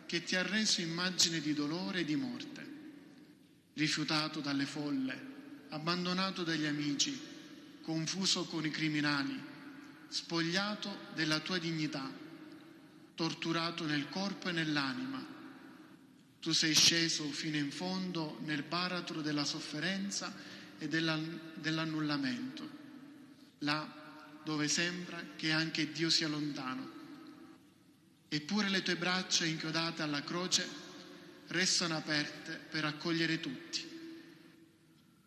che ti ha reso immagine di dolore e di morte. Rifiutato dalle folle, abbandonato dagli amici, confuso con i criminali, spogliato della tua dignità, torturato nel corpo e nell'anima, tu sei sceso fino in fondo nel baratro della sofferenza e dell'annullamento, là dove sembra che anche Dio sia lontano. Eppure le tue braccia inchiodate alla croce restano aperte per accogliere tutti.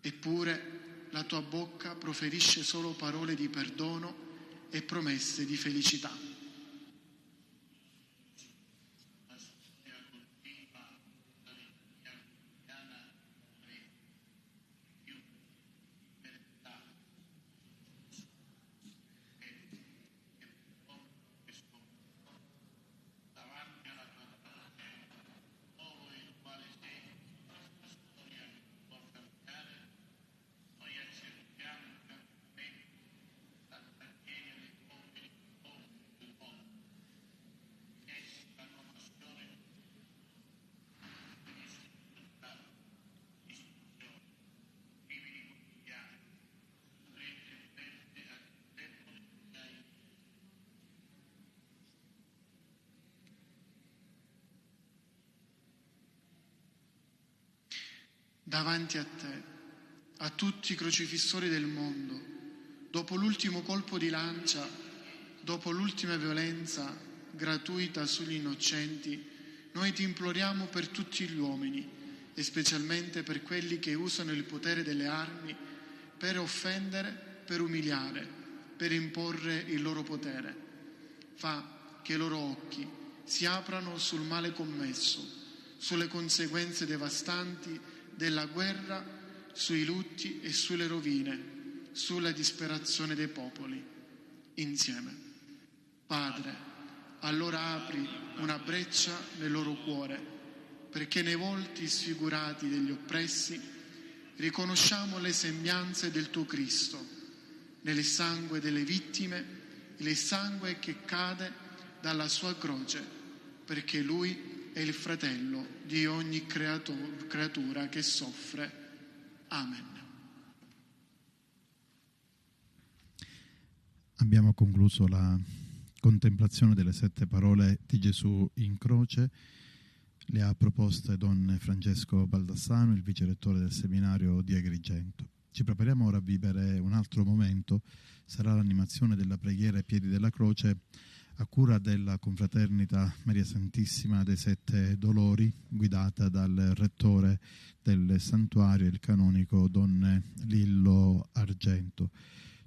Eppure la tua bocca proferisce solo parole di perdono e promesse di felicità. Davanti a te, a tutti i crocifissori del mondo, dopo l'ultimo colpo di lancia, dopo l'ultima violenza gratuita sugli innocenti, noi ti imploriamo per tutti gli uomini e specialmente per quelli che usano il potere delle armi per offendere, per umiliare, per imporre il loro potere. Fa che i loro occhi si aprano sul male commesso, sulle conseguenze devastanti della guerra, sui lutti e sulle rovine, sulla disperazione dei popoli. Insieme. Padre, allora apri una breccia nel loro cuore, perché nei volti sfigurati degli oppressi riconosciamo le sembianze del tuo Cristo, nel sangue delle vittime, il sangue che cade dalla sua croce, perché Lui è il fratello di ogni creatura che soffre. Amen. Abbiamo concluso la contemplazione delle 7 parole di Gesù in croce. Le ha proposte Don Francesco Baldassano, il vicerettore del seminario di Agrigento. Ci prepariamo ora a vivere un altro momento, sarà l'animazione della preghiera ai piedi della croce a cura della Confraternita Maria Santissima dei Sette Dolori, guidata dal rettore del santuario, il canonico Don Lillo Argento.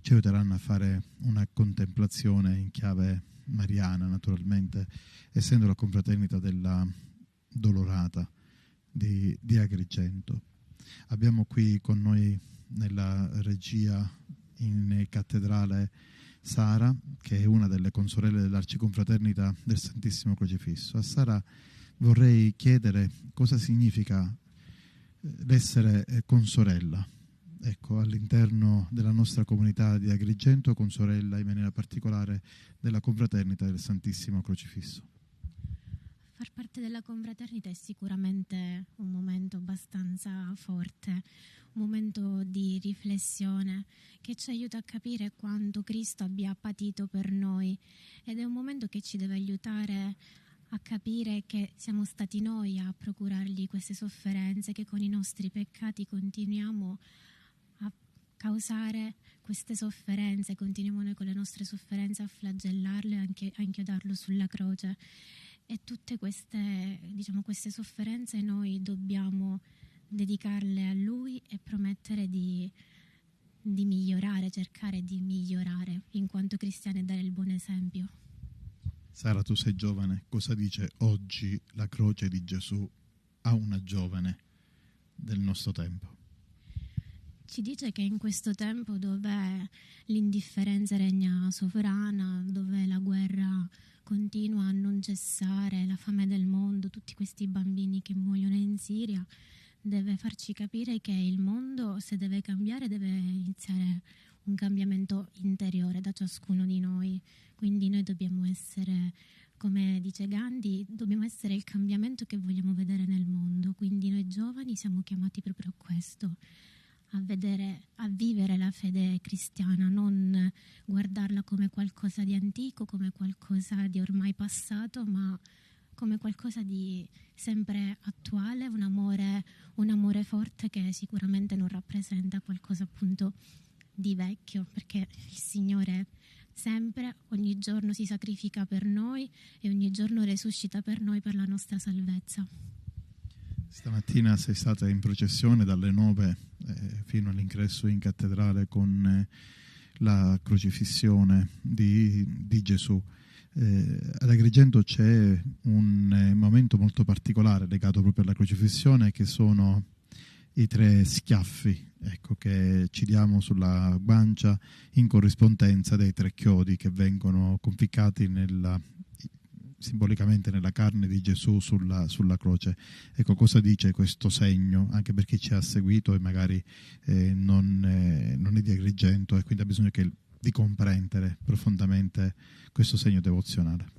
Ci aiuteranno a fare una contemplazione in chiave mariana, naturalmente, essendo la Confraternita della Dolorata di Agrigento. Abbiamo qui con noi nella regia in cattedrale Sara, che è una delle consorelle dell'Arciconfraternita del Santissimo Crocifisso. A Sara vorrei chiedere cosa significa l'essere consorella, ecco, all'interno della nostra comunità di Agrigento, consorella in maniera particolare della Confraternita del Santissimo Crocifisso. Far parte della confraternita è sicuramente un momento abbastanza forte, un momento di riflessione che ci aiuta a capire quanto Cristo abbia patito per noi, ed è un momento che ci deve aiutare a capire che siamo stati noi a procurargli queste sofferenze, che con i nostri peccati continuiamo a causare queste sofferenze, continuiamo noi con le nostre sofferenze a flagellarlo e anche a inchiodarlo sulla croce. E tutte queste sofferenze noi dobbiamo dedicarle a Lui e promettere di migliorare, cercare di migliorare in quanto cristiani e dare il buon esempio. Sara, tu sei giovane, cosa dice oggi la croce di Gesù a una giovane del nostro tempo? Ci dice che in questo tempo dove l'indifferenza regna sovrana, dove la guerra continua a non cessare, la fame del mondo, tutti questi bambini che muoiono in Siria, deve farci capire che il mondo, se deve cambiare, deve iniziare un cambiamento interiore da ciascuno di noi. Quindi noi dobbiamo essere, come dice Gandhi, dobbiamo essere il cambiamento che vogliamo vedere nel mondo. Quindi noi giovani siamo chiamati proprio a questo, a vivere la fede cristiana, non guardarla come qualcosa di antico, come qualcosa di ormai passato, ma come qualcosa di sempre attuale, un amore forte che sicuramente non rappresenta qualcosa appunto di vecchio, perché il Signore sempre, ogni giorno si sacrifica per noi e ogni giorno resuscita per noi, per la nostra salvezza. Stamattina sei stata in processione dalle 9 fino all'ingresso in cattedrale con la crocifissione di Gesù. Ad Agrigento c'è un momento molto particolare legato proprio alla crocifissione, che sono i 3 schiaffi, ecco, che ci diamo sulla guancia in corrispondenza dei 3 chiodi che vengono conficcati simbolicamente nella carne di Gesù sulla croce. Ecco, cosa dice questo segno, anche per chi ci ha seguito e magari non è di Agrigento e quindi ha bisogno di comprendere profondamente questo segno devozionale?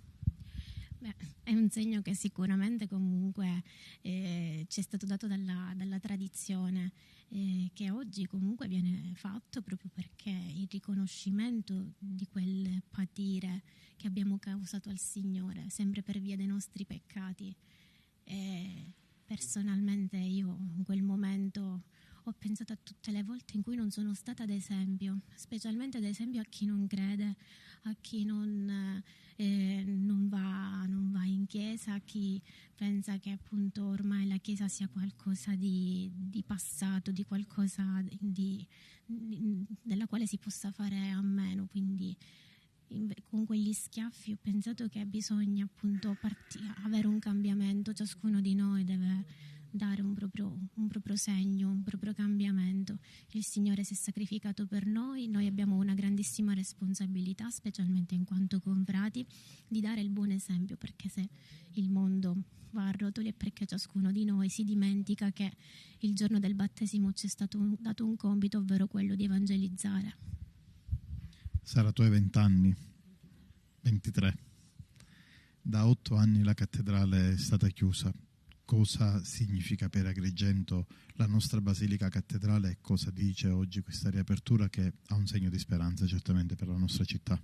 È un segno che sicuramente comunque ci è stato dato dalla tradizione, che oggi comunque viene fatto proprio perché il riconoscimento di quel patire che abbiamo causato al Signore, sempre per via dei nostri peccati. Personalmente io in quel momento ho pensato a tutte le volte in cui non sono stata ad esempio, specialmente ad esempio a chi non crede, a chi non va in chiesa, a chi pensa che appunto ormai la chiesa sia qualcosa di passato, di qualcosa della quale si possa fare a meno. Quindi con quegli schiaffi ho pensato che bisogna appunto avere un cambiamento, ciascuno di noi deve dare un proprio segno, un proprio cambiamento. Il Signore si è sacrificato per noi abbiamo una grandissima responsabilità, specialmente in quanto confrati, di dare il buon esempio, perché se il mondo va a rotoli è perché ciascuno di noi si dimentica che il giorno del battesimo ci è stato dato un compito, ovvero quello di evangelizzare. Sara, tu hai 20 anni, 23. Da 8 anni la cattedrale è stata chiusa. Cosa significa per Agrigento la nostra Basilica Cattedrale e cosa dice oggi questa riapertura, che ha un segno di speranza certamente per la nostra città?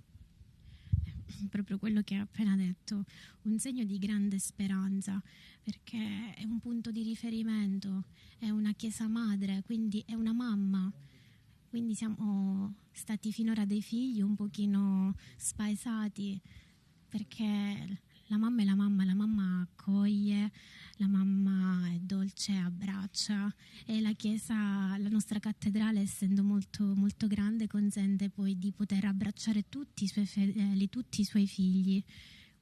Proprio quello che ha appena detto, un segno di grande speranza, perché è un punto di riferimento, è una chiesa madre, quindi è una mamma Quindi siamo stati finora dei figli un pochino spaesati, perché la mamma è la mamma accoglie, la mamma è dolce, abbraccia, e la chiesa, la nostra cattedrale, essendo molto, molto grande, consente poi di poter abbracciare tutti i suoi fedeli, tutti i suoi figli.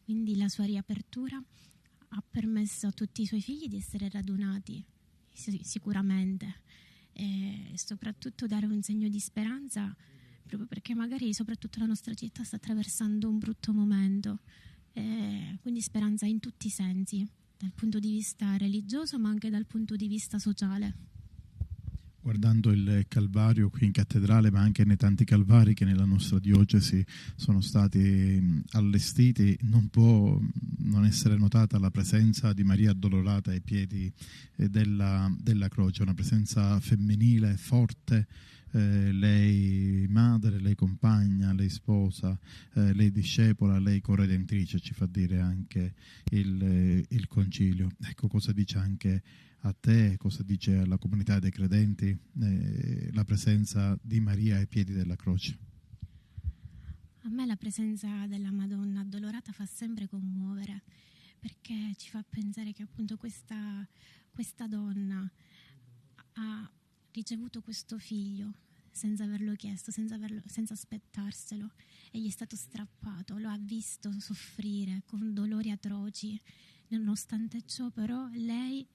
Quindi la sua riapertura ha permesso a tutti i suoi figli di essere radunati, sicuramente, e soprattutto dare un segno di speranza, proprio perché magari soprattutto la nostra città sta attraversando un brutto momento, quindi speranza in tutti i sensi, dal punto di vista religioso ma anche dal punto di vista sociale. Guardando il Calvario qui in cattedrale, ma anche nei tanti calvari che nella nostra diocesi sono stati allestiti, non può non essere notata la presenza di Maria addolorata ai piedi della croce, una presenza femminile forte, lei madre, lei compagna, lei sposa, lei discepola, lei corredentrice, ci fa dire anche il Concilio. Ecco cosa dice anche a te, cosa dice alla comunità dei credenti la presenza di Maria ai piedi della croce? A me la presenza della Madonna addolorata fa sempre commuovere, perché ci fa pensare che appunto questa donna ha ricevuto questo figlio senza averlo chiesto, senza aspettarselo, e gli è stato strappato, lo ha visto soffrire con dolori atroci. Nonostante ciò però lei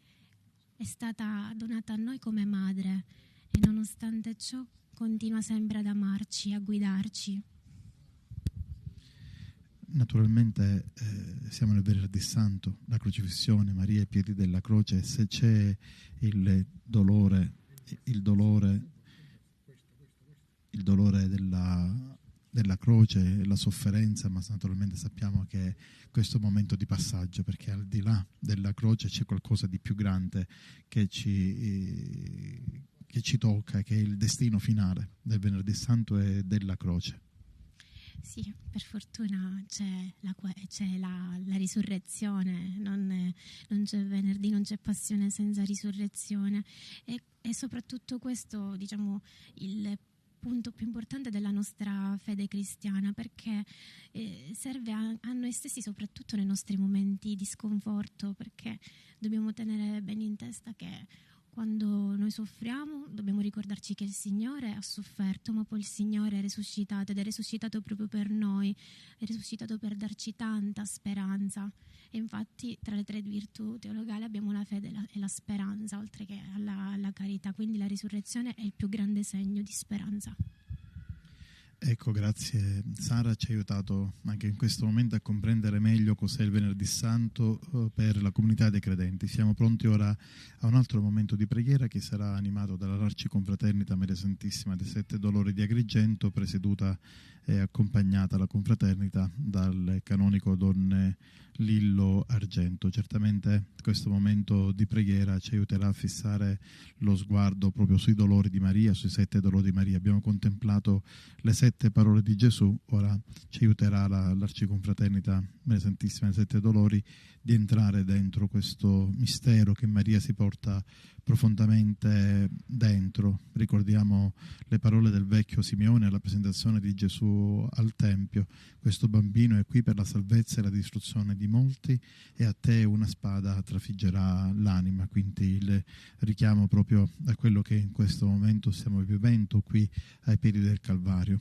è stata donata a noi come madre, e nonostante ciò continua sempre ad amarci, a guidarci. Naturalmente siamo nel venerdì santo, la crocifissione, Maria ai piedi della croce. Se c'è il dolore della croce, la sofferenza, ma naturalmente sappiamo che questo è un momento di passaggio, perché al di là della croce c'è qualcosa di più grande che ci tocca, che è il destino finale del venerdì santo e della croce. Sì, per fortuna c'è la risurrezione, non c'è venerdì, non c'è passione senza risurrezione, e soprattutto questo, diciamo, il punto più importante della nostra fede cristiana, perché serve a noi stessi, soprattutto nei nostri momenti di sconforto, perché dobbiamo tenere bene in testa che quando noi soffriamo dobbiamo ricordarci che il Signore ha sofferto, ma poi il Signore è risuscitato, ed è risuscitato proprio per noi, è risuscitato per darci tanta speranza. E infatti tra le 3 virtù teologali abbiamo la fede e la speranza, oltre che alla carità, quindi la risurrezione è il più grande segno di speranza. Ecco, grazie Sara, ci ha aiutato anche in questo momento a comprendere meglio cos'è il Venerdì Santo per la comunità dei credenti. Siamo pronti ora a un altro momento di preghiera che sarà animato dall'Arciconfraternita Maria Santissima dei Sette Dolori di Agrigento, presieduta e accompagnata la confraternita dal canonico Don Lillo Argento. Certamente questo momento di preghiera ci aiuterà a fissare lo sguardo proprio sui dolori di Maria, sui 7 dolori di Maria. Abbiamo contemplato le 7 parole di Gesù, ora ci aiuterà l'Arciconfraternita Maria Santissima dei Sette Dolori di entrare dentro questo mistero che Maria si porta profondamente dentro. Ricordiamo le parole del vecchio Simeone alla presentazione di Gesù al Tempio: questo bambino è qui per la salvezza e la distruzione di molti, e a te una spada trafiggerà l'anima. Quindi il richiamo proprio a quello che in questo momento stiamo vivendo qui ai piedi del Calvario.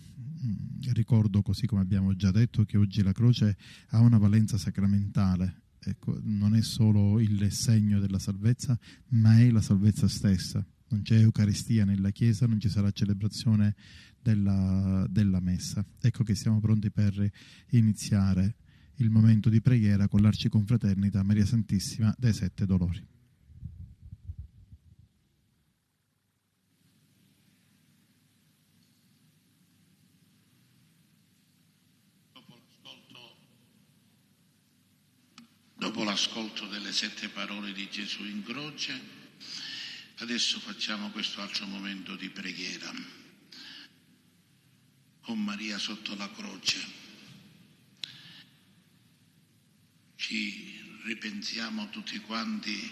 Ricordo, così come abbiamo già detto, che oggi la croce ha una valenza sacramentale. Ecco, non è solo il segno della salvezza, ma è la salvezza stessa. Non c'è Eucaristia nella Chiesa, non ci sarà celebrazione della Messa. Ecco che siamo pronti per iniziare il momento di preghiera con l'Arciconfraternita Maria Santissima dei Sette Dolori. Dopo l'ascolto delle 7 parole di Gesù in croce, adesso facciamo questo altro momento di preghiera con Maria sotto la croce. Ci ripensiamo tutti quanti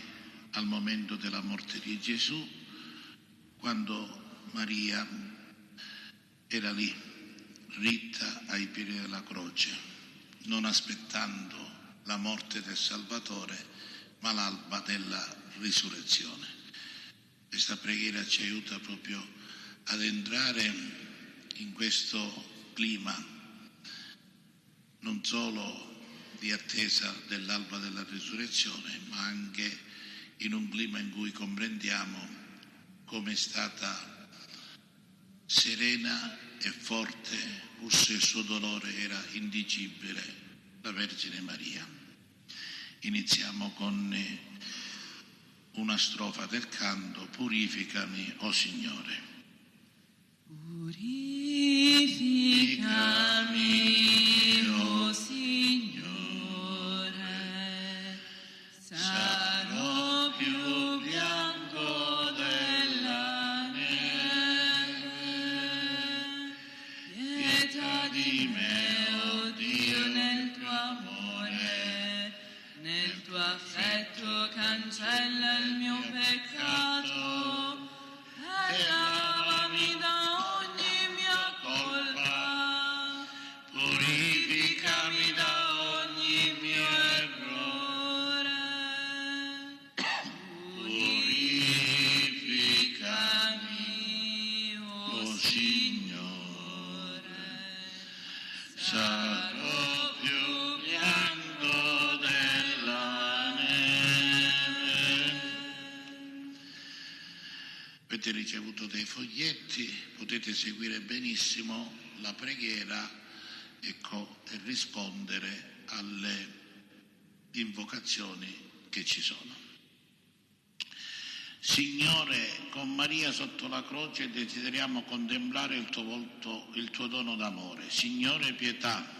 al momento della morte di Gesù, quando Maria era lì, ritta ai piedi della croce, non aspettando la morte del Salvatore, ma l'alba della risurrezione. Questa preghiera ci aiuta proprio ad entrare in questo clima, non solo di attesa dell'alba della risurrezione, ma anche in un clima in cui comprendiamo come è stata serena e forte, pur se il suo dolore era indicibile, la Vergine Maria. Iniziamo con una strofa del canto: Purificami, o Signore. Purificami, o Signore, sarò più bianco della neve. Pietà di me, o Dio, nel tuo amore, nel tuo affetto cancella il mio peccato e lavami da ogni mia colpa, purificami da ogni mio errore, purificami, o Signore, sarò più bianco della neve. Avete ricevuto dei foglietti, potete seguire benissimo la preghiera, ecco, e rispondere alle invocazioni che ci sono. Signore, con Maria sotto la croce desideriamo contemplare il tuo volto, il tuo dono d'amore. Signore, pietà.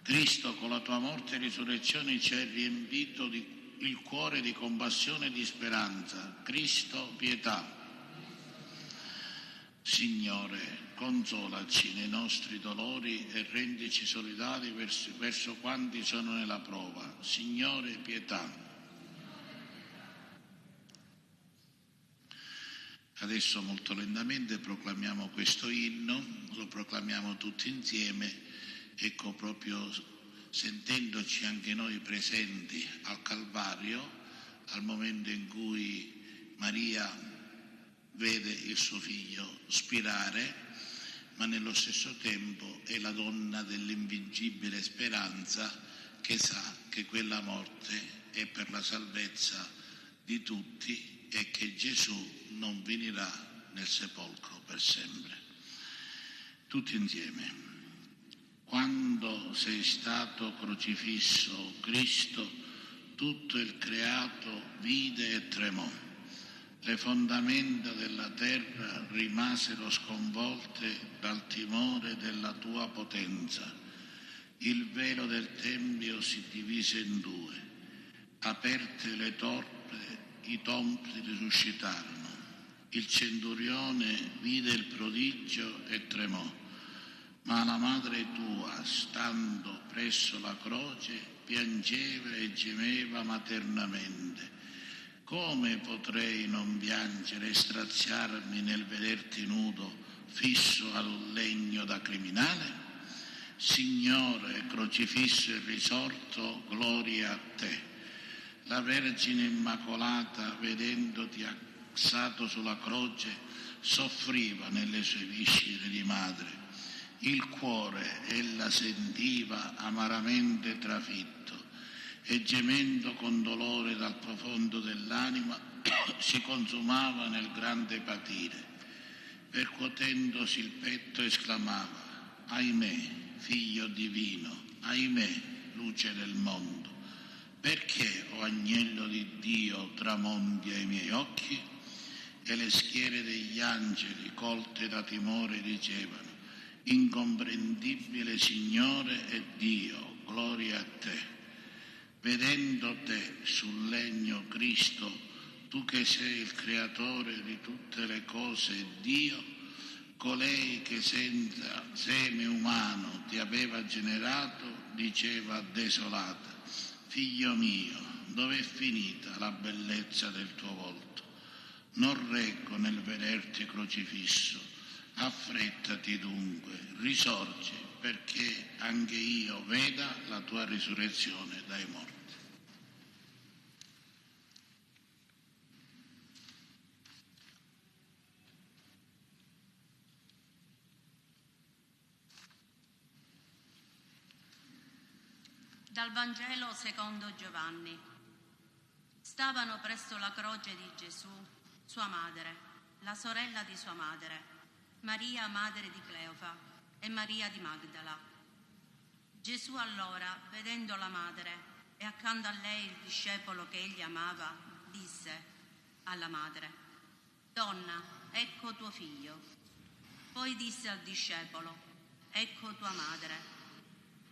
Cristo, con la tua morte e risurrezione ci hai riempito il cuore di compassione e di speranza. Cristo, pietà. Signore, consolaci nei nostri dolori e rendici solidali verso quanti sono nella prova. Signore, pietà. Adesso molto lentamente proclamiamo questo inno, lo proclamiamo tutti insieme, ecco, proprio sentendoci anche noi presenti al Calvario, al momento in cui Maria vede il suo figlio spirare, ma nello stesso tempo è la donna dell'invincibile speranza che sa che quella morte è per la salvezza di tutti e che Gesù non finirà nel sepolcro per sempre. Tutti insieme. Quando sei stato crocifisso, Cristo, tutto il creato vide e tremò. Le fondamenta della terra rimasero sconvolte dal timore della tua potenza. Il velo del Tempio si divise in due. Aperte le torte, i tompi risuscitarono. Il centurione vide il prodigio e tremò, ma la madre tua, stando presso la croce, piangeva e gemeva maternamente. Come potrei non piangere e straziarmi nel vederti nudo, fisso al legno da criminale? Signore, crocifisso e risorto, gloria a te. La Vergine Immacolata, vedendoti assato sulla croce, soffriva nelle sue viscere di madre. Il cuore ella sentiva amaramente trafitto e gemendo con dolore dal profondo dell'anima si consumava nel grande patire. Percuotendosi il petto esclamava: ahimè, figlio divino, ahimè, luce del mondo. Perché, o agnello di Dio, tramonti ai miei occhi? E le schiere degli angeli, colte da timore, dicevano: incomprendibile Signore e Dio, gloria a te. Vedendo te sul legno, Cristo, tu che sei il creatore di tutte le cose e Dio, colei che senza seme umano ti aveva generato, diceva desolata: figlio mio, dov'è finita la bellezza del tuo volto? Non reggo nel vederti crocifisso, Affrettati dunque, risorgi, perché anche io veda la tua risurrezione dai morti. Dal Vangelo secondo Giovanni. Stavano presso la croce di Gesù, sua madre, la sorella di sua madre, Maria, madre di Cleofa, e Maria di Magdala. Gesù allora, vedendo la madre e accanto a lei il discepolo che egli amava, disse alla madre: «Donna, ecco tuo figlio». Poi disse al discepolo: «Ecco tua madre».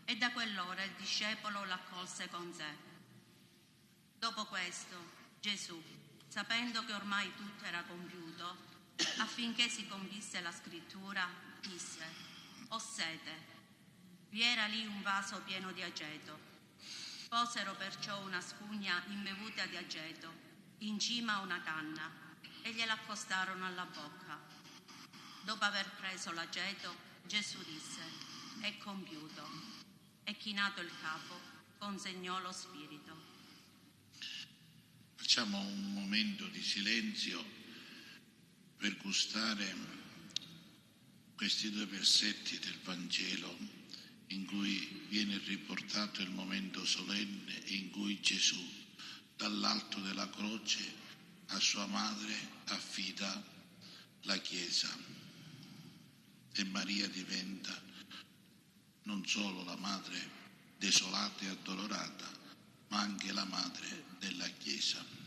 E da quell'ora il discepolo l'accolse con sé. Dopo questo, Gesù, sapendo che ormai tutto era compiuto, affinché si compisse la scrittura, disse: «Ho sete». Vi era lì un vaso pieno di aceto. Posero perciò una spugna imbevuta di aceto, in cima a una canna, e gliel'accostarono alla bocca. Dopo aver preso l'aceto, Gesù disse: «È compiuto». E chinato il capo, consegnò lo spirito. Facciamo un momento di silenzio per gustare questi 2 versetti del Vangelo in cui viene riportato il momento solenne in cui Gesù dall'alto della croce a sua madre affida la Chiesa e Maria diventa non solo la madre desolata e addolorata, ma anche la madre della Chiesa.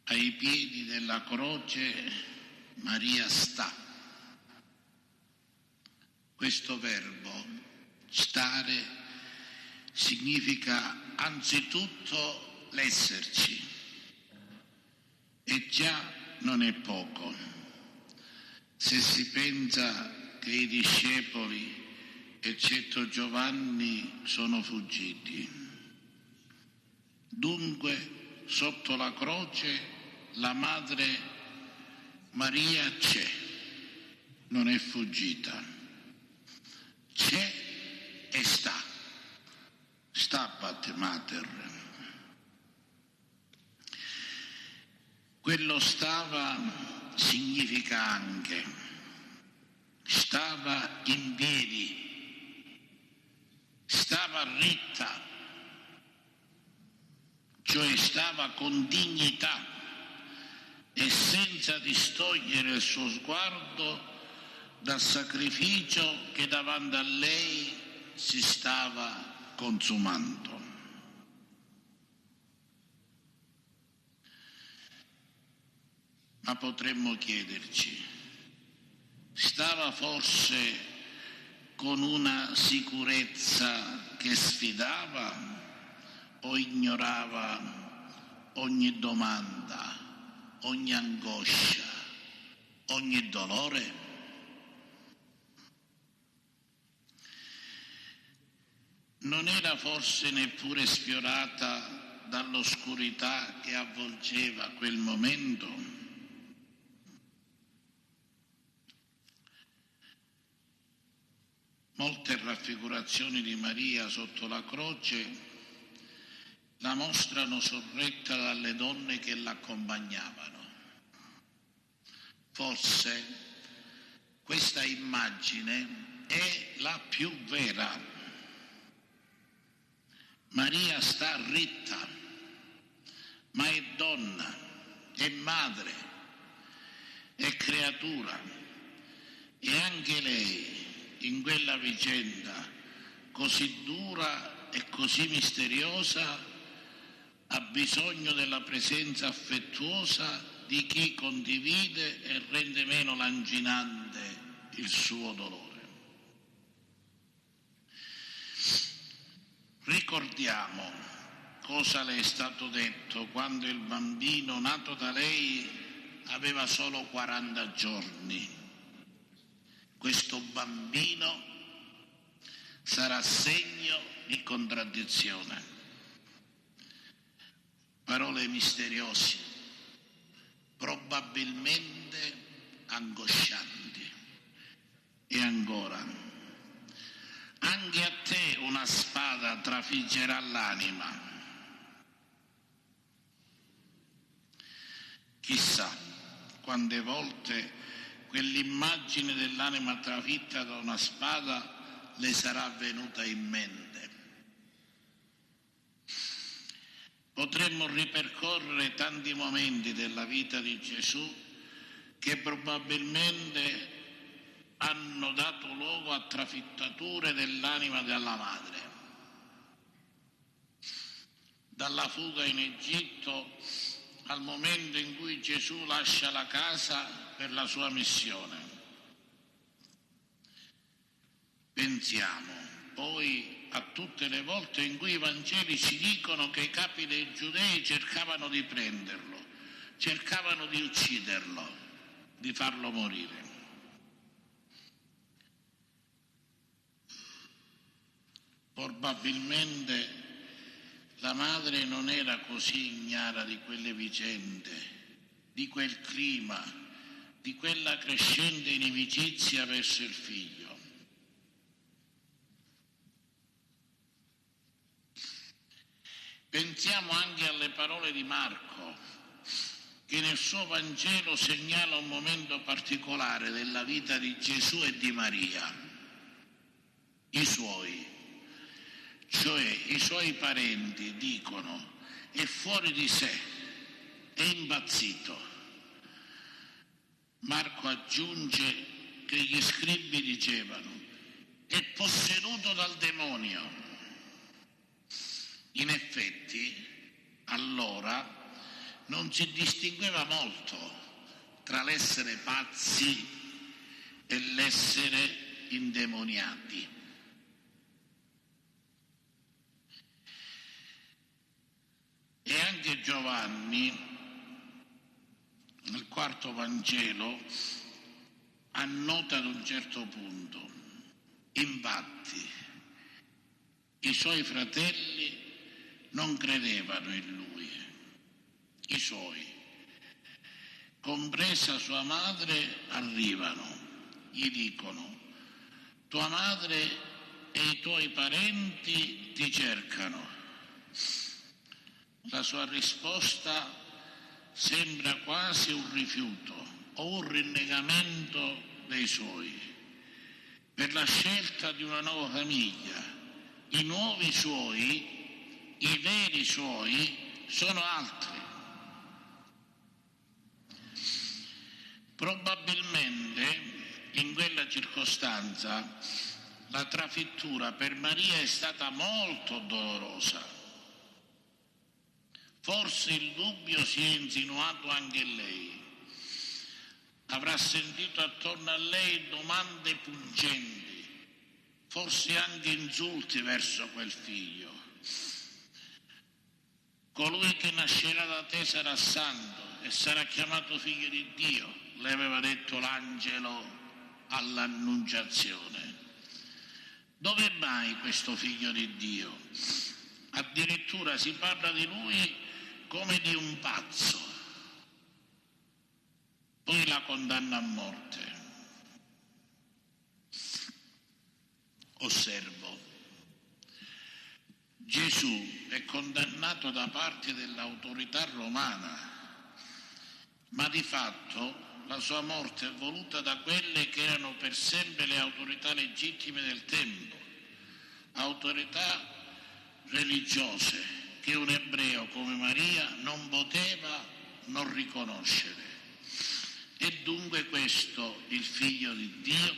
Ai piedi della croce Maria sta. Questo verbo, stare, significa anzitutto l'esserci, e già non è poco, se si pensa che i discepoli, eccetto Giovanni, sono fuggiti. Dunque, sotto la croce, la madre Maria c'è, non è fuggita, c'è e sta. Stabat Mater. Quello stava significa anche stava in piedi, stava ritta, cioè stava con dignità e senza distogliere il suo sguardo dal sacrificio che davanti a lei si stava consumando. Ma potremmo chiederci, stava forse con una sicurezza che sfidava o ignorava ogni domanda, ogni angoscia, ogni dolore? Non era forse neppure sfiorata dall'oscurità che avvolgeva quel momento? Molte raffigurazioni di Maria sotto la croce la mostrano sorretta dalle donne che l'accompagnavano. Forse questa immagine è la più vera. Maria sta ritta, ma è donna, è madre, è creatura, e anche lei in quella vicenda così dura e così misteriosa ha bisogno della presenza affettuosa di chi condivide e rende meno lancinante il suo dolore. Ricordiamo cosa le è stato detto quando il bambino nato da lei aveva solo 40 giorni. Questo bambino sarà segno di contraddizione. Parole misteriose, probabilmente angoscianti. E ancora, anche a te una spada trafiggerà l'anima. Chissà quante volte quell'immagine dell'anima trafitta da una spada le sarà venuta in mente. Potremmo ripercorrere tanti momenti della vita di Gesù che probabilmente hanno dato luogo a trafittature dell'anima della madre. Dalla fuga in Egitto al momento in cui Gesù lascia la casa per la sua missione. Pensiamo poi a tutte le volte in cui i Vangeli ci dicono che i capi dei Giudei cercavano di prenderlo, cercavano di ucciderlo, di farlo morire. Probabilmente la madre non era così ignara di quelle vicende, di quel clima, di quella crescente inimicizia verso il figlio. Pensiamo anche alle parole di Marco, che nel suo Vangelo segnala un momento particolare della vita di Gesù e di Maria. I suoi, cioè i suoi parenti, dicono: è fuori di sé, è impazzito. Marco aggiunge che gli scribi dicevano: è posseduto dal demonio. In effetti, allora, non si distingueva molto tra l'essere pazzi e l'essere indemoniati. E anche Giovanni, nel quarto Vangelo, annota ad un certo punto: infatti i suoi fratelli non credevano in lui, i suoi, compresa sua madre, arrivano, gli dicono: tua madre e i tuoi parenti ti cercano. La sua risposta sembra quasi un rifiuto o un rinnegamento dei suoi per la scelta di una nuova famiglia. I nuovi suoi, i veri suoi, sono altri. Probabilmente in quella circostanza la trafittura per Maria è stata molto dolorosa. Forse il dubbio si è insinuato anche in lei. Avrà sentito attorno a lei domande pungenti, forse anche insulti verso quel figlio. Colui che nascerà da te sarà santo e sarà chiamato figlio di Dio, le aveva detto l'angelo all'annunciazione. Dov'è mai questo figlio di Dio? Addirittura si parla di lui come di un pazzo. Poi la condanna a morte. Osservo, Gesù è condannato da parte dell'autorità romana, ma di fatto la sua morte è voluta da quelle che erano per sempre le autorità legittime del tempo, autorità religiose che un ebreo come Maria non poteva non riconoscere. È dunque questo il figlio di Dio?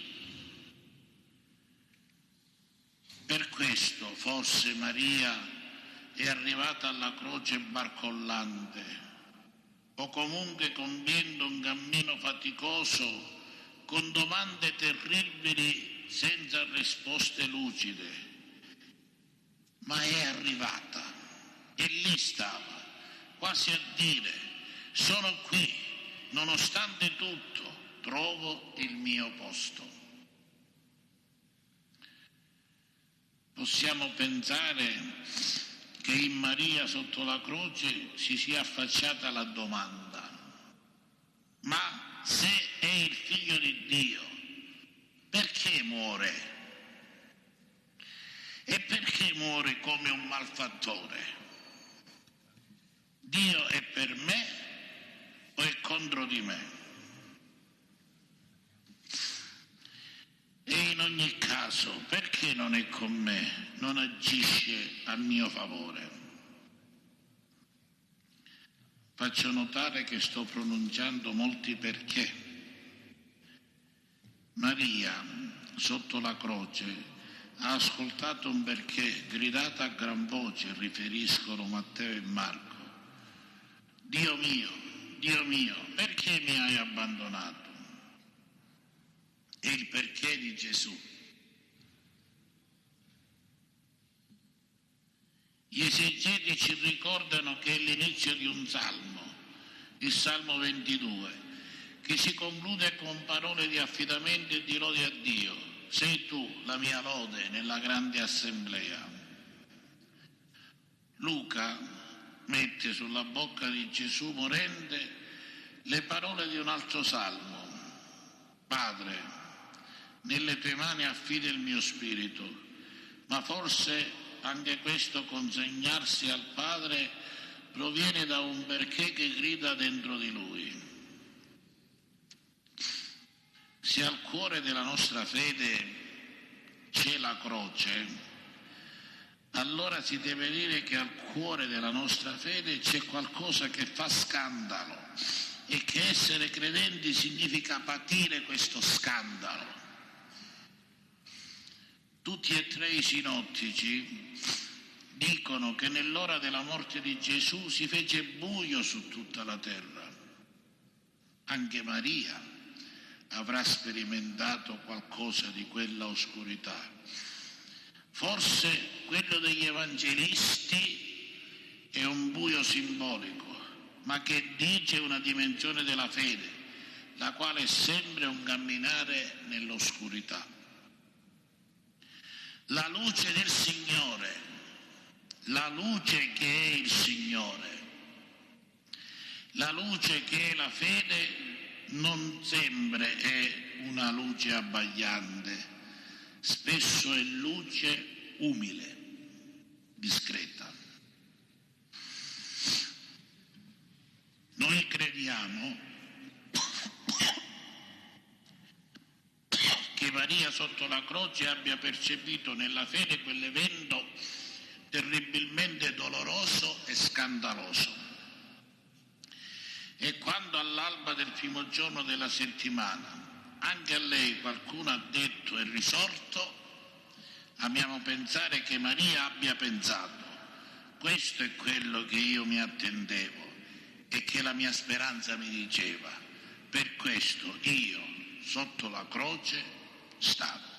Per questo forse Maria è arrivata alla croce barcollante, o comunque compiendo un cammino faticoso con domande terribili senza risposte lucide, ma è arrivata. E lì stava, quasi a dire: sono qui, nonostante tutto, trovo il mio posto. Possiamo pensare che in Maria sotto la croce si sia affacciata la domanda: ma se è il figlio di Dio, perché muore? E perché muore come un malfattore? Dio è per me o è contro di me? E in ogni caso, perché non è con me, non agisce a mio favore? Faccio notare che sto pronunciando molti perché. Maria, sotto la croce, ha ascoltato un perché gridato a gran voce, riferiscono Matteo e Marco. Dio mio, perché mi hai abbandonato? E il perché di Gesù. Gli esegeti ci ricordano che è l'inizio di un salmo, il Salmo 22, che si conclude con parole di affidamento e di lode a Dio. Sei tu la mia lode nella grande assemblea. Luca mette sulla bocca di Gesù morente le parole di un altro salmo: Padre, nelle tue mani affido il mio spirito. Ma forse anche questo consegnarsi al Padre proviene da un perché che grida dentro di lui. Se al cuore della nostra fede c'è la croce, allora si deve dire che al cuore della nostra fede c'è qualcosa che fa scandalo e che essere credenti significa patire questo scandalo. Tutti e tre i sinottici Dicono che nell'ora della morte di Gesù si fece buio su tutta la terra. Anche Maria avrà sperimentato qualcosa di quella oscurità. Forse quello degli evangelisti è un buio simbolico, ma che dice una dimensione della fede, la quale è sempre un camminare nell'oscurità. La luce del Signore, la luce che è il Signore, la luce che è la fede, non sempre è una luce abbagliante, spesso è luce umile, discreta. Noi crediamo che Maria sotto la croce abbia percepito nella fede quell'evento terribilmente doloroso e scandaloso. E quando all'alba del primo giorno della settimana anche a lei qualcuno ha detto è risorto, amiamo pensare che Maria abbia pensato: questo è quello che io mi attendevo e che la mia speranza mi diceva, per questo io sotto la croce stavo.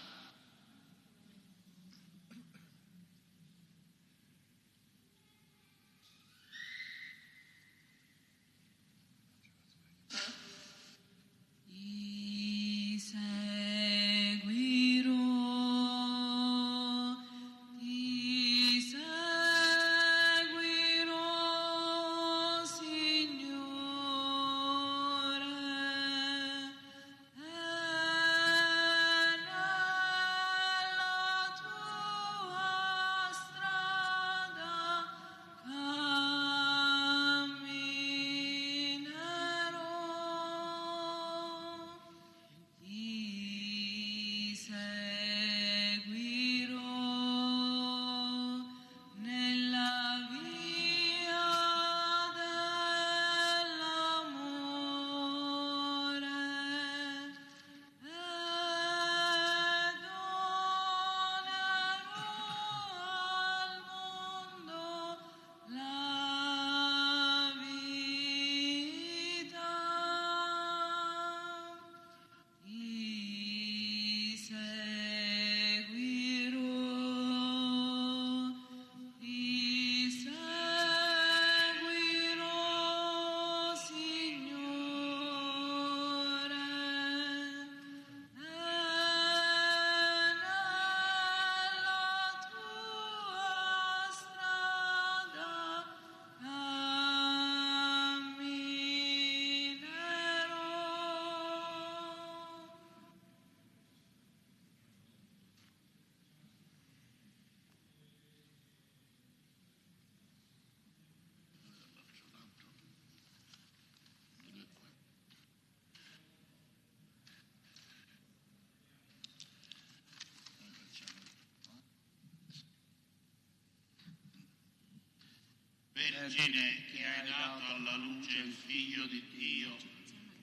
Vergine che hai dato alla luce il Figlio di Dio,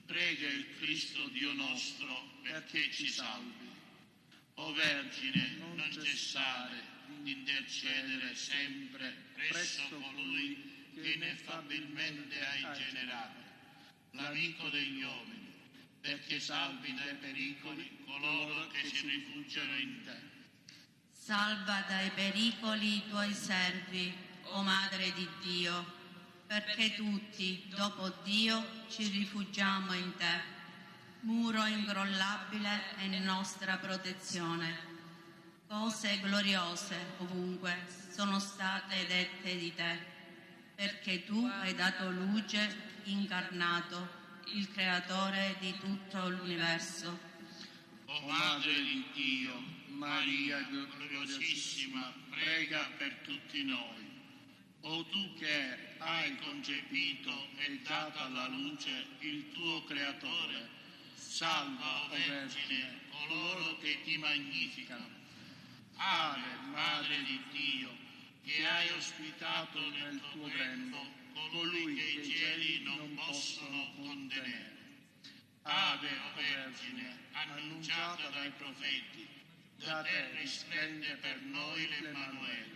prega il Cristo Dio nostro perché ci salvi. O Vergine, non cessare di intercedere sempre presso colui che ineffabilmente hai generato, l'amico degli uomini, perché salvi dai pericoli coloro che si rifugiano in te. Salva dai pericoli i tuoi servi, o Madre di Dio, perché tutti, dopo Dio, ci rifugiamo in te, muro incrollabile e nostra protezione. Cose gloriose ovunque sono state dette di te, perché tu hai dato luce incarnato, il creatore di tutto l'universo. O Madre di Dio, Maria gloriosissima, prega per tutti noi. O tu che hai concepito e dato alla luce il tuo creatore, salva, o Vergine, coloro che ti magnificano. Ave, Madre di Dio, che hai ospitato nel tuo grembo colui che i cieli non possono contenere. Ave, o Vergine, annunciata dai profeti, da te risplende per noi l'Emmanuele.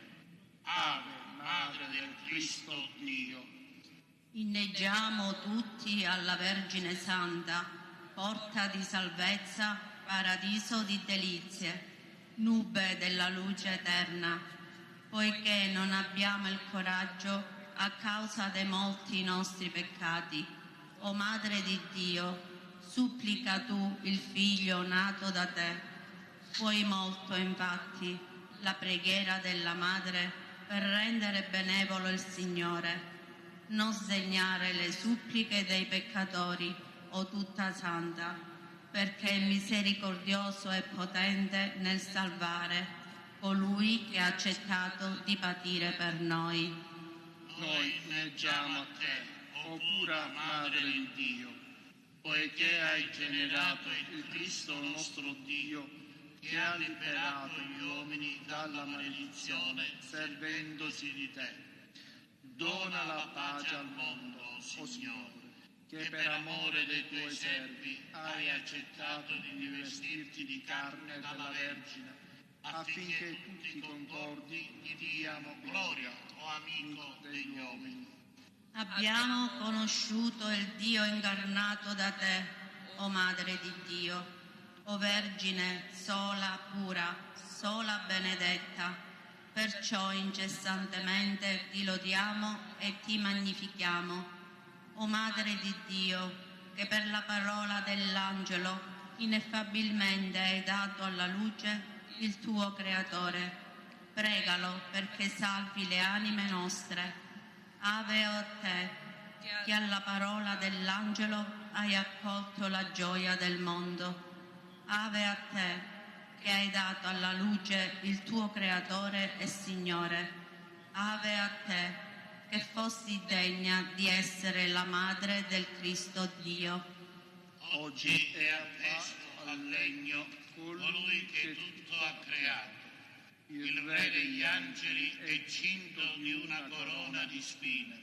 Ave, Madre del Cristo Dio. Inneggiamo tutti alla Vergine Santa, porta di salvezza, paradiso di delizie, nube della luce eterna, poiché non abbiamo il coraggio a causa dei molti nostri peccati. O Madre di Dio, supplica tu il Figlio nato da te. Puoi molto, infatti, la preghiera della Madre per rendere benevolo il Signore. Non sdegnare le suppliche dei peccatori, o tutta santa, perché è misericordioso e potente nel salvare colui che ha accettato di patire per noi. Noi inneggiamo a te, o pura Madre di Dio, poiché hai generato il Cristo nostro Dio, che ha liberato gli uomini dalla maledizione, servendosi di te. Dona la pace al mondo, o Signore, che per amore dei tuoi servi hai accettato di rivestirti di carne dalla Vergine, affinché tutti concordi ti diano gloria, o amico degli uomini. Abbiamo conosciuto il Dio incarnato da te, o Madre di Dio, o Vergine sola, pura, sola benedetta. Perciò incessantemente ti lodiamo e ti magnifichiamo. O Madre di Dio, che per la parola dell'angelo ineffabilmente hai dato alla luce il tuo Creatore, pregalo perché salvi le anime nostre. Ave a te, che alla parola dell'angelo hai accolto la gioia del mondo. Ave a te, che hai dato alla luce il tuo Creatore e Signore. Ave a te, che fossi degna di essere la madre del Cristo Dio. Oggi è appeso al legno colui che tutto ha creato. Il Re degli angeli è cinto di una corona di spine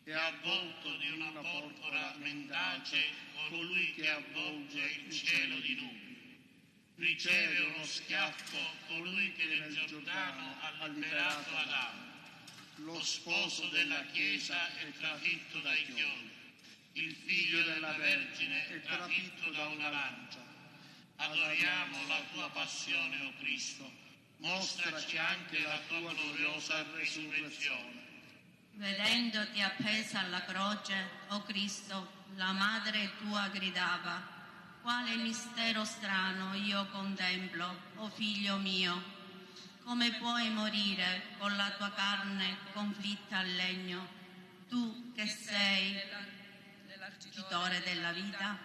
e avvolto di una porpora mendace colui che avvolge il cielo di nubi. Riceve uno schiaffo colui che nel Giordano ha liberato Adamo. Lo sposo della Chiesa è trafitto dai chiodi. Il figlio della Vergine è trafitto da una lancia. Adoriamo la tua passione, o Cristo. Mostraci anche la tua gloriosa resurrezione. Vedendoti appesa alla croce, o Cristo, la madre tua gridava: quale mistero strano io contemplo, o figlio mio. Come puoi morire con la tua carne conflitta al legno, tu che sei l'arcitore della vita?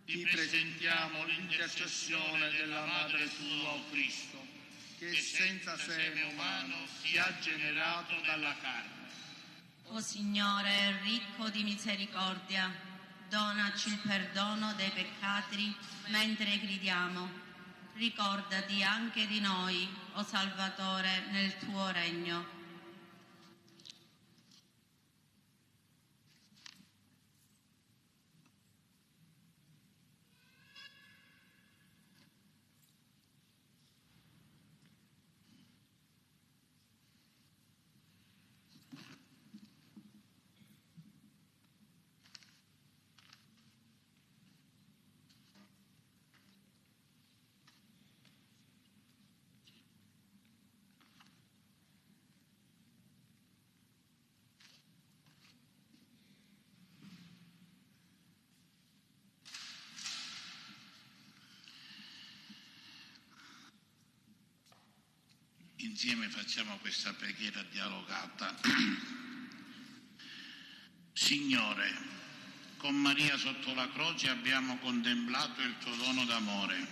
Ti presentiamo l'intercessione della madre tua, o Cristo, che senza seme umano ti ha generato dalla carne. O Signore, ricco di misericordia, donaci il perdono dei peccati mentre gridiamo. Ricordati anche di noi, o Salvatore, nel tuo regno. Insieme facciamo questa preghiera dialogata. Signore, con Maria sotto la croce abbiamo contemplato il tuo dono d'amore.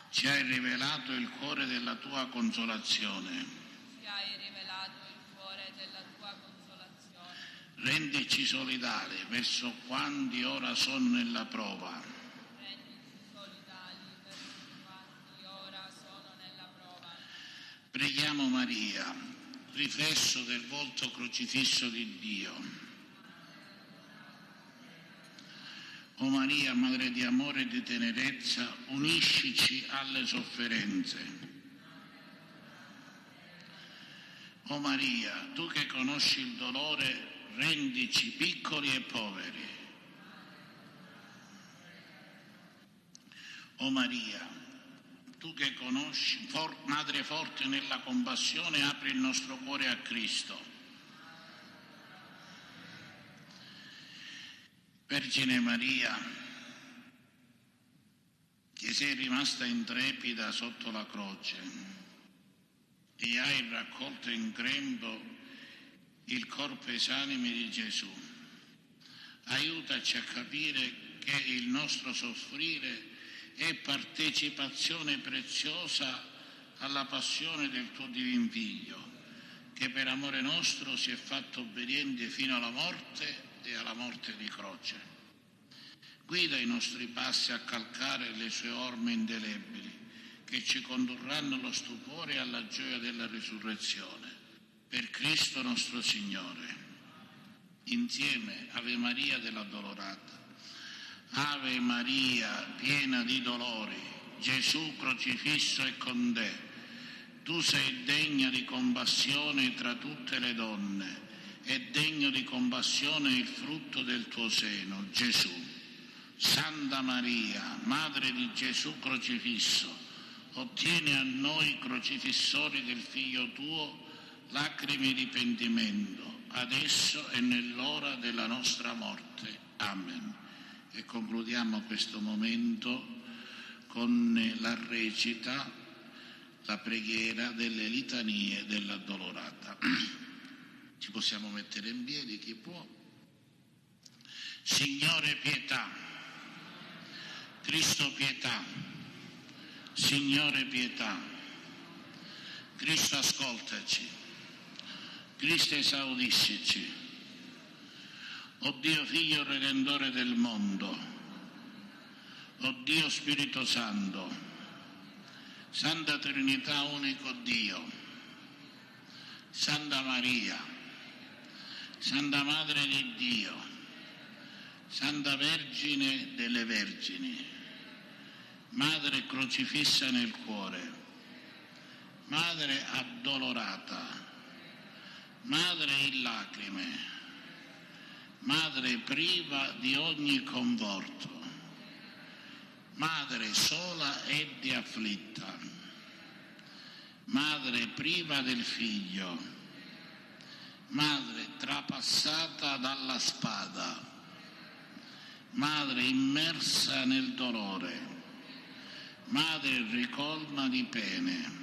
Ci hai rivelato il cuore della tua consolazione. Rendici solidali verso quanti ora sono nella prova. Preghiamo Maria, riflesso del volto crocifisso di Dio. O Maria, Madre di amore e di tenerezza, uniscici alle sofferenze. O Maria, tu che conosci il dolore, rendici piccoli e poveri. O Maria, tu che conosci, Madre forte nella compassione, apri il nostro cuore a Cristo. Vergine Maria, che sei rimasta intrepida sotto la croce e hai raccolto in grembo il corpo esanime di Gesù, aiutaci a capire che il nostro soffrire è partecipazione preziosa alla passione del tuo divin Figlio, che per amore nostro si è fatto obbediente fino alla morte e alla morte di croce. Guida i nostri passi a calcare le sue orme indelebili, che ci condurranno allo stupore e alla gioia della risurrezione. Per Cristo nostro Signore. Insieme, Ave Maria dell'Addolorata. Ave Maria, piena di dolori, Gesù crocifisso è con te. Tu sei degna di compassione tra tutte le donne, è degno di compassione il frutto del tuo seno, Gesù. Santa Maria, Madre di Gesù crocifisso, ottieni a noi crocifissori del Figlio tuo lacrime di pentimento, adesso e nell'ora della nostra morte. Amen. E concludiamo questo momento con la recita, la preghiera delle litanie dell'Addolorata. Ci possiamo mettere in piedi, chi può. Signore pietà, Cristo pietà, Signore pietà, Cristo ascoltaci, Cristo esaudiscici. O Dio Figlio Redentore del mondo, o Dio Spirito Santo, Santa Trinità unico Dio, Santa Maria, Santa Madre di Dio, Santa Vergine delle Vergini, Madre crocifissa nel cuore, Madre addolorata, Madre in lacrime, Madre priva di ogni conforto, Madre sola ed afflitta, Madre priva del Figlio, Madre trapassata dalla spada, Madre immersa nel dolore, Madre ricolma di pene,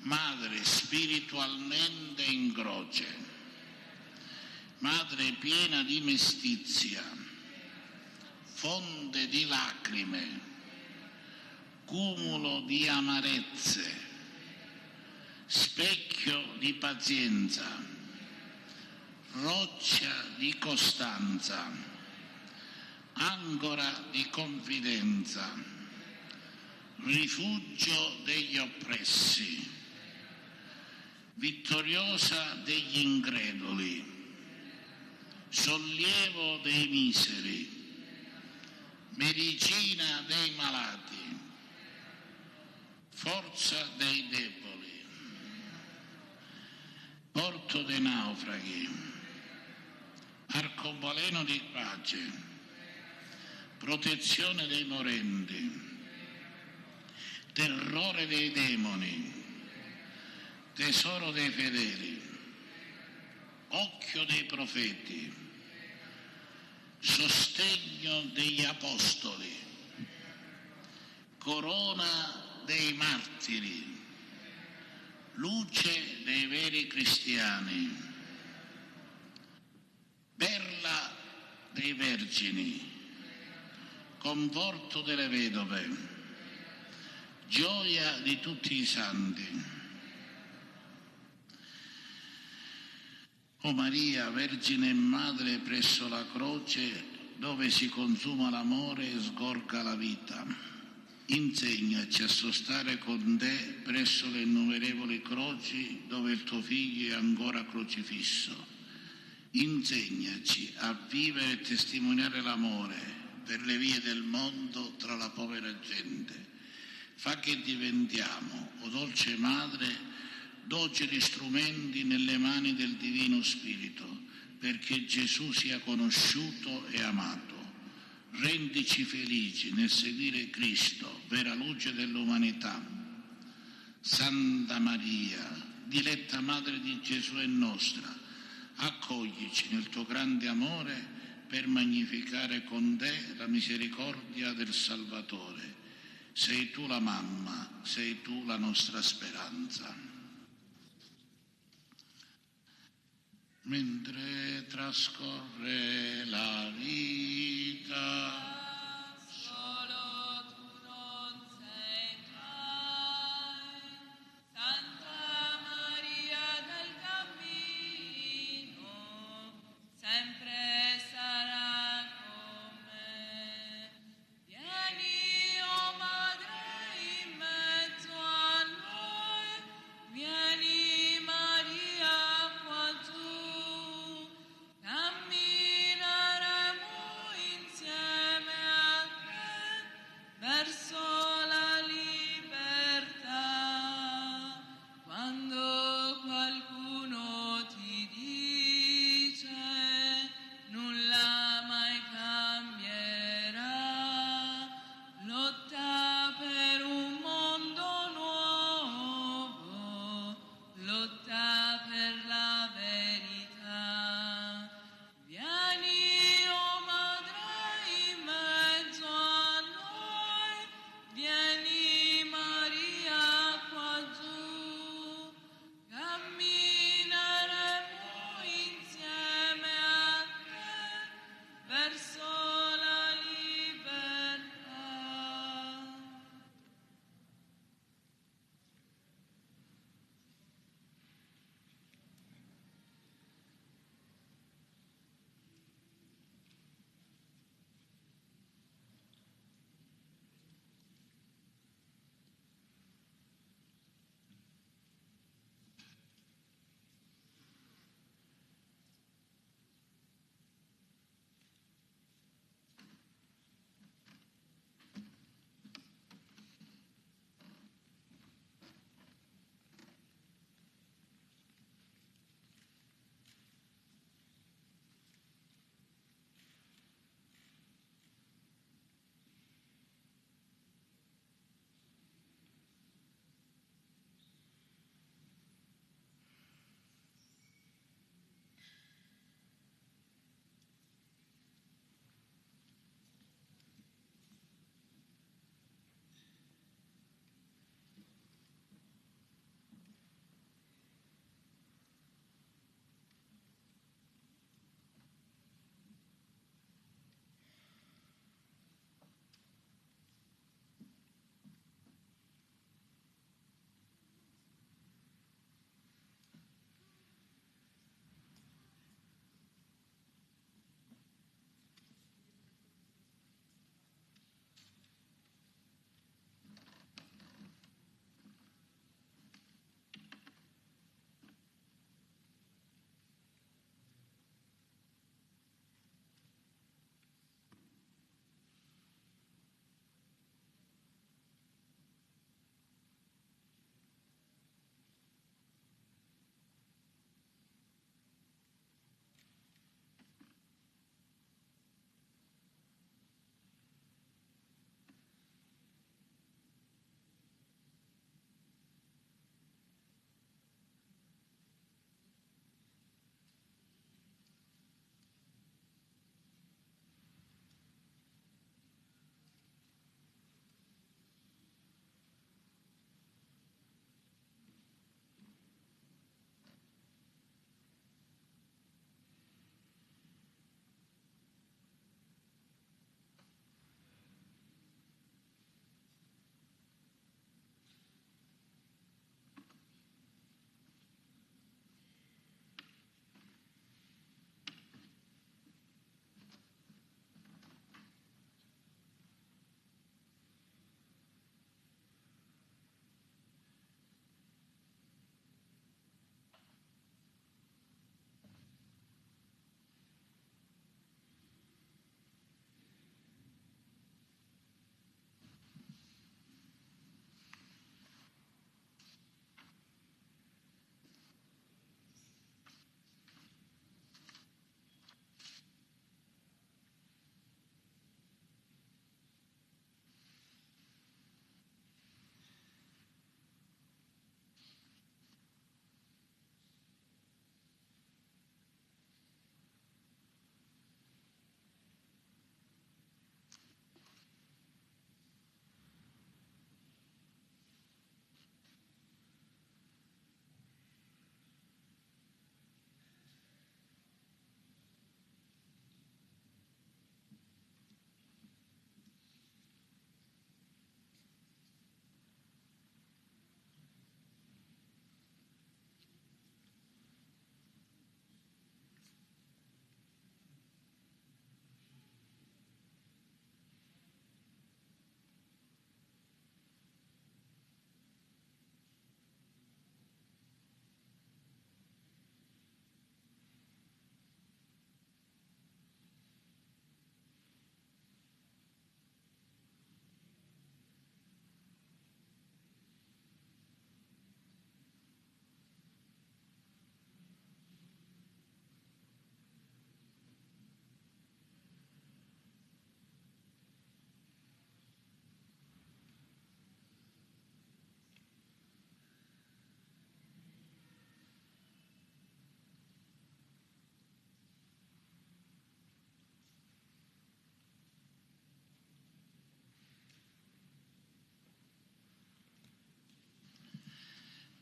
Madre spiritualmente in croce, Madre piena di mestizia, fonte di lacrime, cumulo di amarezze, specchio di pazienza, roccia di costanza, ancora di confidenza, rifugio degli oppressi, vittoriosa degli increduli, sollievo dei miseri, medicina dei malati, forza dei deboli, porto dei naufraghi, arcobaleno di pace, protezione dei morenti, terrore dei demoni, tesoro dei fedeli, occhio dei profeti, sostegno degli apostoli, corona dei martiri, luce dei veri cristiani, perla dei vergini, conforto delle vedove, gioia di tutti i santi. O Maria, Vergine e Madre presso la croce, dove si consuma l'amore e sgorga la vita, insegnaci a sostare con te presso le innumerevoli croci dove il tuo Figlio è ancora crocifisso, Insegnaci a vivere e testimoniare l'amore per le vie del mondo tra la povera gente. Fa che diventiamo, o dolce Madre, docili strumenti nelle mani del Divino Spirito, perché Gesù sia conosciuto e amato. Rendici felici nel seguire Cristo, vera luce dell'umanità. Santa Maria, diletta Madre di Gesù e nostra, accoglici nel tuo grande amore per magnificare con te la misericordia del Salvatore. Sei tu la mamma, sei tu la nostra speranza. Mentre trascorre la vita, cammineremo insieme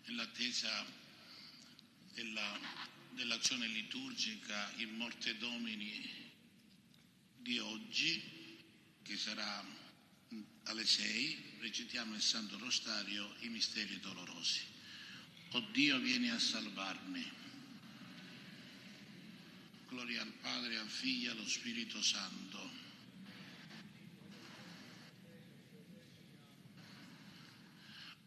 nell'attesa dell'azione liturgica in Morte Domini di oggi, che sarà alle 6, recitiamo il Santo Rosario, i misteri dolorosi. O Dio, vieni a salvarmi. Gloria al Padre, al Figlio e allo Spirito Santo.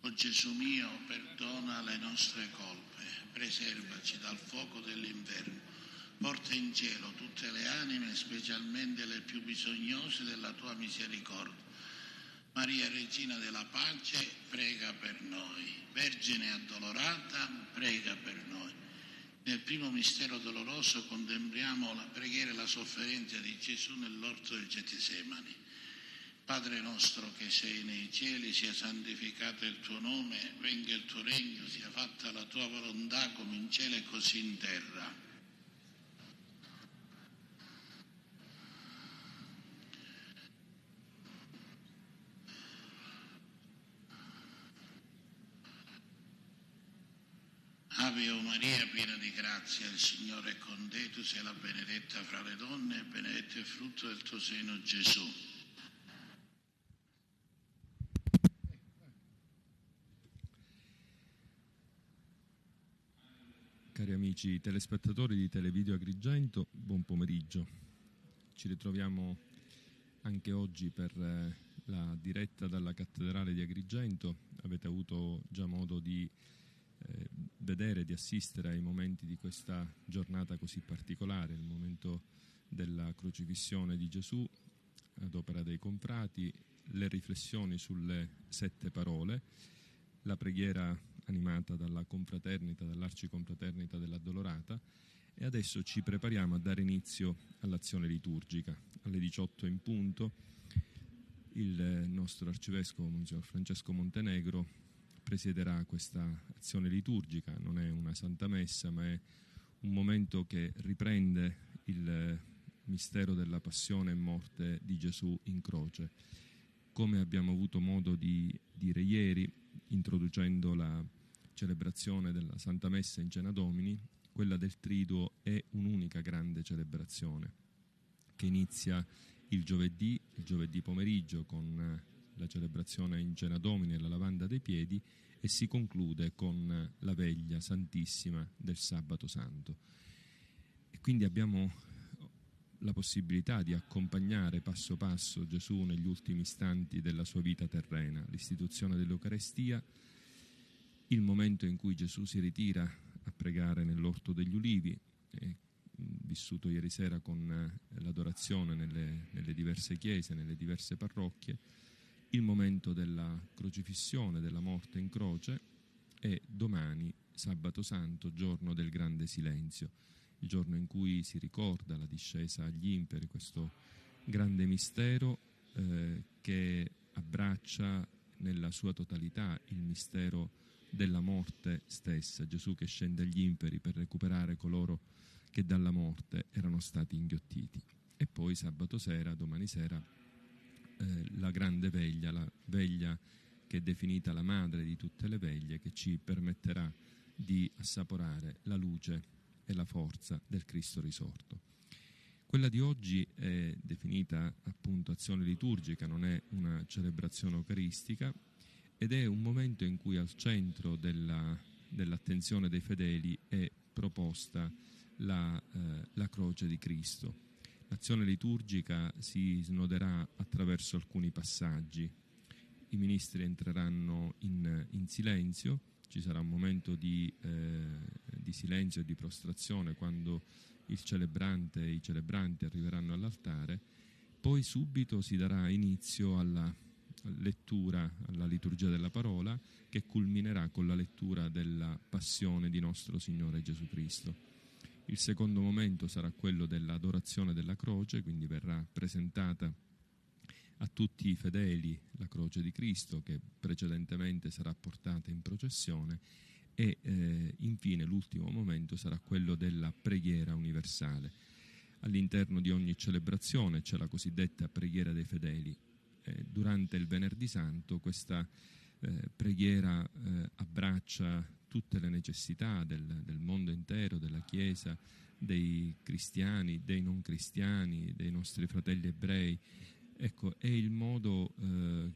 O Gesù mio, perdona le nostre colpe, preservaci dal fuoco dell'inferno, porta in cielo tutte le anime, specialmente le più bisognose della tua misericordia. Maria, Regina della Pace, prega per noi. Vergine addolorata, prega per noi. Nel primo mistero doloroso contempliamo la preghiera e la sofferenza di Gesù nell'orto del Getsemani. Padre nostro che sei nei cieli, sia santificato il tuo nome, venga il tuo regno, sia fatta la tua volontà come in cielo e così in terra. Ave o Maria, piena di grazia, il Signore è con te, tu sei la benedetta fra le donne e benedetto è il frutto del tuo seno, Gesù. Cari amici telespettatori di Televideo Agrigento, buon pomeriggio. Ci ritroviamo anche oggi per la diretta dalla Cattedrale di Agrigento. Avete avuto già modo di vedere, di assistere ai momenti di questa giornata così particolare, il momento della crocifissione di Gesù ad opera dei confrati, le riflessioni sulle 7 parole, la preghiera animata dalla confraternita, dall'arciconfraternita dell'Addolorata, e adesso ci prepariamo a dare inizio all'azione liturgica. Alle 18 in punto il nostro arcivescovo, Monsignor Francesco Montenegro, presiederà questa azione liturgica. Non è una Santa Messa, ma è un momento che riprende il mistero della passione e morte di Gesù in croce. Come abbiamo avuto modo di dire ieri, introducendo la celebrazione della Santa Messa in Cena Domini, quella del Triduo è un'unica grande celebrazione che inizia il giovedì pomeriggio con la celebrazione in Cena Domini e la lavanda dei piedi, e si conclude con la veglia santissima del Sabato Santo. E quindi abbiamo la possibilità di accompagnare passo passo Gesù negli ultimi istanti della sua vita terrena, l'istituzione dell'Eucarestia, il momento in cui Gesù si ritira a pregare nell'Orto degli Ulivi, vissuto ieri sera con l'adorazione nelle diverse chiese, nelle diverse parrocchie, il momento della crocifissione, della morte in croce, e domani, Sabato Santo, giorno del grande silenzio, il giorno in cui si ricorda la discesa agli imperi, questo grande mistero che abbraccia nella sua totalità il mistero della morte stessa, Gesù che scende agli imperi per recuperare coloro che dalla morte erano stati inghiottiti. E poi sabato sera, domani sera, la grande veglia, la veglia che è definita la madre di tutte le veglie, che ci permetterà di assaporare la luce e la forza del Cristo risorto. Quella di oggi è definita appunto azione liturgica, non è una celebrazione eucaristica, ed è un momento in cui al centro dell'attenzione dei fedeli è proposta la croce di Cristo. L'azione liturgica si snoderà attraverso alcuni passaggi. I ministri entreranno in silenzio, ci sarà un momento di silenzio e di prostrazione quando il celebrante e i celebranti arriveranno all'altare, poi subito si darà inizio alla lettura, alla liturgia della parola, che culminerà con la lettura della passione di nostro Signore Gesù Cristo. Il secondo momento sarà quello dell'adorazione della croce, quindi verrà presentata a tutti i fedeli la croce di Cristo, che precedentemente sarà portata in processione, e infine l'ultimo momento sarà quello della preghiera universale. All'interno di ogni celebrazione c'è la cosiddetta preghiera dei fedeli. Durante il Venerdì Santo questa preghiera abbraccia tutte le necessità del mondo intero, della Chiesa, dei cristiani, dei non cristiani, dei nostri fratelli ebrei. Ecco, è il modo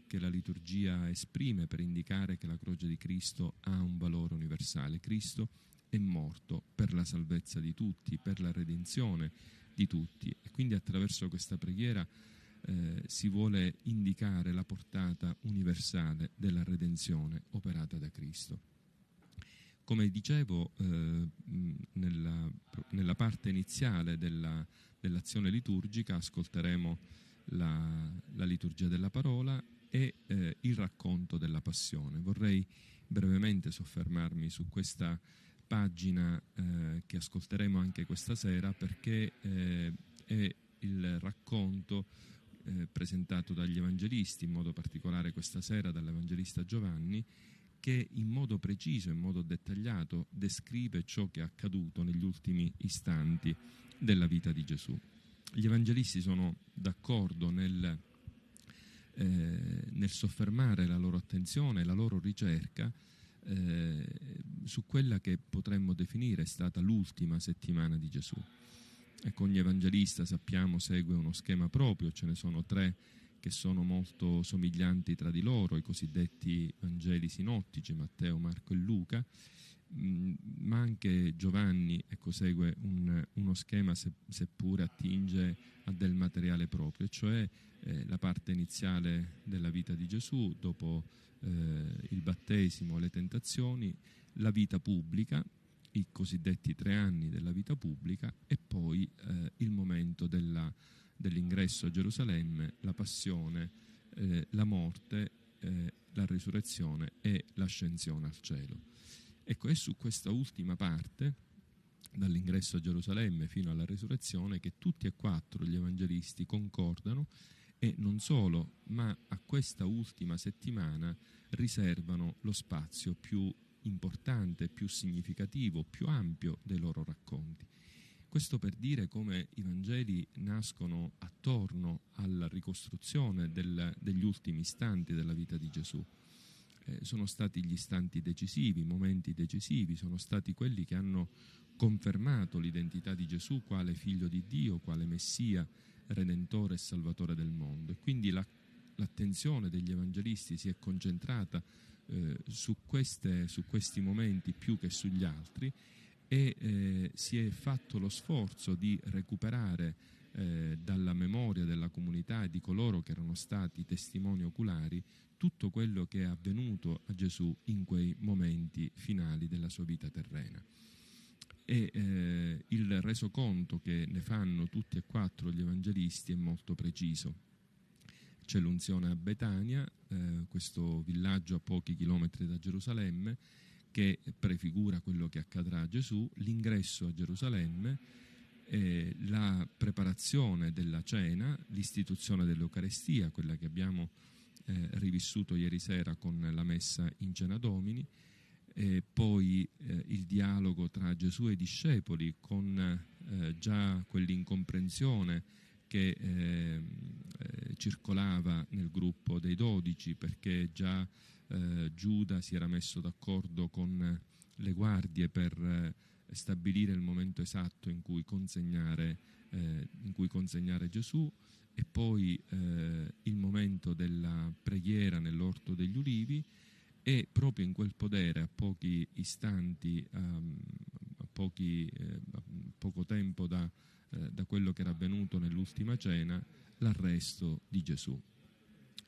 che la liturgia esprime per indicare che la croce di Cristo ha un valore universale. Cristo è morto per la salvezza di tutti, per la redenzione di tutti, e quindi attraverso questa preghiera si vuole indicare la portata universale della redenzione operata da Cristo. Come dicevo, nella parte iniziale dell'azione liturgica ascolteremo la liturgia della parola e il racconto della passione. Vorrei brevemente soffermarmi su questa pagina che ascolteremo anche questa sera, perché è il racconto presentato dagli evangelisti, in modo particolare questa sera dall'evangelista Giovanni, che in modo preciso, in modo dettagliato descrive ciò che è accaduto negli ultimi istanti della vita di Gesù. Gli evangelisti sono d'accordo nel soffermare la loro attenzione, la loro ricerca su quella che potremmo definire è stata l'ultima settimana di Gesù. Ecco, ogni evangelista, sappiamo, segue uno schema proprio, ce ne sono 3 che sono molto somiglianti tra di loro, i cosiddetti Vangeli sinottici, Matteo, Marco e Luca, ma anche Giovanni, ecco, segue uno schema seppure attinge a del materiale proprio, cioè la parte iniziale della vita di Gesù, dopo il battesimo, le tentazioni, la vita pubblica, i cosiddetti 3 anni della vita pubblica, e poi il momento dell'ingresso a Gerusalemme, la passione, la morte, la risurrezione e l'ascensione al cielo. Ecco, è su questa ultima parte, dall'ingresso a Gerusalemme fino alla risurrezione, che tutti e 4 gli evangelisti concordano, e non solo, ma a questa ultima settimana riservano lo spazio più importante, più significativo, più ampio dei loro racconti. Questo per dire come i Vangeli nascono attorno alla ricostruzione degli ultimi istanti della vita di Gesù. Sono stati gli istanti decisivi, i momenti decisivi, sono stati quelli che hanno confermato l'identità di Gesù quale figlio di Dio, quale Messia, Redentore e Salvatore del mondo. E quindi l'attenzione degli evangelisti si è concentrata su questi momenti più che sugli altri, e si è fatto lo sforzo di recuperare dalla memoria della comunità e di coloro che erano stati testimoni oculari tutto quello che è avvenuto a Gesù in quei momenti finali della sua vita terrena. E il resoconto che ne fanno tutti e 4 gli evangelisti è molto preciso. C'è l'unzione a Betania, questo villaggio a pochi chilometri da Gerusalemme, che prefigura quello che accadrà a Gesù, l'ingresso a Gerusalemme, la preparazione della cena, l'istituzione dell'Eucarestia, quella che abbiamo rivissuto ieri sera con la messa in Cena Domini, e poi il dialogo tra Gesù e i discepoli, con già quell'incomprensione che circolava nel gruppo dei 12, perché già Giuda si era messo d'accordo con le guardie per stabilire il momento esatto in cui consegnare Gesù, e poi il momento della preghiera nell'Orto degli Ulivi, e proprio in quel podere, a pochi istanti, a poco tempo da quello che era avvenuto nell'ultima cena, l'arresto di Gesù.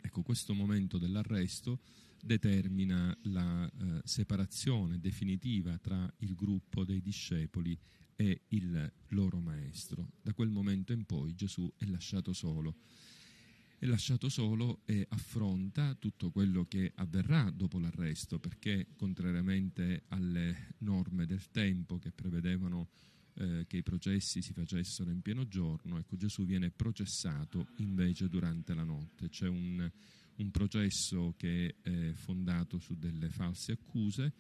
Ecco, questo momento dell'arresto determina la separazione definitiva tra il gruppo dei discepoli e il loro maestro. Da quel momento in poi Gesù è lasciato solo. È lasciato solo e affronta tutto quello che avverrà dopo l'arresto, perché contrariamente alle norme del tempo che prevedevano che i processi si facessero in pieno giorno, ecco, Gesù viene processato invece durante la notte. C'è un processo che è fondato su delle false accuse,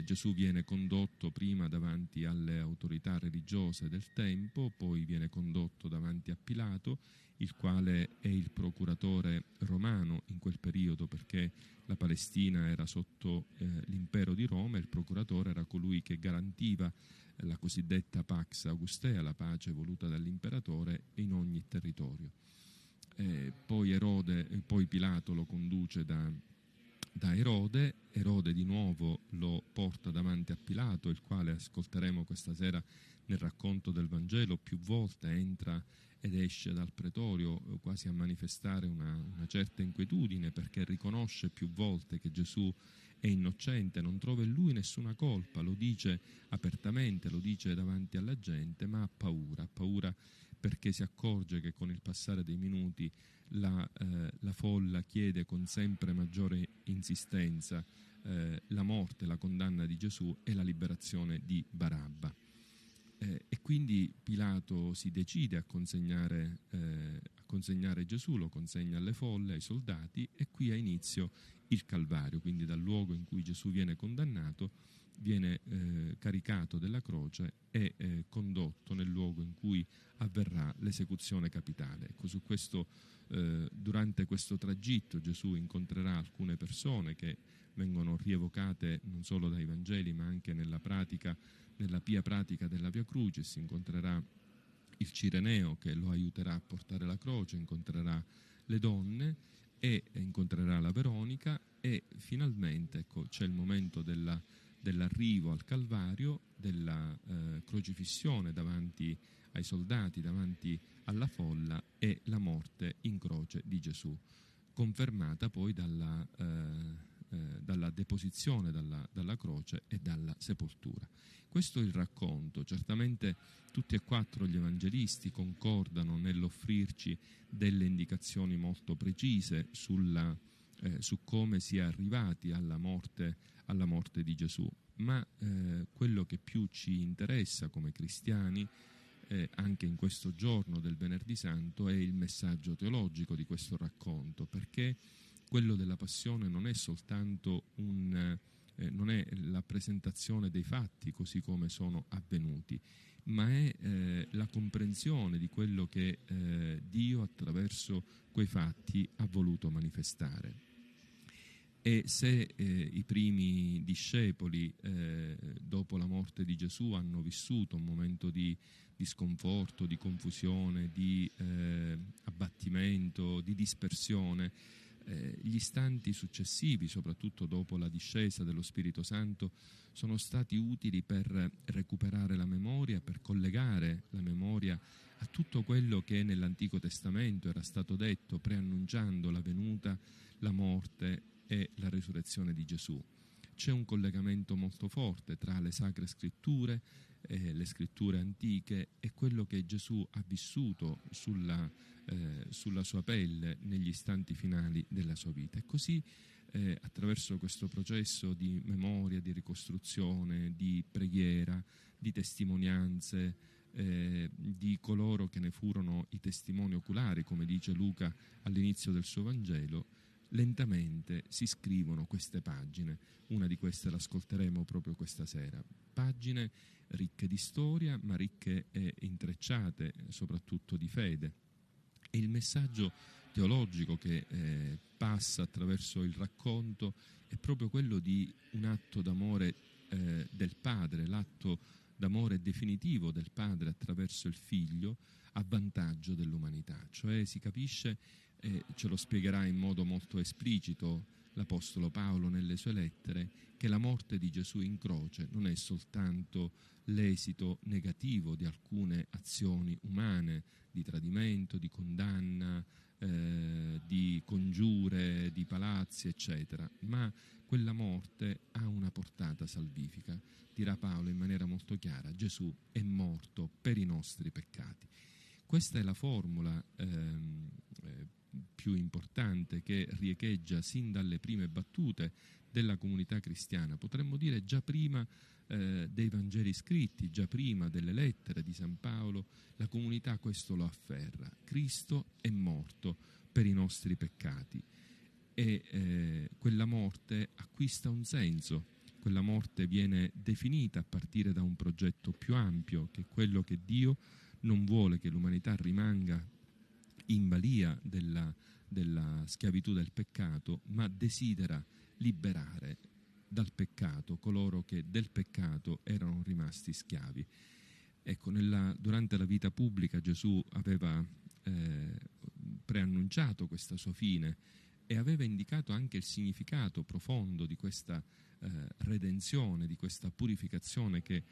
Gesù viene condotto prima davanti alle autorità religiose del tempo, poi viene condotto davanti a Pilato, il quale è il procuratore romano in quel periodo, perché la Palestina era sotto l'impero di Roma e il procuratore era colui che garantiva la cosiddetta Pax Augustea, la pace voluta dall'imperatore in ogni territorio. Poi Pilato lo conduce da Erode di nuovo lo porta davanti a Pilato, il quale ascolteremo questa sera nel racconto del Vangelo, più volte entra ed esce dal pretorio quasi a manifestare una certa inquietudine, perché riconosce più volte che Gesù è innocente, non trova in lui nessuna colpa, lo dice apertamente, lo dice davanti alla gente, ma ha paura perché si accorge che con il passare dei minuti la folla chiede con sempre maggiore insistenza la morte, la condanna di Gesù e la liberazione di Barabba. E quindi Pilato si decide a consegnare Gesù, lo consegna alle folle, ai soldati, e qui ha inizio il Calvario, quindi dal luogo in cui Gesù viene condannato, viene caricato della croce e condotto nel luogo in cui avverrà l'esecuzione capitale. Ecco, durante questo tragitto Gesù incontrerà alcune persone che vengono rievocate non solo dai Vangeli ma anche nella pia pratica della Via Crucis. Incontrerà il Cireneo che lo aiuterà a portare la croce, incontrerà le donne e incontrerà la Veronica, e finalmente c'è il momento dell'arrivo al Calvario, della crocifissione davanti ai soldati, davanti alla folla, e la morte in croce di Gesù, confermata poi dalla deposizione dalla croce e dalla sepoltura. Questo è il racconto. Certamente tutti e quattro gli evangelisti concordano nell'offrirci delle indicazioni molto precise su come si è arrivati alla morte di Gesù, ma quello che più ci interessa come cristiani anche in questo giorno del Venerdì Santo è il messaggio teologico di questo racconto, perché quello della passione non è soltanto non è la presentazione dei fatti così come sono avvenuti, ma è la comprensione di quello che Dio attraverso quei fatti ha voluto manifestare. E se i primi discepoli dopo la morte di Gesù hanno vissuto un momento di sconforto, di confusione, di abbattimento, di dispersione, gli istanti successivi, soprattutto dopo la discesa dello Spirito Santo, sono stati utili per recuperare la memoria, per collegare la memoria a tutto quello che nell'Antico Testamento era stato detto, preannunciando la venuta, la morte e la risurrezione di Gesù. C'è un collegamento molto forte tra le Sacre Scritture, le Scritture antiche, e quello che Gesù ha vissuto sulla sua pelle negli istanti finali della sua vita. E così attraverso questo processo di memoria, di ricostruzione, di preghiera, di testimonianze, di coloro che ne furono i testimoni oculari, come dice Luca all'inizio del suo Vangelo, lentamente si scrivono queste pagine. Una di queste l'ascolteremo proprio questa sera. Pagine ricche di storia, ma ricche e intrecciate soprattutto di fede. E il messaggio teologico che passa attraverso il racconto è proprio quello di un atto d'amore del Padre, l'atto d'amore definitivo del Padre attraverso il Figlio a vantaggio dell'umanità. Cioè si capisce, ce lo spiegherà in modo molto esplicito l'Apostolo Paolo nelle sue lettere, che la morte di Gesù in croce non è soltanto l'esito negativo di alcune azioni umane, di tradimento, di condanna, di congiure, di palazzi, eccetera, ma quella morte ha una portata salvifica. Dirà Paolo in maniera molto chiara: Gesù è morto per i nostri peccati. Questa è la formula più importante che riecheggia sin dalle prime battute della comunità cristiana, potremmo dire già prima dei Vangeli scritti, già prima delle lettere di San Paolo. La comunità questo lo afferra: Cristo è morto per i nostri peccati, e quella morte acquista un senso. quella morte viene definita a partire da un progetto più ampio, che è quello che Dio non vuole che l'umanità rimanga in balia della schiavitù del peccato, ma desidera liberare dal peccato coloro che del peccato erano rimasti schiavi. Ecco, durante la vita pubblica Gesù aveva preannunciato questa sua fine e aveva indicato anche il significato profondo di questa redenzione, di questa purificazione che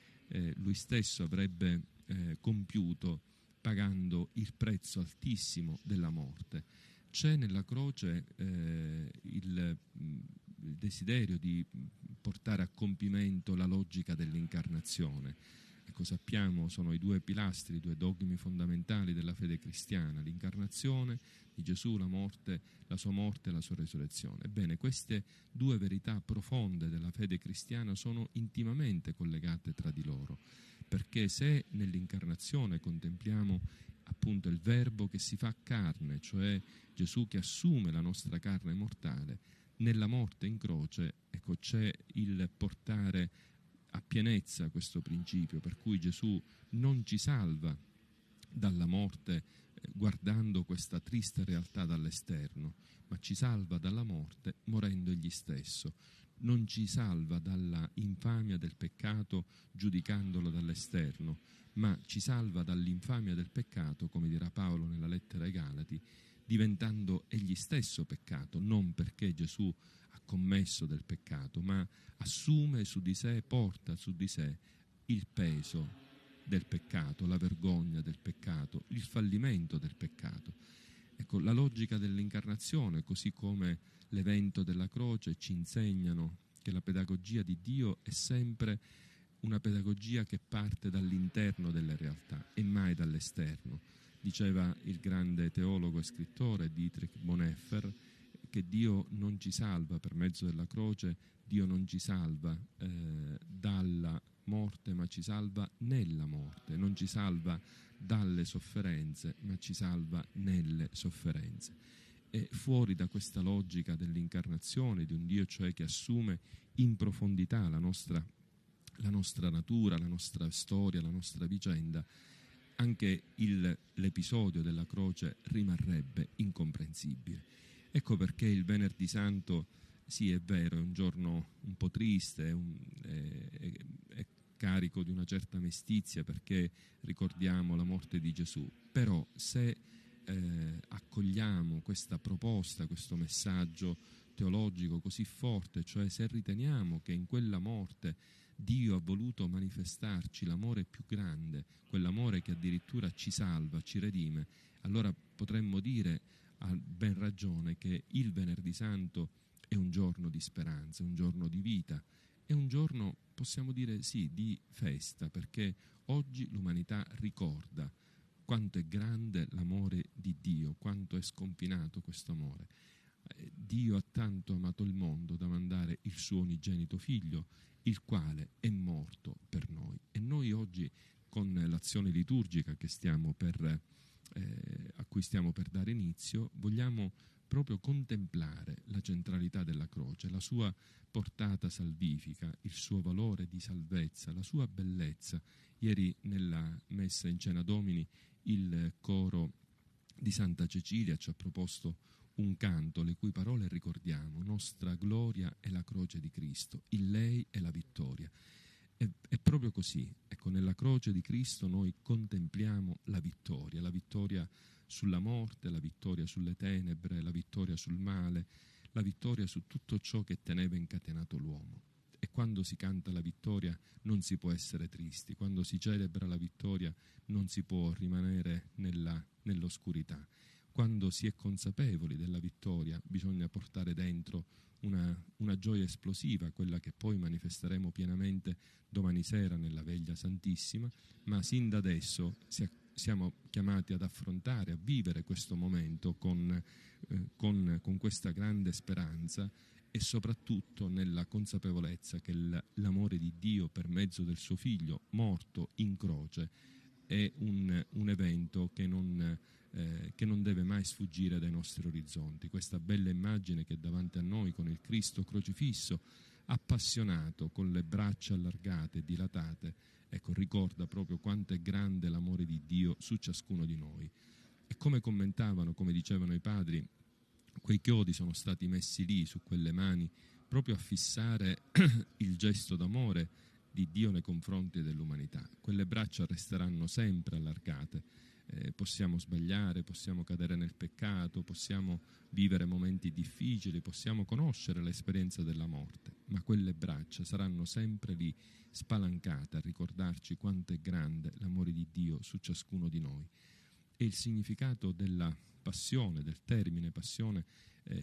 lui stesso avrebbe compiuto pagando il prezzo altissimo della morte. C'è nella croce il desiderio di portare a compimento la logica dell'incarnazione. Ecco, sappiamo, sono i due pilastri, i due dogmi fondamentali della fede cristiana: l'incarnazione di Gesù, la sua morte e la sua resurrezione. Ebbene, queste due verità profonde della fede cristiana sono intimamente collegate tra di loro, perché se nell'incarnazione contempliamo appunto il Verbo che si fa carne, cioè Gesù che assume la nostra carne mortale, nella morte in croce, ecco, c'è il portare a pienezza questo principio, per cui Gesù non ci salva dalla morte guardando questa triste realtà dall'esterno, ma ci salva dalla morte morendo egli stesso. Non ci salva dalla infamia del peccato giudicandolo dall'esterno, ma ci salva dall'infamia del peccato, come dirà Paolo nella lettera ai Galati, diventando egli stesso peccato, non perché Gesù ha commesso del peccato, ma assume su di sé, porta su di sé il peso del peccato, la vergogna del peccato, il fallimento del peccato. Ecco, la logica dell'incarnazione, così come l'evento della croce, ci insegnano che la pedagogia di Dio è sempre una pedagogia che parte dall'interno delle realtà e mai dall'esterno. Diceva il grande teologo e scrittore Dietrich Bonhoeffer che Dio non ci salva per mezzo della croce, Dio non ci salva dalla morte, ma ci salva nella morte, non ci salva dalle sofferenze, ma ci salva nelle sofferenze. E fuori da questa logica dell'incarnazione, di un Dio cioè che assume in profondità la nostra natura, la nostra storia, la nostra vicenda, anche l'episodio della croce rimarrebbe incomprensibile. Ecco perché il Venerdì Santo, sì, è vero, è un giorno un po' triste, è carico di una certa mestizia perché ricordiamo la morte di Gesù, però se accogliamo questa proposta, questo messaggio teologico così forte, cioè se riteniamo che in quella morte Dio ha voluto manifestarci l'amore più grande, quell'amore che addirittura ci salva, ci redime, allora potremmo dire a ben ragione che il Venerdì Santo è un giorno di speranza, un giorno di vita, è un giorno, possiamo dire sì, di festa, perché oggi l'umanità ricorda quanto è grande l'amore di Dio, quanto è sconfinato questo amore. Dio ha tanto amato il mondo da mandare il suo unigenito figlio, il quale è morto per noi. E noi oggi, con l'azione liturgica che a cui stiamo per dare inizio, vogliamo proprio contemplare la centralità della croce, la sua portata salvifica, il suo valore di salvezza, la sua bellezza. Ieri nella messa in Cena Domini il coro di Santa Cecilia ci ha proposto un canto le cui parole ricordiamo: nostra gloria è la croce di Cristo, in lei è la vittoria. È proprio così, ecco, nella croce di Cristo noi contempliamo la vittoria sulla morte, la vittoria sulle tenebre, la vittoria sul male, la vittoria su tutto ciò che teneva incatenato l'uomo. E quando si canta la vittoria non si può essere tristi, quando si celebra la vittoria non si può rimanere nell'oscurità. Quando si è consapevoli della vittoria bisogna portare dentro una gioia esplosiva, quella che poi manifesteremo pienamente domani sera nella veglia santissima, ma sin da adesso siamo chiamati ad affrontare, a vivere questo momento con questa grande speranza e soprattutto nella consapevolezza che l'amore di Dio per mezzo del suo Figlio morto in croce è un evento che non deve mai sfuggire dai nostri orizzonti. Questa bella immagine che è davanti a noi con il Cristo crocifisso appassionato, con le braccia allargate e dilatate, ecco, ricorda proprio quanto è grande l'amore di Dio su ciascuno di noi. E come commentavano, come dicevano i padri, quei chiodi sono stati messi lì su quelle mani proprio a fissare il gesto d'amore di Dio nei confronti dell'umanità. Quelle braccia resteranno sempre allargate. Possiamo sbagliare, possiamo cadere nel peccato, possiamo vivere momenti difficili, possiamo conoscere l'esperienza della morte, ma quelle braccia saranno sempre lì, spalancate, a ricordarci quanto è grande l'amore di Dio su ciascuno di noi. E il significato della passione, del termine passione,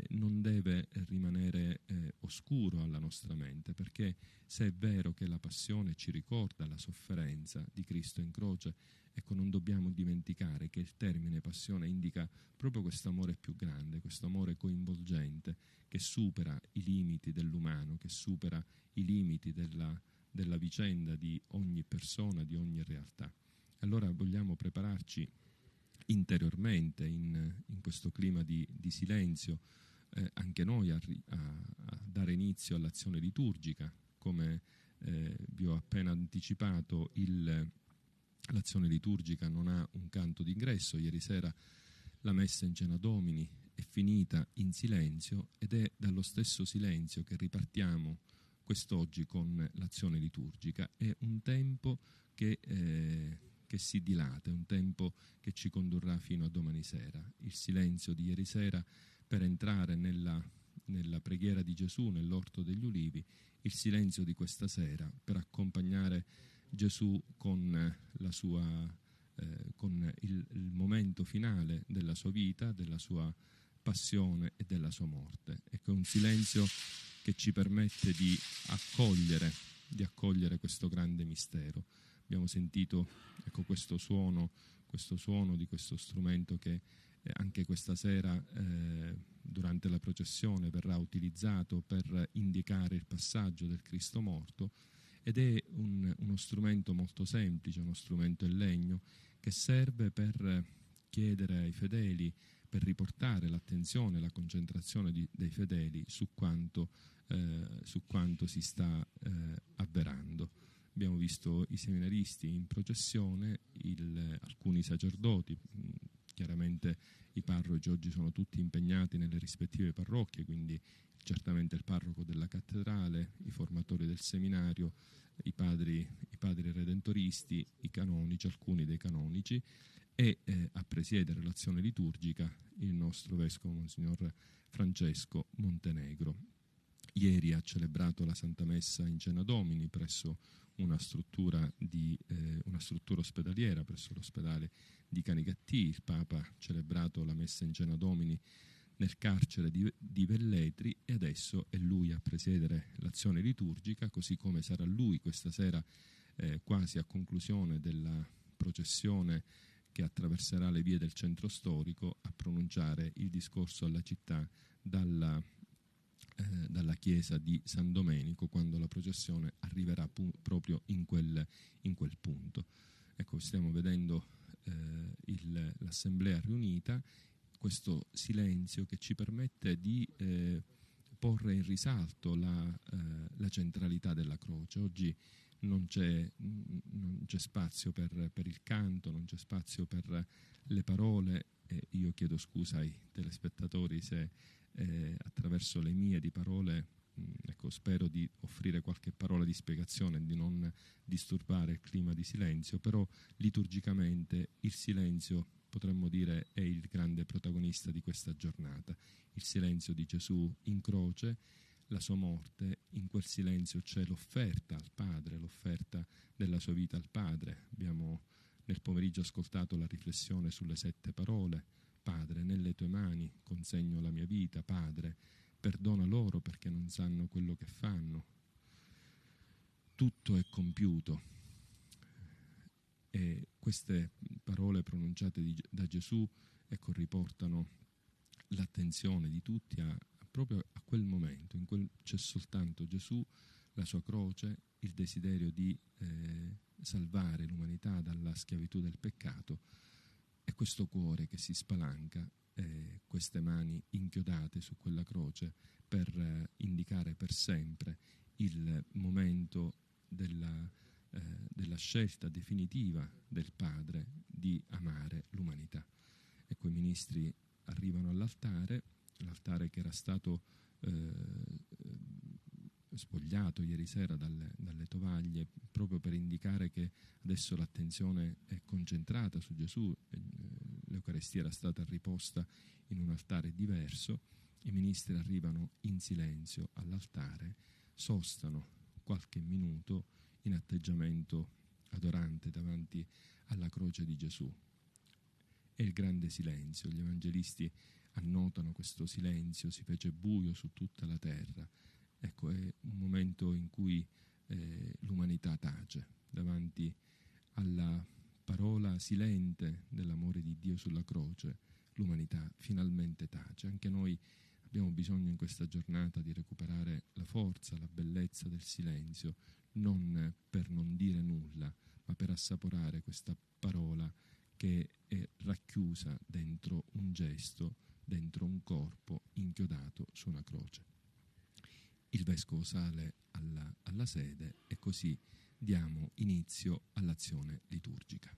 non deve rimanere oscuro alla nostra mente, perché se è vero che la passione ci ricorda la sofferenza di Cristo in croce, ecco, non dobbiamo dimenticare che il termine passione indica proprio questo amore più grande, questo amore coinvolgente che supera i limiti dell'umano, che supera i limiti della vicenda di ogni persona, di ogni realtà. Allora vogliamo prepararci interiormente in questo clima di silenzio, anche noi a dare inizio all'azione liturgica. Come vi ho appena anticipato, l'azione liturgica non ha un canto d'ingresso. Ieri sera la messa in Cena Domini è finita in silenzio, ed è dallo stesso silenzio che ripartiamo quest'oggi con l'azione liturgica. È un tempo che si dilata, è un tempo che ci condurrà fino a domani sera. Il silenzio di ieri sera per entrare nella preghiera di Gesù nell'Orto degli Ulivi, il silenzio di questa sera per accompagnare Gesù con il momento finale della sua vita, della sua passione e della sua morte. Ecco, un silenzio che ci permette di accogliere questo grande mistero. Abbiamo sentito, ecco, questo suono di questo strumento che anche questa sera durante la processione verrà utilizzato per indicare il passaggio del Cristo morto, ed è uno strumento molto semplice, uno strumento in legno che serve per chiedere ai fedeli, per riportare l'attenzione, la concentrazione dei fedeli su quanto si sta avverando. Abbiamo visto i seminaristi in processione, alcuni sacerdoti, chiaramente i parroci oggi sono tutti impegnati nelle rispettive parrocchie, quindi certamente il parroco della cattedrale, i formatori del seminario, i padri redentoristi, i canonici, alcuni dei canonici, e a presiedere l'azione liturgica il nostro vescovo Monsignor Francesco Montenegro. Ieri ha celebrato la Santa Messa in Cena Domini presso una struttura ospedaliera, presso l'ospedale di Canicattì. Il Papa ha celebrato la Messa in Cena Domini nel carcere di Velletri, e adesso è lui a presiedere l'azione liturgica, così come sarà lui questa sera, quasi a conclusione della processione che attraverserà le vie del centro storico, a pronunciare il discorso alla città dalla chiesa di San Domenico, quando la processione arriverà proprio in quel punto. Ecco, stiamo vedendo l'assemblea riunita, questo silenzio che ci permette di porre in risalto la centralità della croce. Oggi non c'è spazio per il canto, non c'è spazio per le parole, e io chiedo scusa ai telespettatori se attraverso le mie di parole, ecco, spero di offrire qualche parola di spiegazione, di non disturbare il clima di silenzio, però liturgicamente il silenzio, potremmo dire, è il grande protagonista di questa giornata. Il silenzio di Gesù in croce, la sua morte. In quel silenzio c'è l'offerta al Padre, l'offerta della sua vita al Padre. Abbiamo nel pomeriggio ascoltato la riflessione sulle 7 parole. Padre, nelle tue mani consegno la mia vita. Padre, perdona loro perché non sanno quello che fanno. Tutto è compiuto. E queste parole pronunciate da Gesù, ecco, riportano l'attenzione di tutti proprio a quel momento in cui c'è soltanto Gesù, la sua croce, il desiderio di salvare l'umanità dalla schiavitù del peccato, e questo cuore che si spalanca, queste mani inchiodate su quella croce per indicare per sempre il momento della scelta definitiva del Padre di amare l'umanità. Ecco, i ministri arrivano all'altare, l'altare che era stato spogliato ieri sera dalle tovaglie, proprio per indicare che adesso l'attenzione è concentrata su Gesù, l'Eucaristia era stata riposta in un altare diverso. I ministri arrivano in silenzio all'altare, sostano qualche minuto in atteggiamento adorante davanti alla croce di Gesù. È il grande silenzio, gli evangelisti annotano questo silenzio, si fece buio su tutta la terra. Ecco, è un momento in cui l'umanità tace davanti alla parola silente dell'amore di Dio sulla croce. L'umanità finalmente tace. Anche noi abbiamo bisogno in questa giornata di recuperare la forza, la bellezza del silenzio, non per non dire nulla, ma per assaporare questa parola che è racchiusa dentro un gesto, dentro un corpo inchiodato su una croce. Il Vescovo sale alla sede e così diamo inizio all'azione liturgica.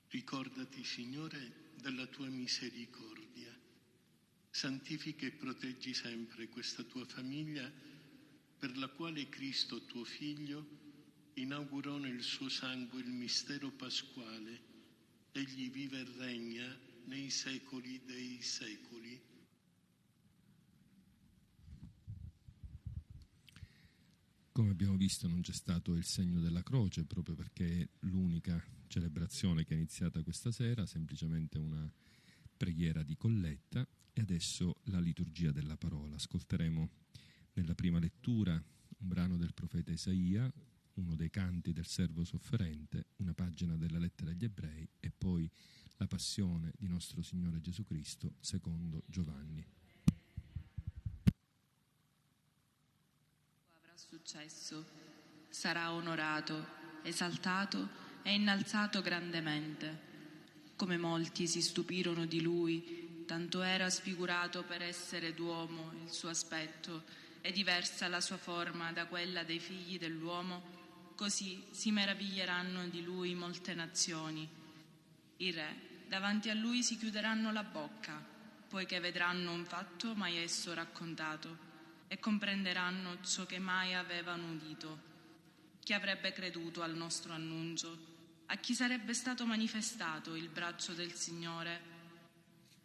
Ricordati, Signore, della tua misericordia. Santifica e proteggi sempre questa tua famiglia per la quale Cristo, tuo Figlio, inaugurò nel suo sangue il mistero pasquale. Egli vive e regna nei secoli dei secoli. Come abbiamo visto, non c'è stato il segno della croce, proprio perché è l'unica celebrazione che è iniziata questa sera, semplicemente una preghiera di colletta. E adesso la liturgia della parola. Ascolteremo nella prima lettura un brano del profeta Isaia, uno dei canti del servo sofferente, una pagina della lettera agli Ebrei e poi la passione di nostro Signore Gesù Cristo secondo Giovanni. Avrà successo, sarà onorato, esaltato e innalzato grandemente. Come molti si stupirono di lui, tanto era sfigurato per essere d'uomo il suo aspetto e diversa la sua forma da quella dei figli dell'uomo, così si meraviglieranno di lui molte nazioni. I re davanti a lui si chiuderanno la bocca, poiché vedranno un fatto mai esso raccontato e comprenderanno ciò che mai avevano udito. Chi avrebbe creduto al nostro annuncio? A chi sarebbe stato manifestato il braccio del Signore?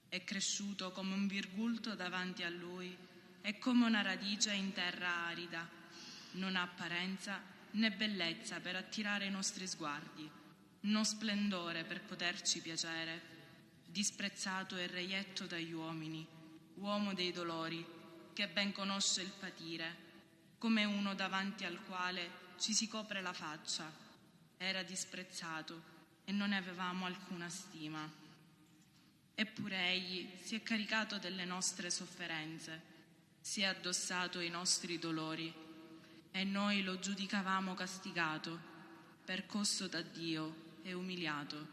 È cresciuto come un virgulto davanti a Lui e come una radice in terra arida. Non ha apparenza né bellezza per attirare i nostri sguardi, né splendore per poterci piacere. Disprezzato e reietto dagli uomini, uomo dei dolori, che ben conosce il patire, come uno davanti al quale ci si copre la faccia. Era disprezzato e non ne avevamo alcuna stima. Eppure egli si è caricato delle nostre sofferenze, si è addossato i nostri dolori e noi lo giudicavamo castigato, percosso da Dio e umiliato.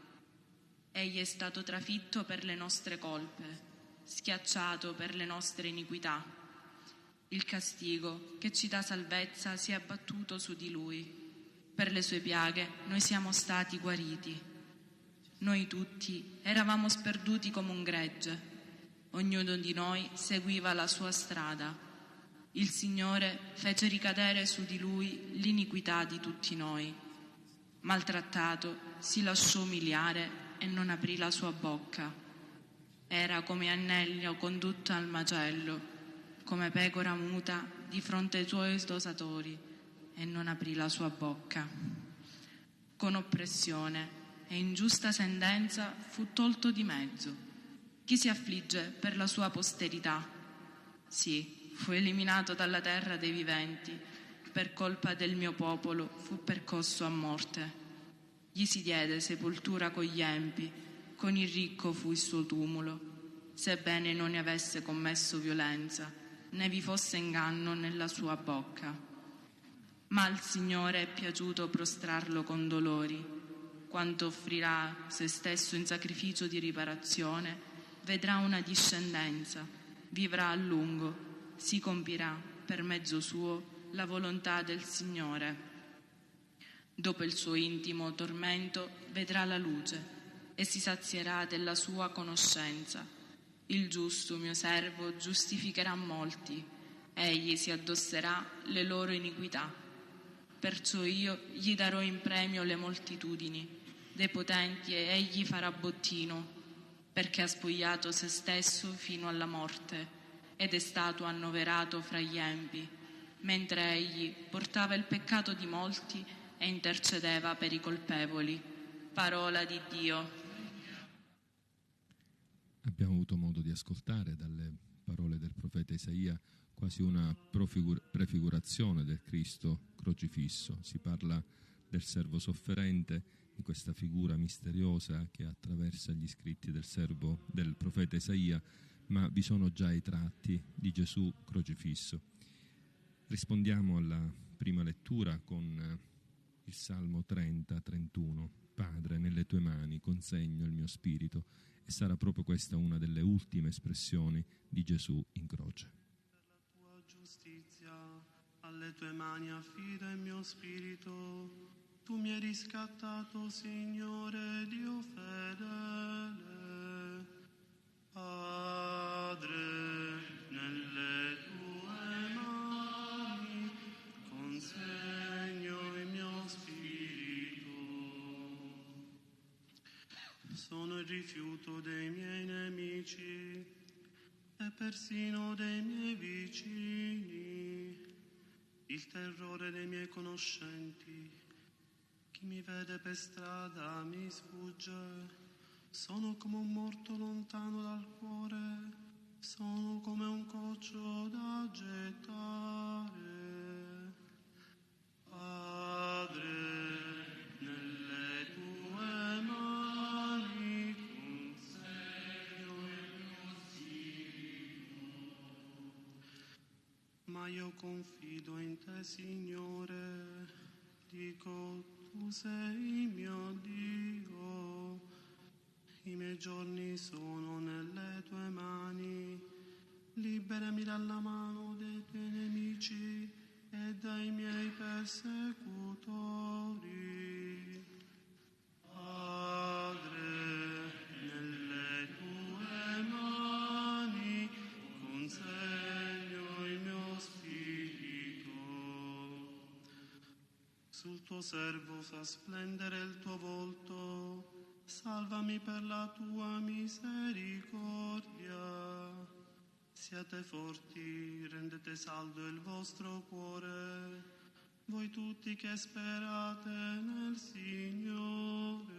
Egli è stato trafitto per le nostre colpe, schiacciato per le nostre iniquità. Il castigo che ci dà salvezza si è abbattuto su di lui. Per le sue piaghe noi siamo stati guariti. Noi tutti eravamo sperduti come un gregge. Ognuno di noi seguiva la sua strada. Il Signore fece ricadere su di lui l'iniquità di tutti noi. Maltrattato, si lasciò umiliare e non aprì la sua bocca. Era come agnello condotto al macello, come pecora muta di fronte ai suoi dosatori, e non aprì la sua bocca. Con oppressione e ingiusta sentenza fu tolto di mezzo. Chi si affligge per la sua posterità? Sì, fu eliminato dalla terra dei viventi, per colpa del mio popolo fu percosso a morte. Gli si diede sepoltura con gli empi con il ricco fu il suo tumulo, sebbene non ne avesse commesso violenza, né vi fosse inganno nella sua bocca. Ma al Signore è piaciuto prostrarlo con dolori. Quando offrirà se stesso in sacrificio di riparazione, vedrà una discendenza, vivrà a lungo, si compirà per mezzo suo la volontà del Signore. Dopo il suo intimo tormento vedrà la luce e si sazierà della sua conoscenza. Il giusto, mio servo, giustificherà molti, egli si addosserà le loro iniquità. Perciò io gli darò in premio le moltitudini, dei potenti egli farà bottino, perché ha spogliato se stesso fino alla morte ed è stato annoverato fra gli empi, mentre egli portava il peccato di molti e intercedeva per i colpevoli. Parola di Dio. Abbiamo avuto modo di ascoltare dalle parole del profeta Isaia quasi una prefigurazione del Cristo crocifisso. Si parla del servo sofferente, di questa figura misteriosa che attraversa gli scritti del profeta Isaia, ma vi sono già i tratti di Gesù crocifisso. Rispondiamo alla prima lettura con il Salmo 30-31. Padre, nelle tue mani consegno il mio spirito, e sarà proprio questa una delle ultime espressioni di Gesù in croce. Per la tua giustizia, alle tue mani affido il mio spirito. Tu mi hai riscattato, Signore, Dio fedele. Padre, nelle tue mani consegno il mio spirito. Sono il rifiuto dei miei nemici e persino dei miei vicini, il terrore dei miei conoscenti. Chi mi vede per strada mi sfugge. Sono come un morto lontano dal cuore, sono come un coccio da gettare. Padre, nelle tue mani consegno il mio spirito. Ma io confido in te, Signore, dico tu sei mio Dio. I miei giorni sono nelle tue mani, liberami dalla mano dei tuoi nemici e dai miei persecutori. Padre, nelle tue mani consegno il mio spirito. Sul tuo servo fa splendere il tuo volto, salvami per la tua misericordia. Siate forti, rendete saldo il vostro cuore, voi tutti che sperate nel Signore.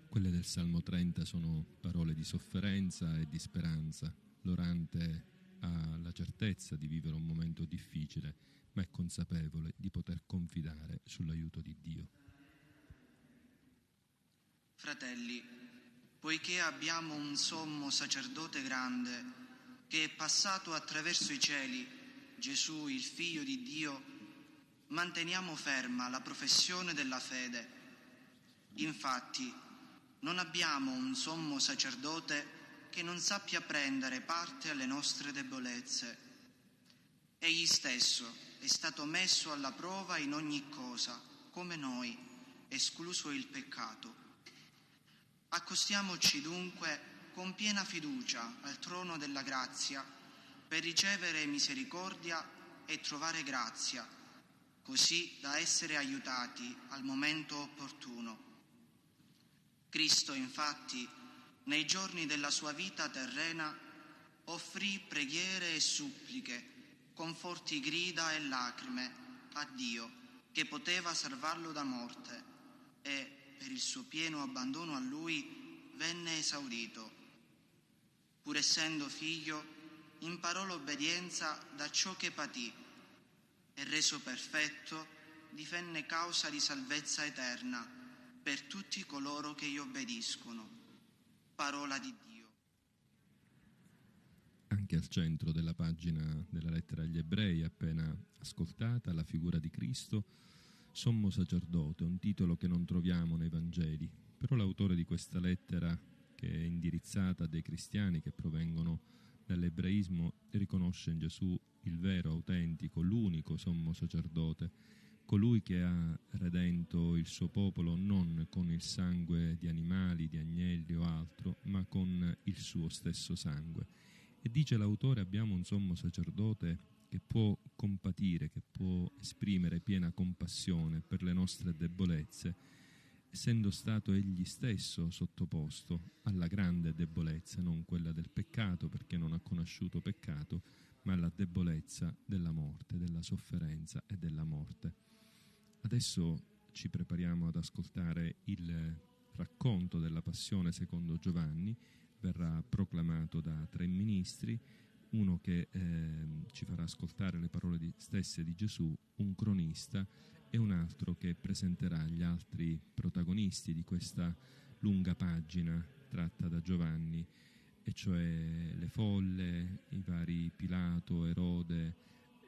Quelle del Salmo 30 sono parole di sofferenza e di speranza. L'orante ha la certezza di vivere un momento difficile, ma è consapevole di poter confidare sull'aiuto di Dio. Fratelli, poiché abbiamo un sommo sacerdote grande che è passato attraverso i cieli, Gesù, il Figlio di Dio, manteniamo ferma la professione della fede. Infatti, non abbiamo un sommo sacerdote che non sappia prendere parte alle nostre debolezze. Egli stesso è stato messo alla prova in ogni cosa, come noi, escluso il peccato. Accostiamoci dunque con piena fiducia al trono della grazia per ricevere misericordia e trovare grazia, così da essere aiutati al momento opportuno. Cristo, infatti, nei giorni della sua vita terrena, offrì preghiere e suppliche, con forti grida e lacrime a Dio, che poteva salvarlo da morte, e per il suo pieno abbandono a Lui venne esaurito. Pur essendo figlio, imparò l'obbedienza da ciò che patì e reso perfetto divenne causa di salvezza eterna per tutti coloro che gli obbediscono. Parola di Dio. Anche al centro della pagina della lettera agli Ebrei, appena ascoltata, la figura di Cristo, sommo sacerdote, un titolo che non troviamo nei Vangeli, però l'autore di questa lettera, che è indirizzata a dei cristiani che provengono dall'ebraismo, riconosce in Gesù il vero, autentico, l'unico sommo sacerdote, colui che ha redento il suo popolo non con il sangue di animali, di agnelli o altro, ma con il suo stesso sangue. E dice l'autore: abbiamo un sommo sacerdote che può compatire, che può esprimere piena compassione per le nostre debolezze, essendo stato egli stesso sottoposto alla grande debolezza, non quella del peccato, perché non ha conosciuto peccato, ma alla debolezza della morte, della sofferenza e della morte. Adesso ci prepariamo ad ascoltare il racconto della Passione secondo Giovanni. Verrà proclamato da 3 ministri, uno che ci farà ascoltare le parole stesse di Gesù, un cronista e un altro che presenterà gli altri protagonisti di questa lunga pagina tratta da Giovanni, e cioè le folle, i vari Pilato, Erode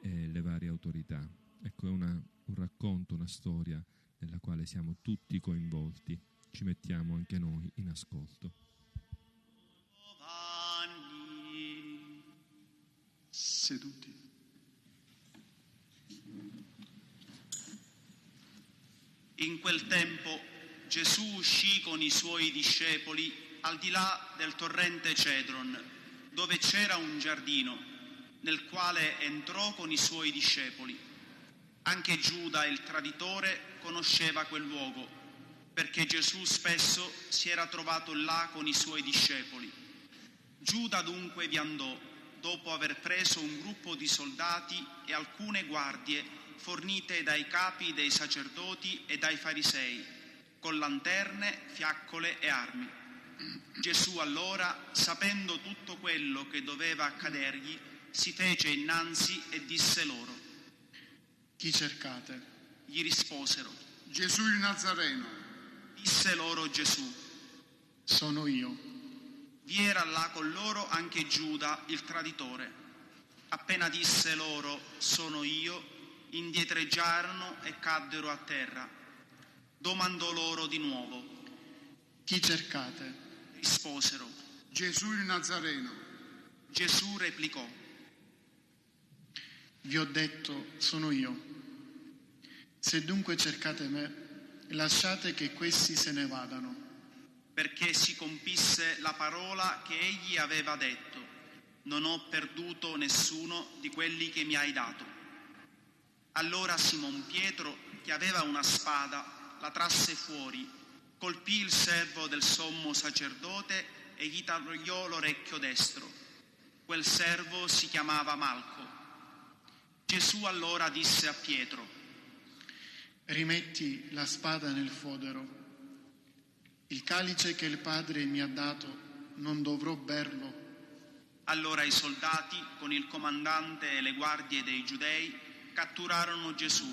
e le varie autorità. Ecco, è un racconto, una storia nella quale siamo tutti coinvolti. Ci mettiamo anche noi in ascolto. Seduti. In quel tempo Gesù uscì con i suoi discepoli al di là del torrente Cedron, dove c'era un giardino, nel quale entrò con i suoi discepoli. Anche Giuda, il traditore, conosceva quel luogo, perché Gesù spesso si era trovato là con i suoi discepoli. Giuda dunque vi andò, dopo aver preso un gruppo di soldati e alcune guardie fornite dai capi dei sacerdoti e dai farisei, con lanterne, fiaccole e armi. Gesù allora, sapendo tutto quello che doveva accadergli, si fece innanzi e disse loro: Chi cercate? Gli risposero: Gesù il Nazareno. Disse loro Gesù: Sono io. Vi era là con loro anche Giuda, il traditore. Appena disse loro: Sono io, indietreggiarono e caddero a terra. Domandò loro di nuovo: Chi cercate? Risposero: Gesù il Nazareno. Gesù replicò: Vi ho detto, sono io. Se dunque cercate me, lasciate che questi se ne vadano. Perché si compisse la parola che egli aveva detto: non ho perduto nessuno di quelli che mi hai dato. Allora Simon Pietro, che aveva una spada, la trasse fuori, colpì il servo del sommo sacerdote e gli tagliò l'orecchio destro. Quel servo si chiamava Malco. Gesù allora disse a Pietro: Rimetti la spada nel fodero. Il calice che il Padre mi ha dato non dovrò berlo. Allora i soldati, con il comandante e le guardie dei Giudei, catturarono Gesù,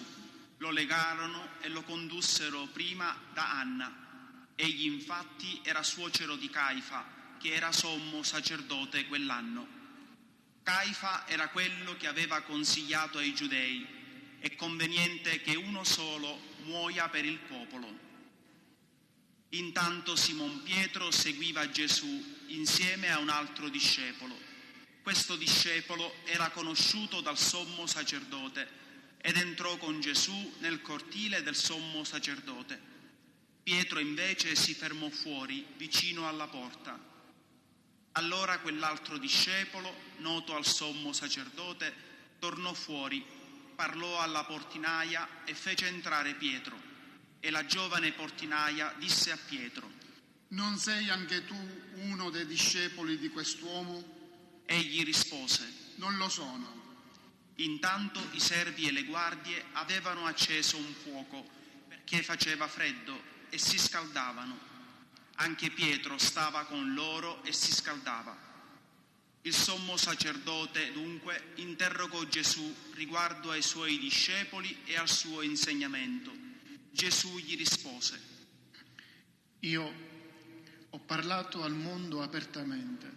lo legarono e lo condussero prima da Anna. Egli infatti era suocero di Caifa, che era sommo sacerdote quell'anno. Caifa era quello che aveva consigliato ai Giudei: è conveniente che uno solo muoia per il popolo. Intanto Simon Pietro seguiva Gesù insieme a un altro discepolo. Questo discepolo era conosciuto dal sommo sacerdote ed entrò con Gesù nel cortile del sommo sacerdote. Pietro invece si fermò fuori, vicino alla porta. Allora quell'altro discepolo, noto al sommo sacerdote, tornò fuori, parlò alla portinaia e fece entrare Pietro. E la giovane portinaia disse a Pietro: Non sei anche tu uno dei discepoli di quest'uomo? Egli rispose: Non lo sono. Intanto i servi e le guardie avevano acceso un fuoco, perché faceva freddo, e si scaldavano. Anche Pietro stava con loro e si scaldava. Il sommo sacerdote dunque interrogò Gesù riguardo ai suoi discepoli e al suo insegnamento. Gesù gli rispose: Io ho parlato al mondo apertamente.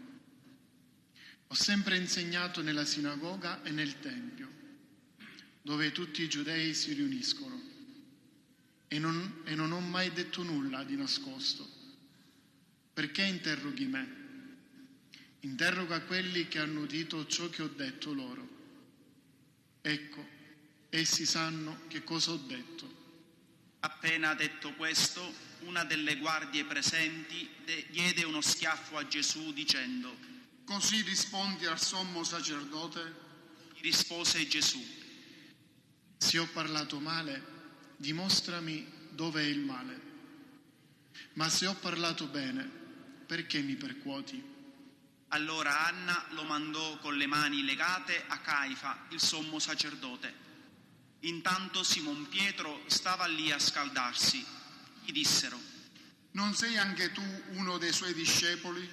Ho sempre insegnato nella sinagoga e nel Tempio, dove tutti i giudei si riuniscono, e non ho mai detto nulla di nascosto. Perché interroghi me? Interroga quelli che hanno udito ciò che ho detto loro. Ecco, essi sanno che cosa ho detto. Appena detto questo, una delle guardie presenti diede uno schiaffo a Gesù dicendo: Così rispondi al sommo sacerdote? Rispose Gesù: Se ho parlato male, dimostrami dove è il male. Ma se ho parlato bene, perché mi percuoti? Allora Anna lo mandò con le mani legate a Caifa, il sommo sacerdote. Intanto Simon Pietro stava lì a scaldarsi. Gli dissero: Non sei anche tu uno dei suoi discepoli?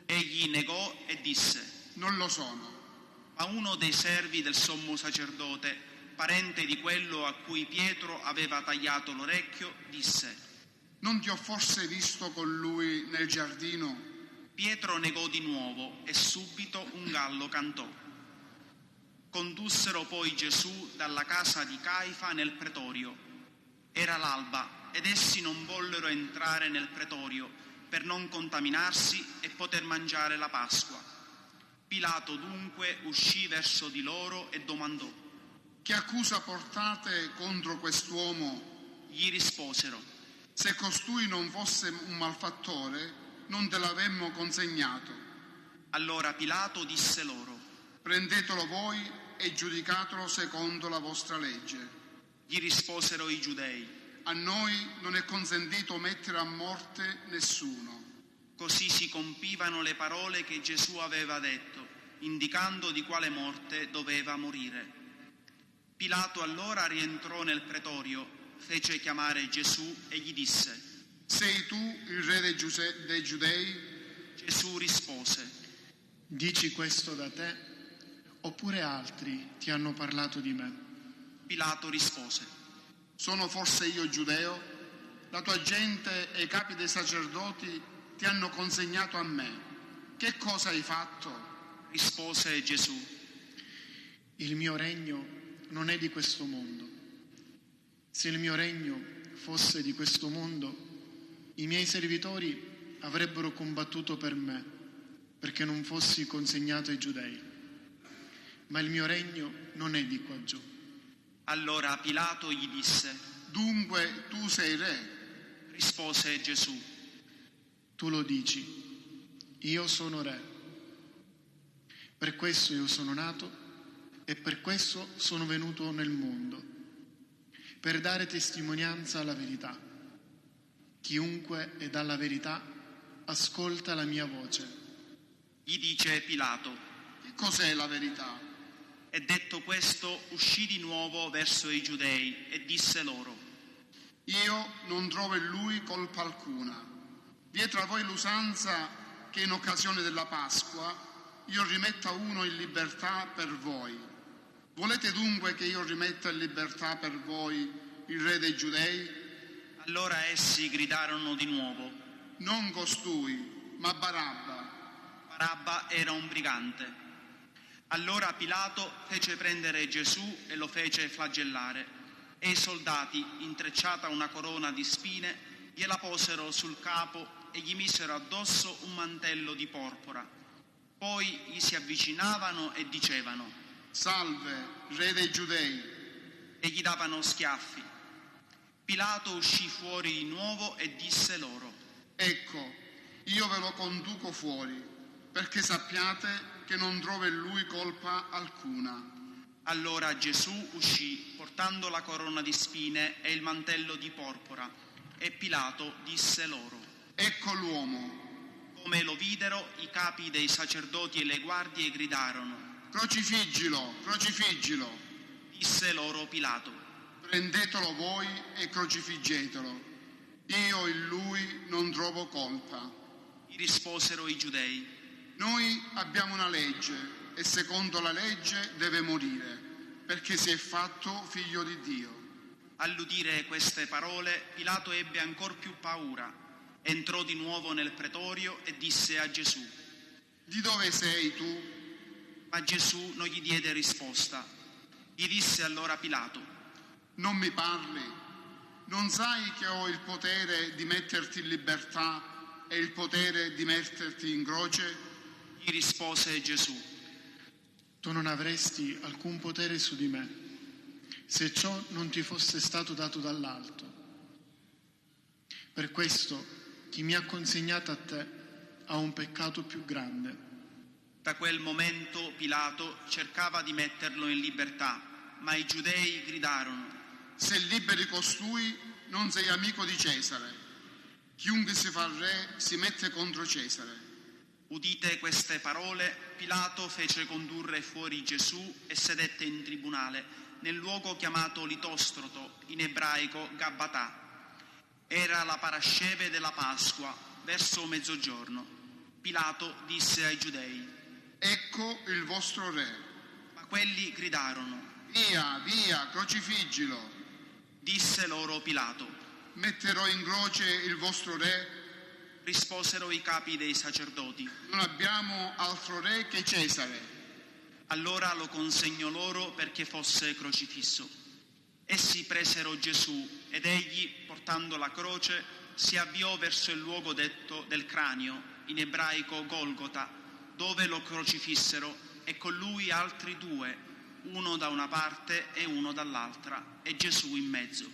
Egli negò e disse: Non lo sono. Ma uno dei servi del sommo sacerdote, parente di quello a cui Pietro aveva tagliato l'orecchio, disse: Non ti ho forse visto con lui nel giardino? Pietro negò di nuovo e subito un gallo cantò. Condussero poi Gesù dalla casa di Caifa nel pretorio. Era l'alba ed essi non vollero entrare nel pretorio per non contaminarsi e poter mangiare la Pasqua. Pilato dunque uscì verso di loro e domandò: Che accusa portate contro quest'uomo? Gli risposero: Se costui non fosse un malfattore, non te l'avremmo consegnato. Allora Pilato disse loro: Prendetelo voi e giudicatelo secondo la vostra legge. Gli risposero i giudei: A noi non è consentito mettere a morte nessuno. Così si compivano le parole che Gesù aveva detto, indicando di quale morte doveva morire. Pilato allora rientrò nel pretorio, fece chiamare Gesù e gli disse: Sei tu il re dei Giudei? Gesù rispose: Dici questo da te, oppure altri ti hanno parlato di me? Pilato rispose: Sono forse io giudeo? La tua gente e i capi dei sacerdoti ti hanno consegnato a me. Che cosa hai fatto? Rispose Gesù: Il mio regno non è di questo mondo. Se il mio regno fosse di questo mondo, i miei servitori avrebbero combattuto per me, perché non fossi consegnato ai giudei. Ma il mio regno non è di qua giù. Allora Pilato gli disse: Dunque tu sei re? Rispose Gesù: Tu lo dici, io sono re. Per questo io sono nato e per questo sono venuto nel mondo, per dare testimonianza alla verità. Chiunque è dalla verità ascolta la mia voce. Gli dice Pilato: Che cos'è la verità? E detto questo uscì di nuovo verso i giudei e disse loro: Io non trovo in lui colpa alcuna. Vi è tra voi l'usanza che in occasione della Pasqua io rimetta uno in libertà per voi. Volete dunque che io rimetta in libertà per voi il re dei Giudei? Allora essi gridarono di nuovo: Non costui, ma Barabba. Barabba era un brigante. Allora Pilato fece prendere Gesù e lo fece flagellare, e i soldati, intrecciata una corona di spine, gliela posero sul capo e gli misero addosso un mantello di porpora. Poi gli si avvicinavano e dicevano: Salve, re dei Giudei! E gli davano schiaffi. Pilato uscì fuori di nuovo e disse loro: Ecco, io ve lo conduco fuori, perché sappiate che non trovo in lui colpa alcuna. Allora Gesù uscì portando la corona di spine e il mantello di porpora, e Pilato disse loro: Ecco l'uomo. Come lo videro, i capi dei sacerdoti e le guardie gridarono: Crocifiggilo, crocifiggilo. Disse loro Pilato: Prendetelo voi e crocifiggetelo. Io in lui non trovo colpa. Gli risposero i giudei: Noi abbiamo una legge e secondo la legge deve morire, perché si è fatto figlio di Dio. All'udire queste parole, Pilato ebbe ancor più paura Entrò di nuovo nel pretorio e disse a Gesù: di dove sei tu? Ma Gesù non gli diede risposta. Gli disse allora Pilato: non mi parli? Non sai che ho il potere di metterti in libertà e il potere di metterti in croce? Gli rispose Gesù: tu non avresti alcun potere su di me, se ciò non ti fosse stato dato dall'alto. Per questo chi mi ha consegnato a te ha un peccato più grande. Da quel momento Pilato cercava di metterlo in libertà, ma i giudei gridarono: se liberi costui, non sei amico di Cesare. Chiunque si fa re si mette contro Cesare. Udite queste parole, Pilato fece condurre fuori Gesù e sedette in tribunale, nel luogo chiamato Litostroto, in ebraico Gabbatà. Era la parasceve della Pasqua, verso mezzogiorno. Pilato disse ai giudei: ecco il vostro re. Ma quelli gridarono: via, via, crocifiggilo. Disse loro Pilato: metterò in croce il vostro re? Risposero i capi dei sacerdoti: non abbiamo altro re che Cesare. Allora lo consegnò loro perché fosse crocifisso. Essi presero Gesù ed egli, portando la croce, si avviò verso il luogo detto del cranio, in ebraico Golgota, dove lo crocifissero, e con lui altri due, uno da una parte e uno dall'altra, e Gesù in mezzo.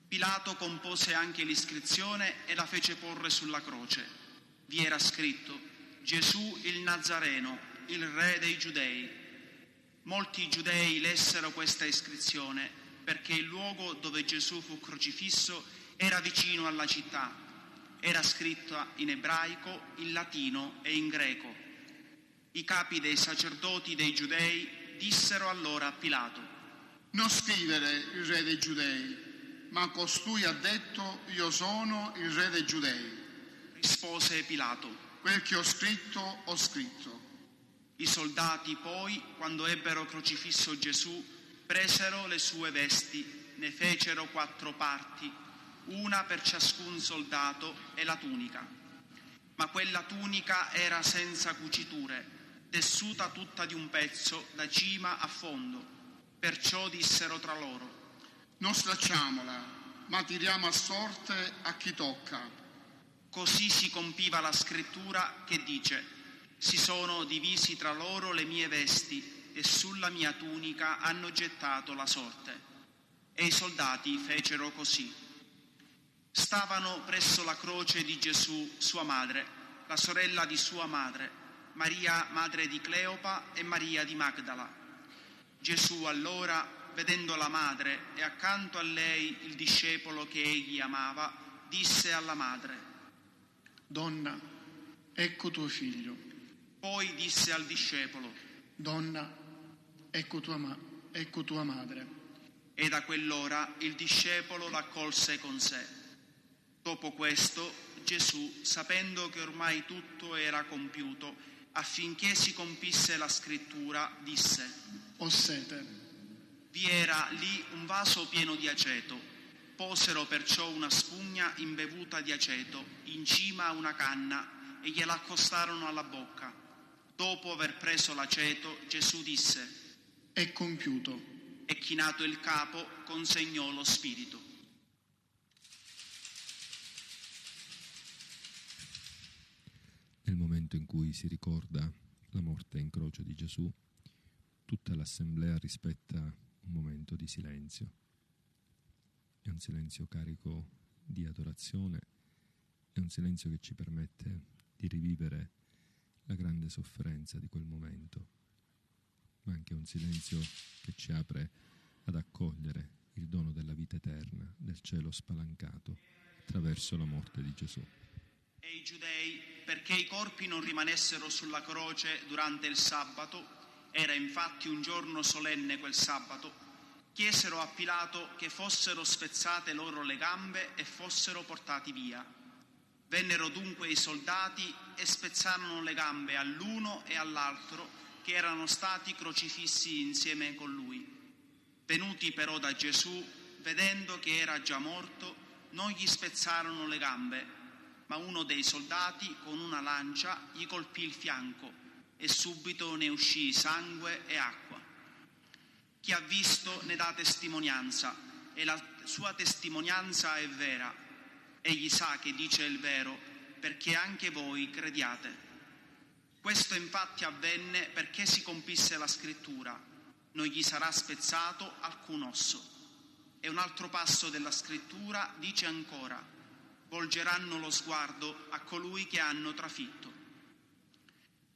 Pilato compose anche l'iscrizione e la fece porre sulla croce. Vi era scritto: Gesù il Nazareno, il re dei Giudei. Molti giudei lessero questa iscrizione perché il luogo dove Gesù fu crocifisso era vicino alla città. Era scritta in ebraico, in latino e in greco. I capi dei sacerdoti dei giudei dissero allora a Pilato: non scrivere il re dei giudei, ma costui ha detto: io sono il re dei giudei. Rispose Pilato: quel che ho scritto, ho scritto. I soldati poi, quando ebbero crocifisso Gesù, presero le sue vesti, ne fecero 4 parti, una per ciascun soldato, e la tunica. Ma quella tunica era senza cuciture, tessuta tutta di un pezzo da cima a fondo. Perciò dissero tra loro: non stracciamola, ma tiriamo a sorte a chi tocca. Così si compiva la scrittura che dice: si sono divisi tra loro le mie vesti e sulla mia tunica hanno gettato la sorte. E i soldati fecero così. Stavano presso la croce di Gesù sua madre, la sorella di sua madre, Maria madre di Cleopa e Maria di Magdala. Gesù allora, vedendo la madre e accanto a lei il discepolo che egli amava, disse alla madre: donna, ecco tuo figlio. Poi disse al discepolo: donna, ecco tua madre. E da quell'ora il discepolo l'accolse con sé. Dopo questo, Gesù, sapendo che ormai tutto era compiuto, affinché si compisse la scrittura, disse: ho sete. Vi era lì un vaso pieno di aceto. Posero perciò una spugna imbevuta di aceto in cima a una canna e gliela accostarono alla bocca. Dopo aver preso l'aceto, Gesù disse: è compiuto. E chinato il capo, consegnò lo spirito. Nel momento in cui si ricorda la morte in croce di Gesù, tutta l'assemblea rispetta un momento di silenzio. È un silenzio carico di adorazione, è un silenzio che ci permette di rivivere la grande sofferenza di quel momento, ma anche un silenzio che ci apre ad accogliere il dono della vita eterna, del cielo spalancato attraverso la morte di Gesù. E i giudei, perché i corpi non rimanessero sulla croce durante il sabato, era infatti un giorno solenne quel sabato, chiesero a Pilato che fossero spezzate loro le gambe e fossero portati via. Vennero dunque i soldati e spezzarono le gambe all'uno e all'altro, che erano stati crocifissi insieme con lui. Venuti però da Gesù, vedendo che era già morto, non gli spezzarono le gambe, ma uno dei soldati con una lancia gli colpì il fianco e subito ne uscì sangue e acqua. Chi ha visto ne dà testimonianza e la sua testimonianza è vera. Egli sa che dice il vero perché anche voi crediate. Questo infatti avvenne perché si compisse la scrittura: non gli sarà spezzato alcun osso. E un altro passo della scrittura dice ancora: volgeranno lo sguardo a colui che hanno trafitto.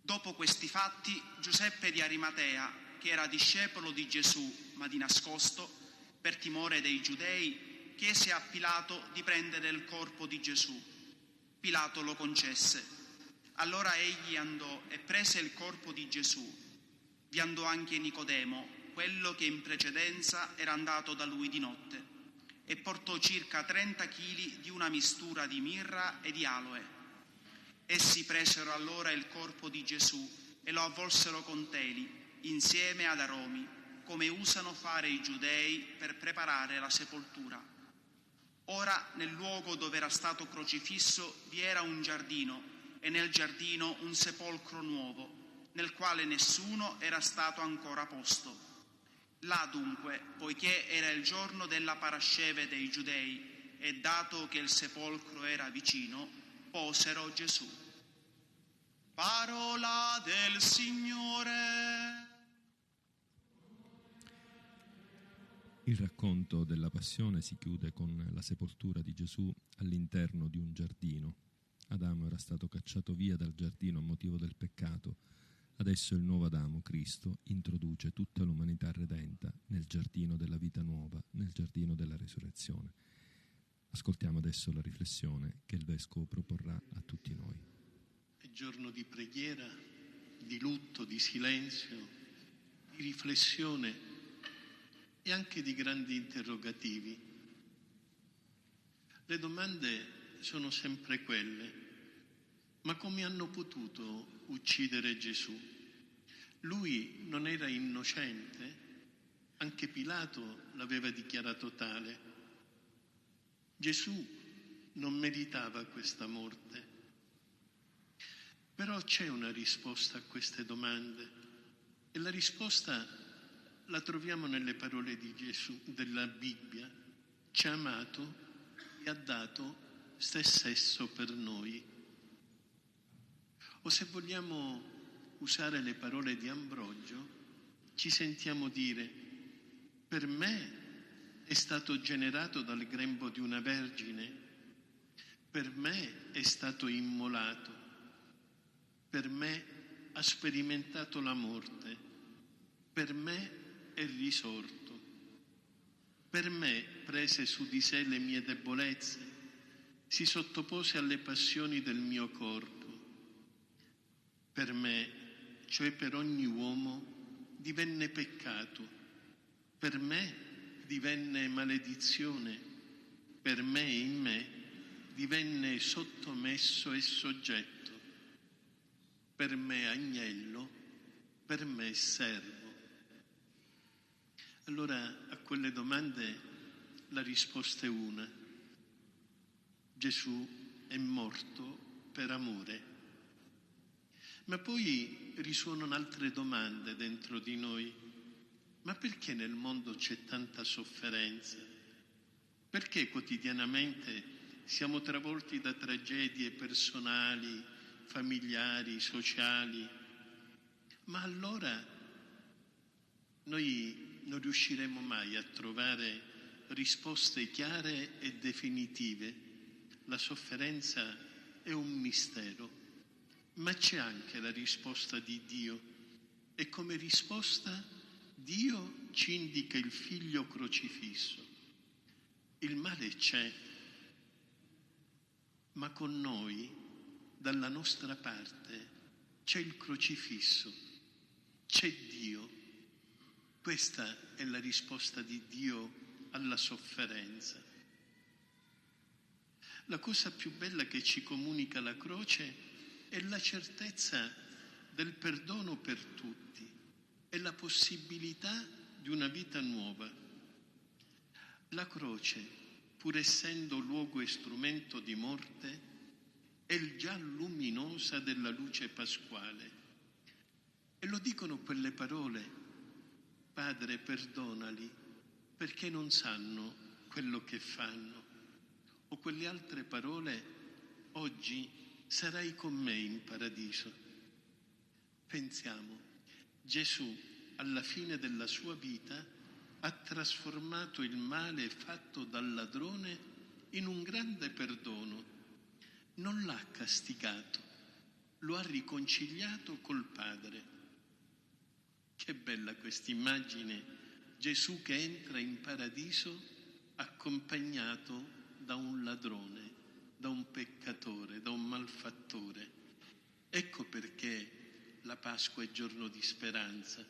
Dopo questi fatti, Giuseppe di Arimatea, che era discepolo di Gesù, ma di nascosto, per timore dei giudei, chiese a Pilato di prendere il corpo di Gesù. Pilato lo concesse. Allora egli andò e prese il corpo di Gesù. Vi andò anche Nicodemo, quello che in precedenza era andato da lui di notte, e portò circa 30 chili di una mistura di mirra e di aloe. Essi presero allora il corpo di Gesù e lo avvolsero con teli, insieme ad aromi, come usano fare i giudei per preparare la sepoltura. Ora nel luogo dove era stato crocifisso vi era un giardino, e nel giardino un sepolcro nuovo, nel quale nessuno era stato ancora posto. Là dunque, poiché era il giorno della parasceve dei giudei, e dato che il sepolcro era vicino, posero Gesù. Parola del Signore. Il racconto della passione si chiude con la sepoltura di Gesù all'interno di un giardino. Adamo era stato cacciato via dal giardino a motivo del peccato. Adesso il nuovo Adamo, Cristo, introduce tutta l'umanità redenta nel giardino della vita nuova, nel giardino della risurrezione. Ascoltiamo adesso la riflessione che il Vescovo proporrà a tutti noi. È giorno di preghiera, di lutto, di silenzio, di riflessione e anche di grandi interrogativi. Le domande sono sempre quelle: ma come hanno potuto uccidere Gesù? Lui non era innocente? Anche Pilato l'aveva dichiarato tale. Gesù non meritava questa morte. Però c'è una risposta a queste domande, e la risposta la troviamo nelle parole di Gesù della Bibbia: ci ha amato e ha dato se stesso per noi. O se vogliamo usare le parole di Ambrogio, ci sentiamo dire: per me è stato generato dal grembo di una vergine, per me è stato immolato, per me ha sperimentato la morte, per me è risorto, per me prese su di sé le mie debolezze, si sottopose alle passioni del mio corpo. Per me, cioè per ogni uomo, divenne peccato, per me divenne maledizione, per me e in me divenne sottomesso e soggetto, per me agnello, per me servo. Allora a quelle domande la risposta è una: Gesù è morto per amore. Ma poi risuonano altre domande dentro di noi. Ma perché nel mondo c'è tanta sofferenza? Perché quotidianamente siamo travolti da tragedie personali, familiari, sociali? Ma allora noi non riusciremo mai a trovare risposte chiare e definitive. La sofferenza è un mistero. Ma c'è anche la risposta di Dio, e come risposta Dio ci indica il Figlio crocifisso. Il male c'è, ma con noi, dalla nostra parte, c'è il crocifisso, c'è Dio. Questa è la risposta di Dio alla sofferenza. La cosa più bella che ci comunica la croce è la certezza del perdono per tutti e la possibilità di una vita nuova. La croce, pur essendo luogo e strumento di morte, è il già luminosa della luce pasquale. E lo dicono quelle parole: Padre, perdonali, perché non sanno quello che fanno. O quelle altre parole: oggi sarai con me in paradiso. Pensiamo, Gesù alla fine della sua vita ha trasformato il male fatto dal ladrone in un grande perdono. Non l'ha castigato, lo ha riconciliato col Padre. Che bella questa immagine, Gesù che entra in paradiso accompagnato da un ladrone, da un peccatore, da un malfattore. Ecco perché la Pasqua è giorno di speranza.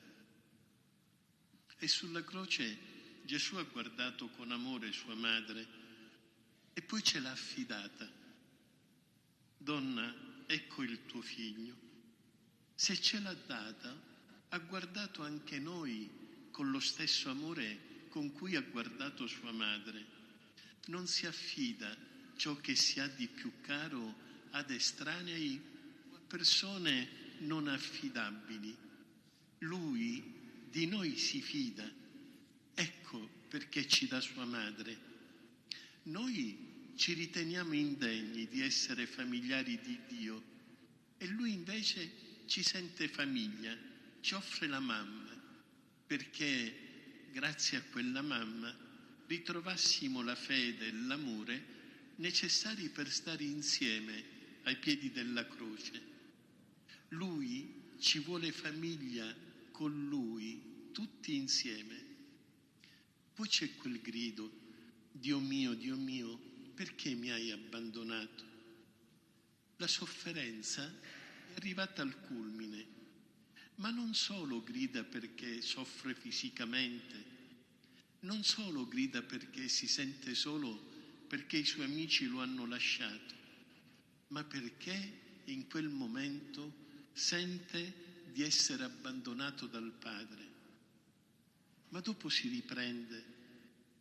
E sulla croce Gesù ha guardato con amore sua madre e poi ce l'ha affidata. Donna, ecco il tuo figlio. Se ce l'ha data, ha guardato anche noi con lo stesso amore con cui ha guardato sua madre. Non si affida ciò che si ha di più caro ad estranei o a persone non affidabili. Lui di noi si fida. Ecco perché ci dà sua madre. Noi ci riteniamo indegni di essere familiari di Dio e lui invece ci sente famiglia, ci offre la mamma, perché grazie a quella mamma ritrovassimo la fede e l'amore necessari per stare insieme ai piedi della croce. Lui ci vuole famiglia con lui, tutti insieme. Poi c'è quel grido: Dio mio, perché mi hai abbandonato? La sofferenza è arrivata al culmine, ma non solo grida perché soffre fisicamente, non solo grida perché si sente solo perché i suoi amici lo hanno lasciato, ma perché in quel momento sente di essere abbandonato dal Padre. Ma dopo si riprende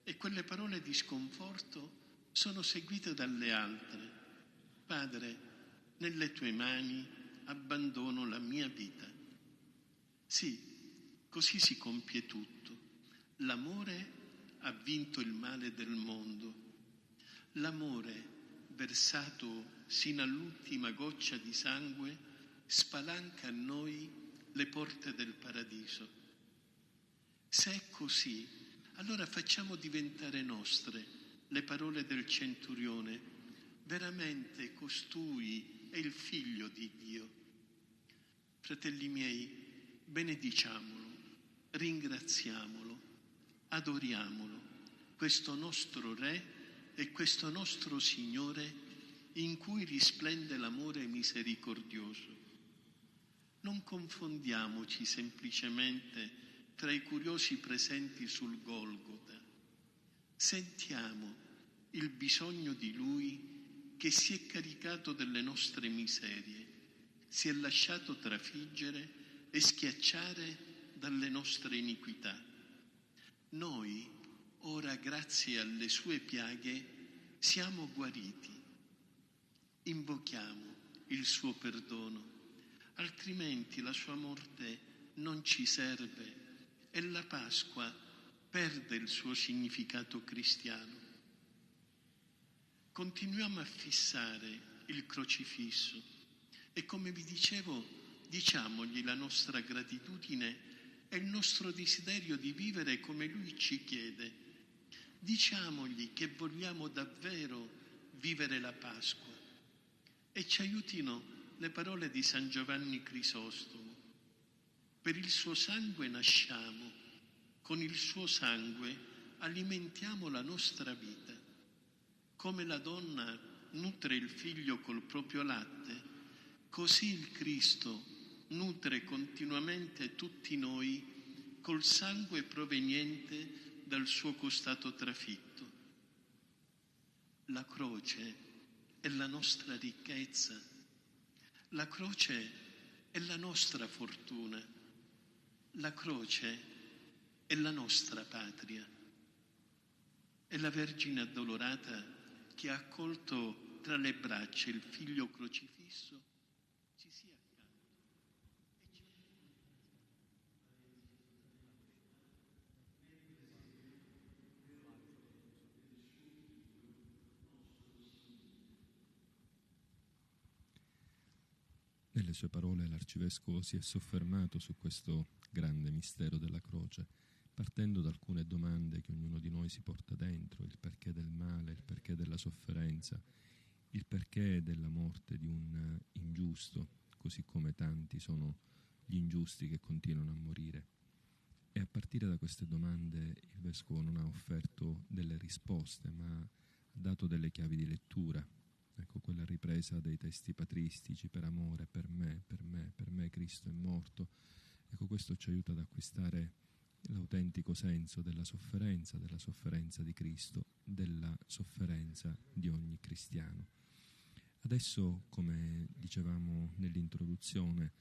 e quelle parole di sconforto sono seguite dalle altre. Padre, nelle tue mani abbandono la mia vita. Sì, così si compie tutto. L'amore ha vinto il male del mondo. L'amore, versato sino all'ultima goccia di sangue, spalanca a noi le porte del paradiso. Se è così, allora facciamo diventare nostre le parole del centurione: veramente costui è il Figlio di Dio. Fratelli miei, benediciamolo, ringraziamolo, adoriamolo, questo nostro Re e questo nostro Signore in cui risplende l'amore misericordioso. Non confondiamoci semplicemente tra i curiosi presenti sul Golgota. Sentiamo il bisogno di Lui che si è caricato delle nostre miserie, si è lasciato trafiggere e schiacciare dalle nostre iniquità. Noi, ora, grazie alle sue piaghe, siamo guariti. Invochiamo il suo perdono, altrimenti la sua morte non ci serve e la Pasqua perde il suo significato cristiano. Continuiamo a fissare il crocifisso e, come vi dicevo, diciamogli la nostra gratitudine e il nostro desiderio di vivere come Lui ci chiede. Diciamogli che vogliamo davvero vivere la Pasqua e ci aiutino le parole di San Giovanni Crisostomo. Per il suo sangue nasciamo, con il suo sangue alimentiamo la nostra vita. Come la donna nutre il figlio col proprio latte, così il Cristo nutre continuamente tutti noi col sangue proveniente dal suo costato trafitto. La croce è la nostra ricchezza, la croce è la nostra fortuna, la croce è la nostra patria. È la Vergine addolorata che ha accolto tra le braccia il figlio crocifisso, ci sia accanto e ci Nelle sue parole l'arcivescovo si è soffermato su questo grande mistero della croce, partendo da alcune domande che ognuno di noi si porta dentro: il perché del male, il perché della sofferenza, il perché della morte di un ingiusto, così come tanti sono gli ingiusti che continuano a morire. E a partire da queste domande il vescovo non ha offerto delle risposte, ma ha dato delle chiavi di lettura. Ecco, quella ripresa dei testi patristici: per amore, per me Cristo è morto. Ecco, questo ci aiuta ad acquistare l'autentico senso della sofferenza di Cristo, della sofferenza di ogni cristiano. Adesso, come dicevamo nell'introduzione,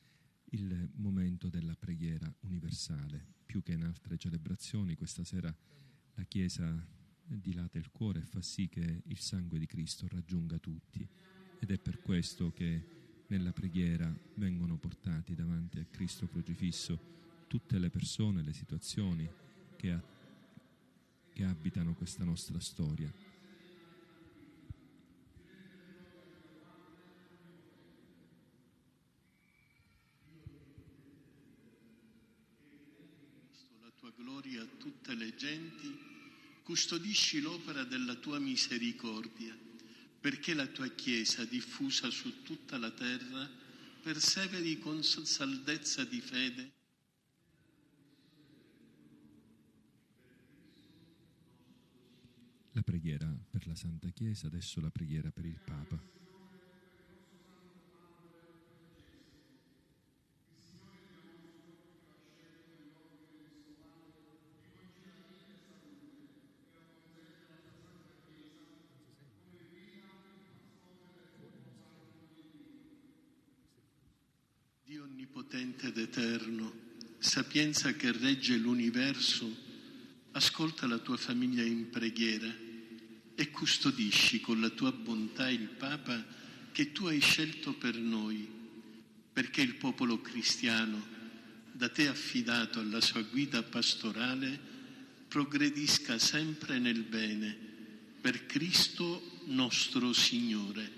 il momento della preghiera universale. Più che in altre celebrazioni, questa sera la Chiesa dilata il cuore e fa sì che il sangue di Cristo raggiunga tutti, ed è per questo che nella preghiera vengono portati davanti a Cristo crocifisso tutte le persone, le situazioni che abitano questa nostra storia. La tua gloria a tutte le genti, custodisci l'opera della tua misericordia, perché la tua Chiesa, diffusa su tutta la terra, perseveri con saldezza di fede. La preghiera per la Santa Chiesa, adesso la preghiera per il Papa. Dio onnipotente ed eterno, sapienza che regge l'universo, ascolta la tua famiglia in preghiera e custodisci con la tua bontà il Papa che tu hai scelto per noi, perché il popolo cristiano, da te affidato alla sua guida pastorale, progredisca sempre nel bene, per Cristo nostro Signore.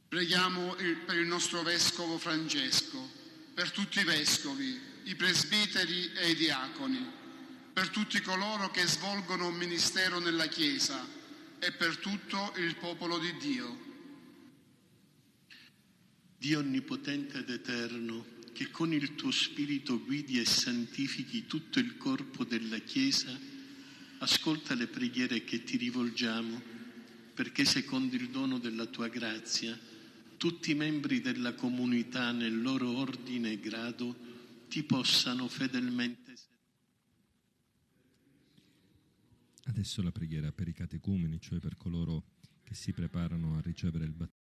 Preghiamo per il nostro Vescovo Francesco, per tutti i Vescovi, i presbiteri e i diaconi, per tutti coloro che svolgono un ministero nella Chiesa e per tutto il popolo di Dio. Dio onnipotente ed eterno, che con il tuo Spirito guidi e santifichi tutto il corpo della Chiesa, ascolta le preghiere che ti rivolgiamo, perché secondo il dono della tua grazia, tutti i membri della comunità nel loro ordine e grado ti possano fedelmente servire. Adesso la preghiera per i catecumeni, cioè per coloro che si preparano a ricevere il battesimo.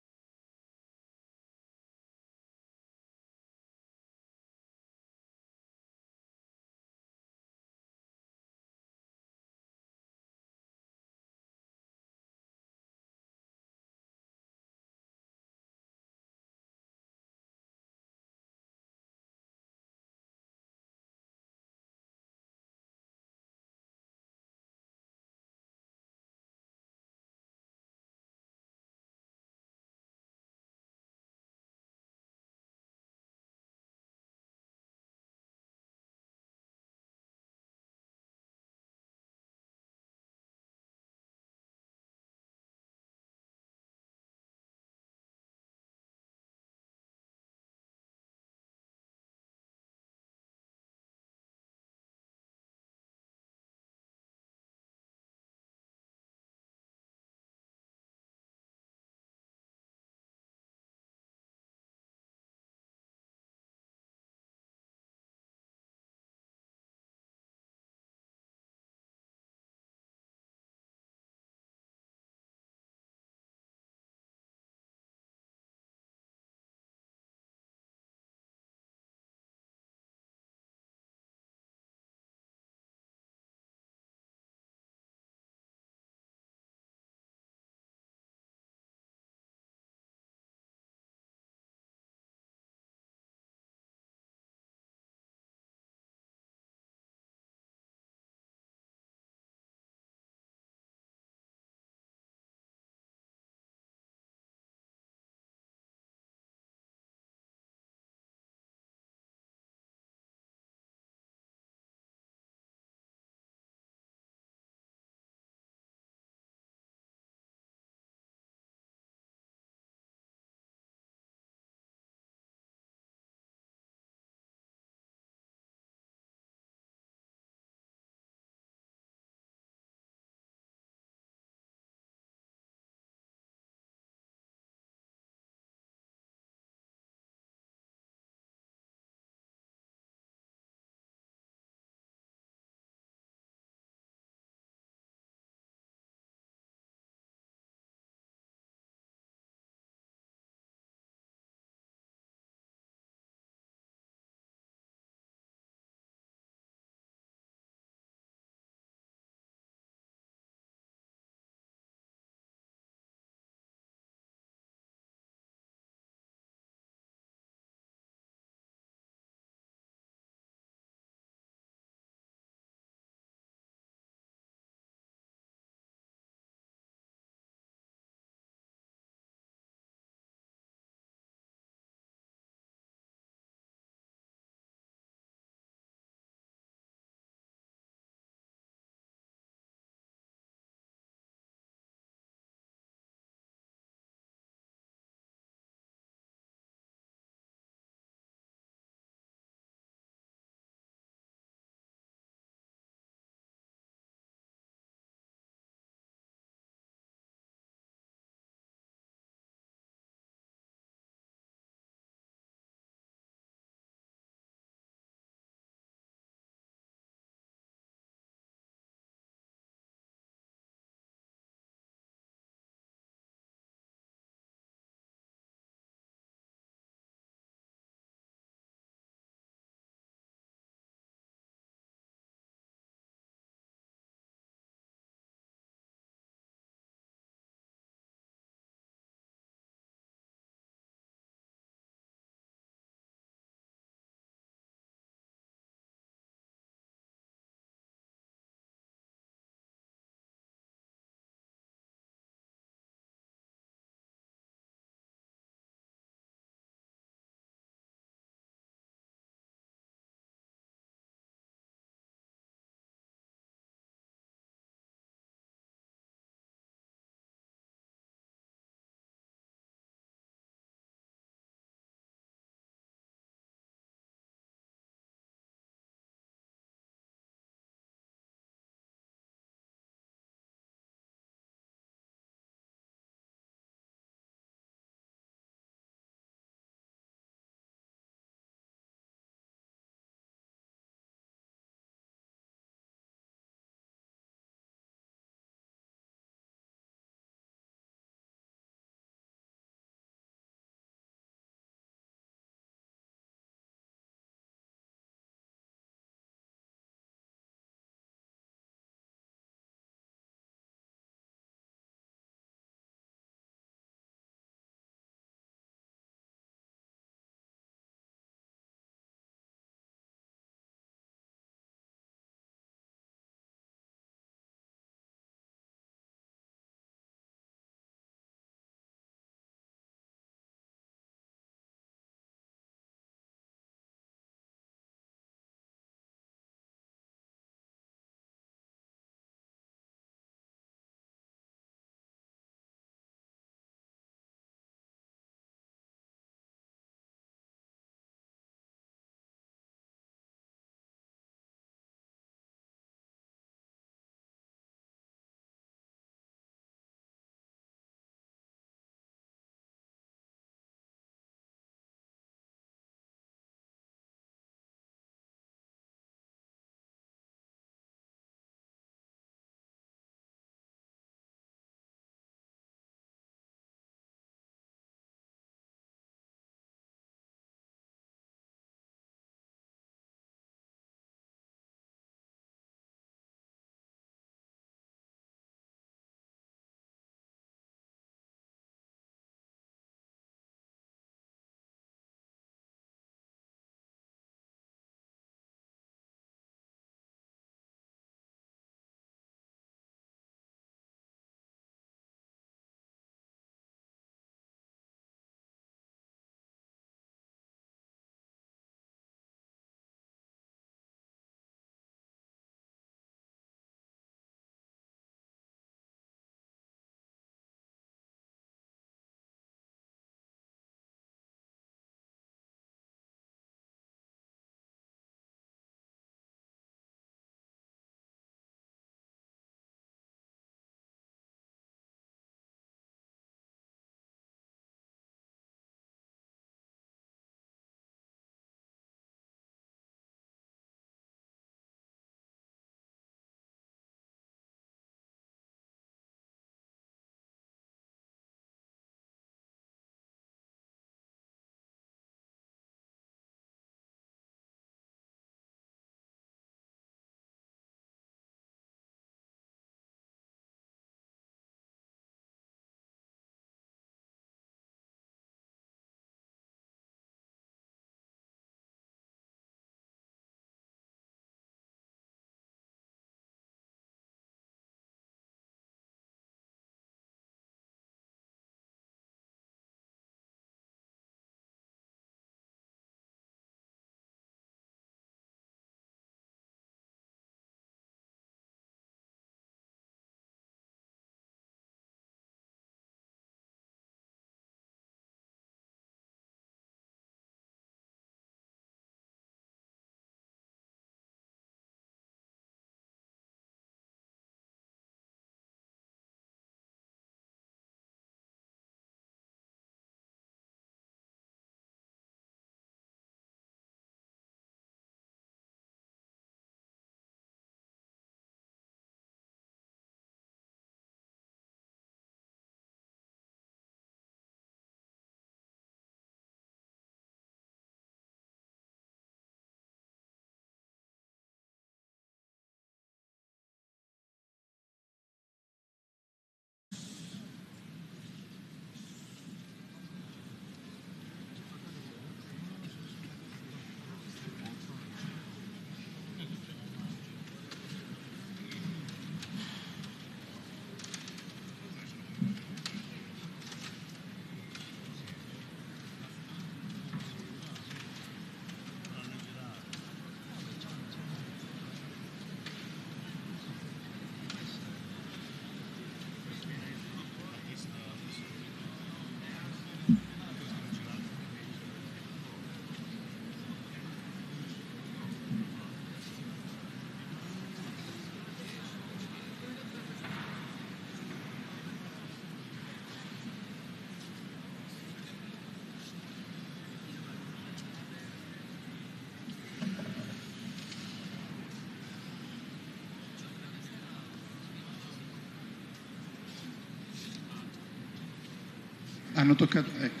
Hanno toccato. Ecco.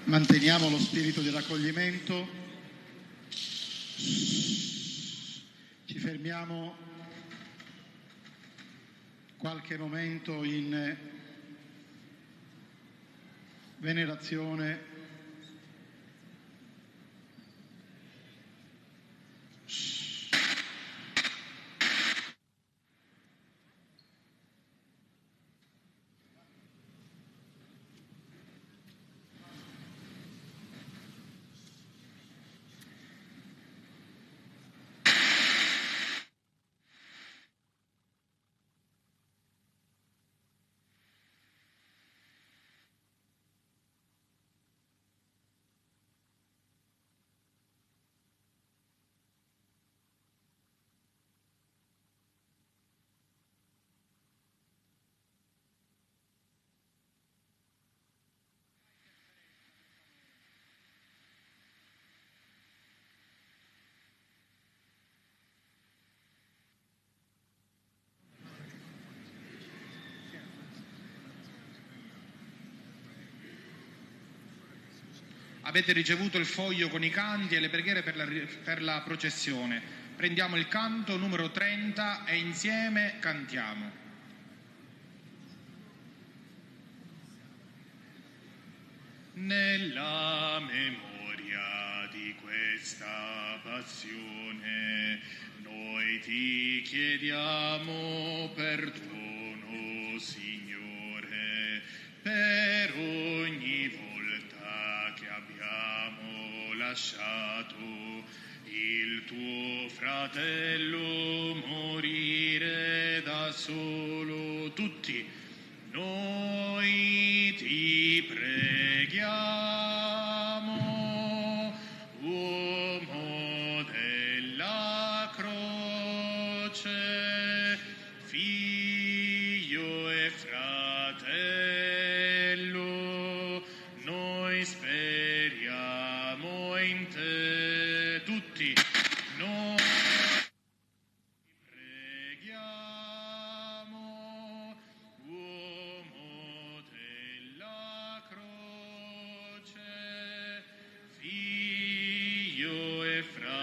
Manteniamo lo spirito di raccoglimento. Ci fermiamo qualche momento in venerazione Avete ricevuto il foglio con i canti e le preghiere per la processione. Prendiamo il canto numero 30 e insieme cantiamo. Nella memoria di questa passione noi ti chiediamo perdono, Signore, per ogni volta che abbiamo lasciato il tuo fratello morire da solo. Tutti noi ti preghiamo, uomo della croce, figlio e fratello, noi speriamo in te. Tutti noi ti preghiamo, uomo della croce, figlio e fratello.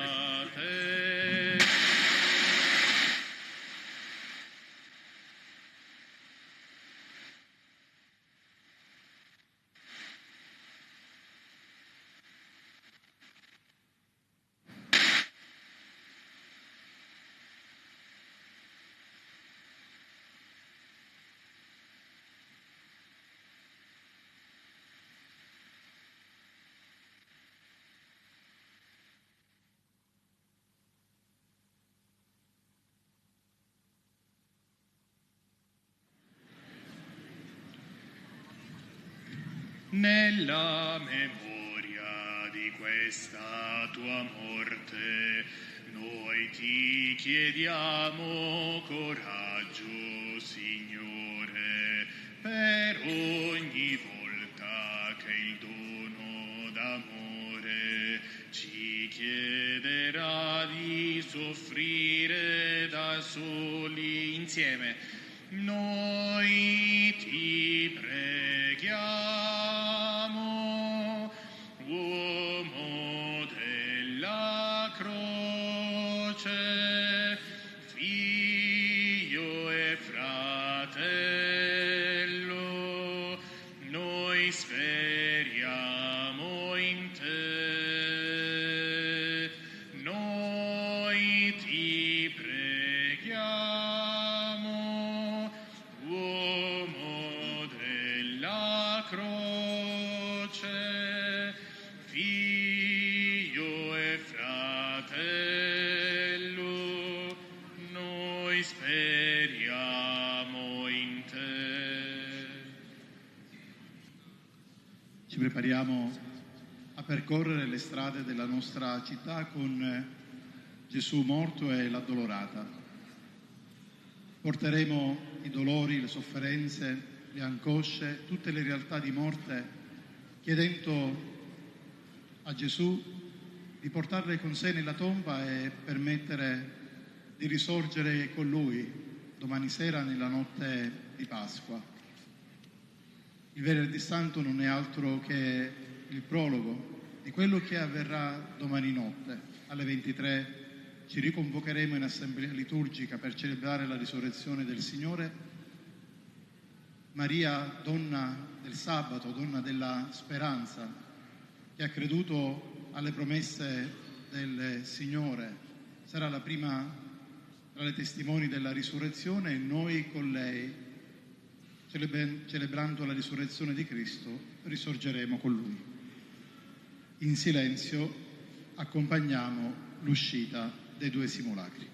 Nella memoria di questa tua morte, noi ti chiediamo coraggio, Signore, per ogni volta che il dono d'amore ci chiederà di soffrire da soli. Insieme noi ti preghiamo, uomo della croce, figlio e fratello, noi speriamo in te. Noi ti preghiamo, uomo della croce, figlio e fratello, noi speriamo in te. Ci prepariamo a percorrere le strade della nostra città con Gesù morto e l'addolorata. Porteremo i dolori, le sofferenze, le angosce, tutte le realtà di morte, chiedendo a Gesù di portarle con sé nella tomba e permettere di risorgere con Lui domani sera nella notte di Pasqua. Il Venerdì Santo non è altro che il prologo di quello che avverrà domani notte. Alle 23 ci riconvocheremo in assemblea liturgica per celebrare la risurrezione del Signore. Maria, donna del sabato, donna della speranza, che ha creduto alle promesse del Signore, sarà la prima tra le testimoni della risurrezione e noi con lei, celebrando la risurrezione di Cristo, risorgeremo con Lui. In silenzio accompagniamo l'uscita dei due simulacri.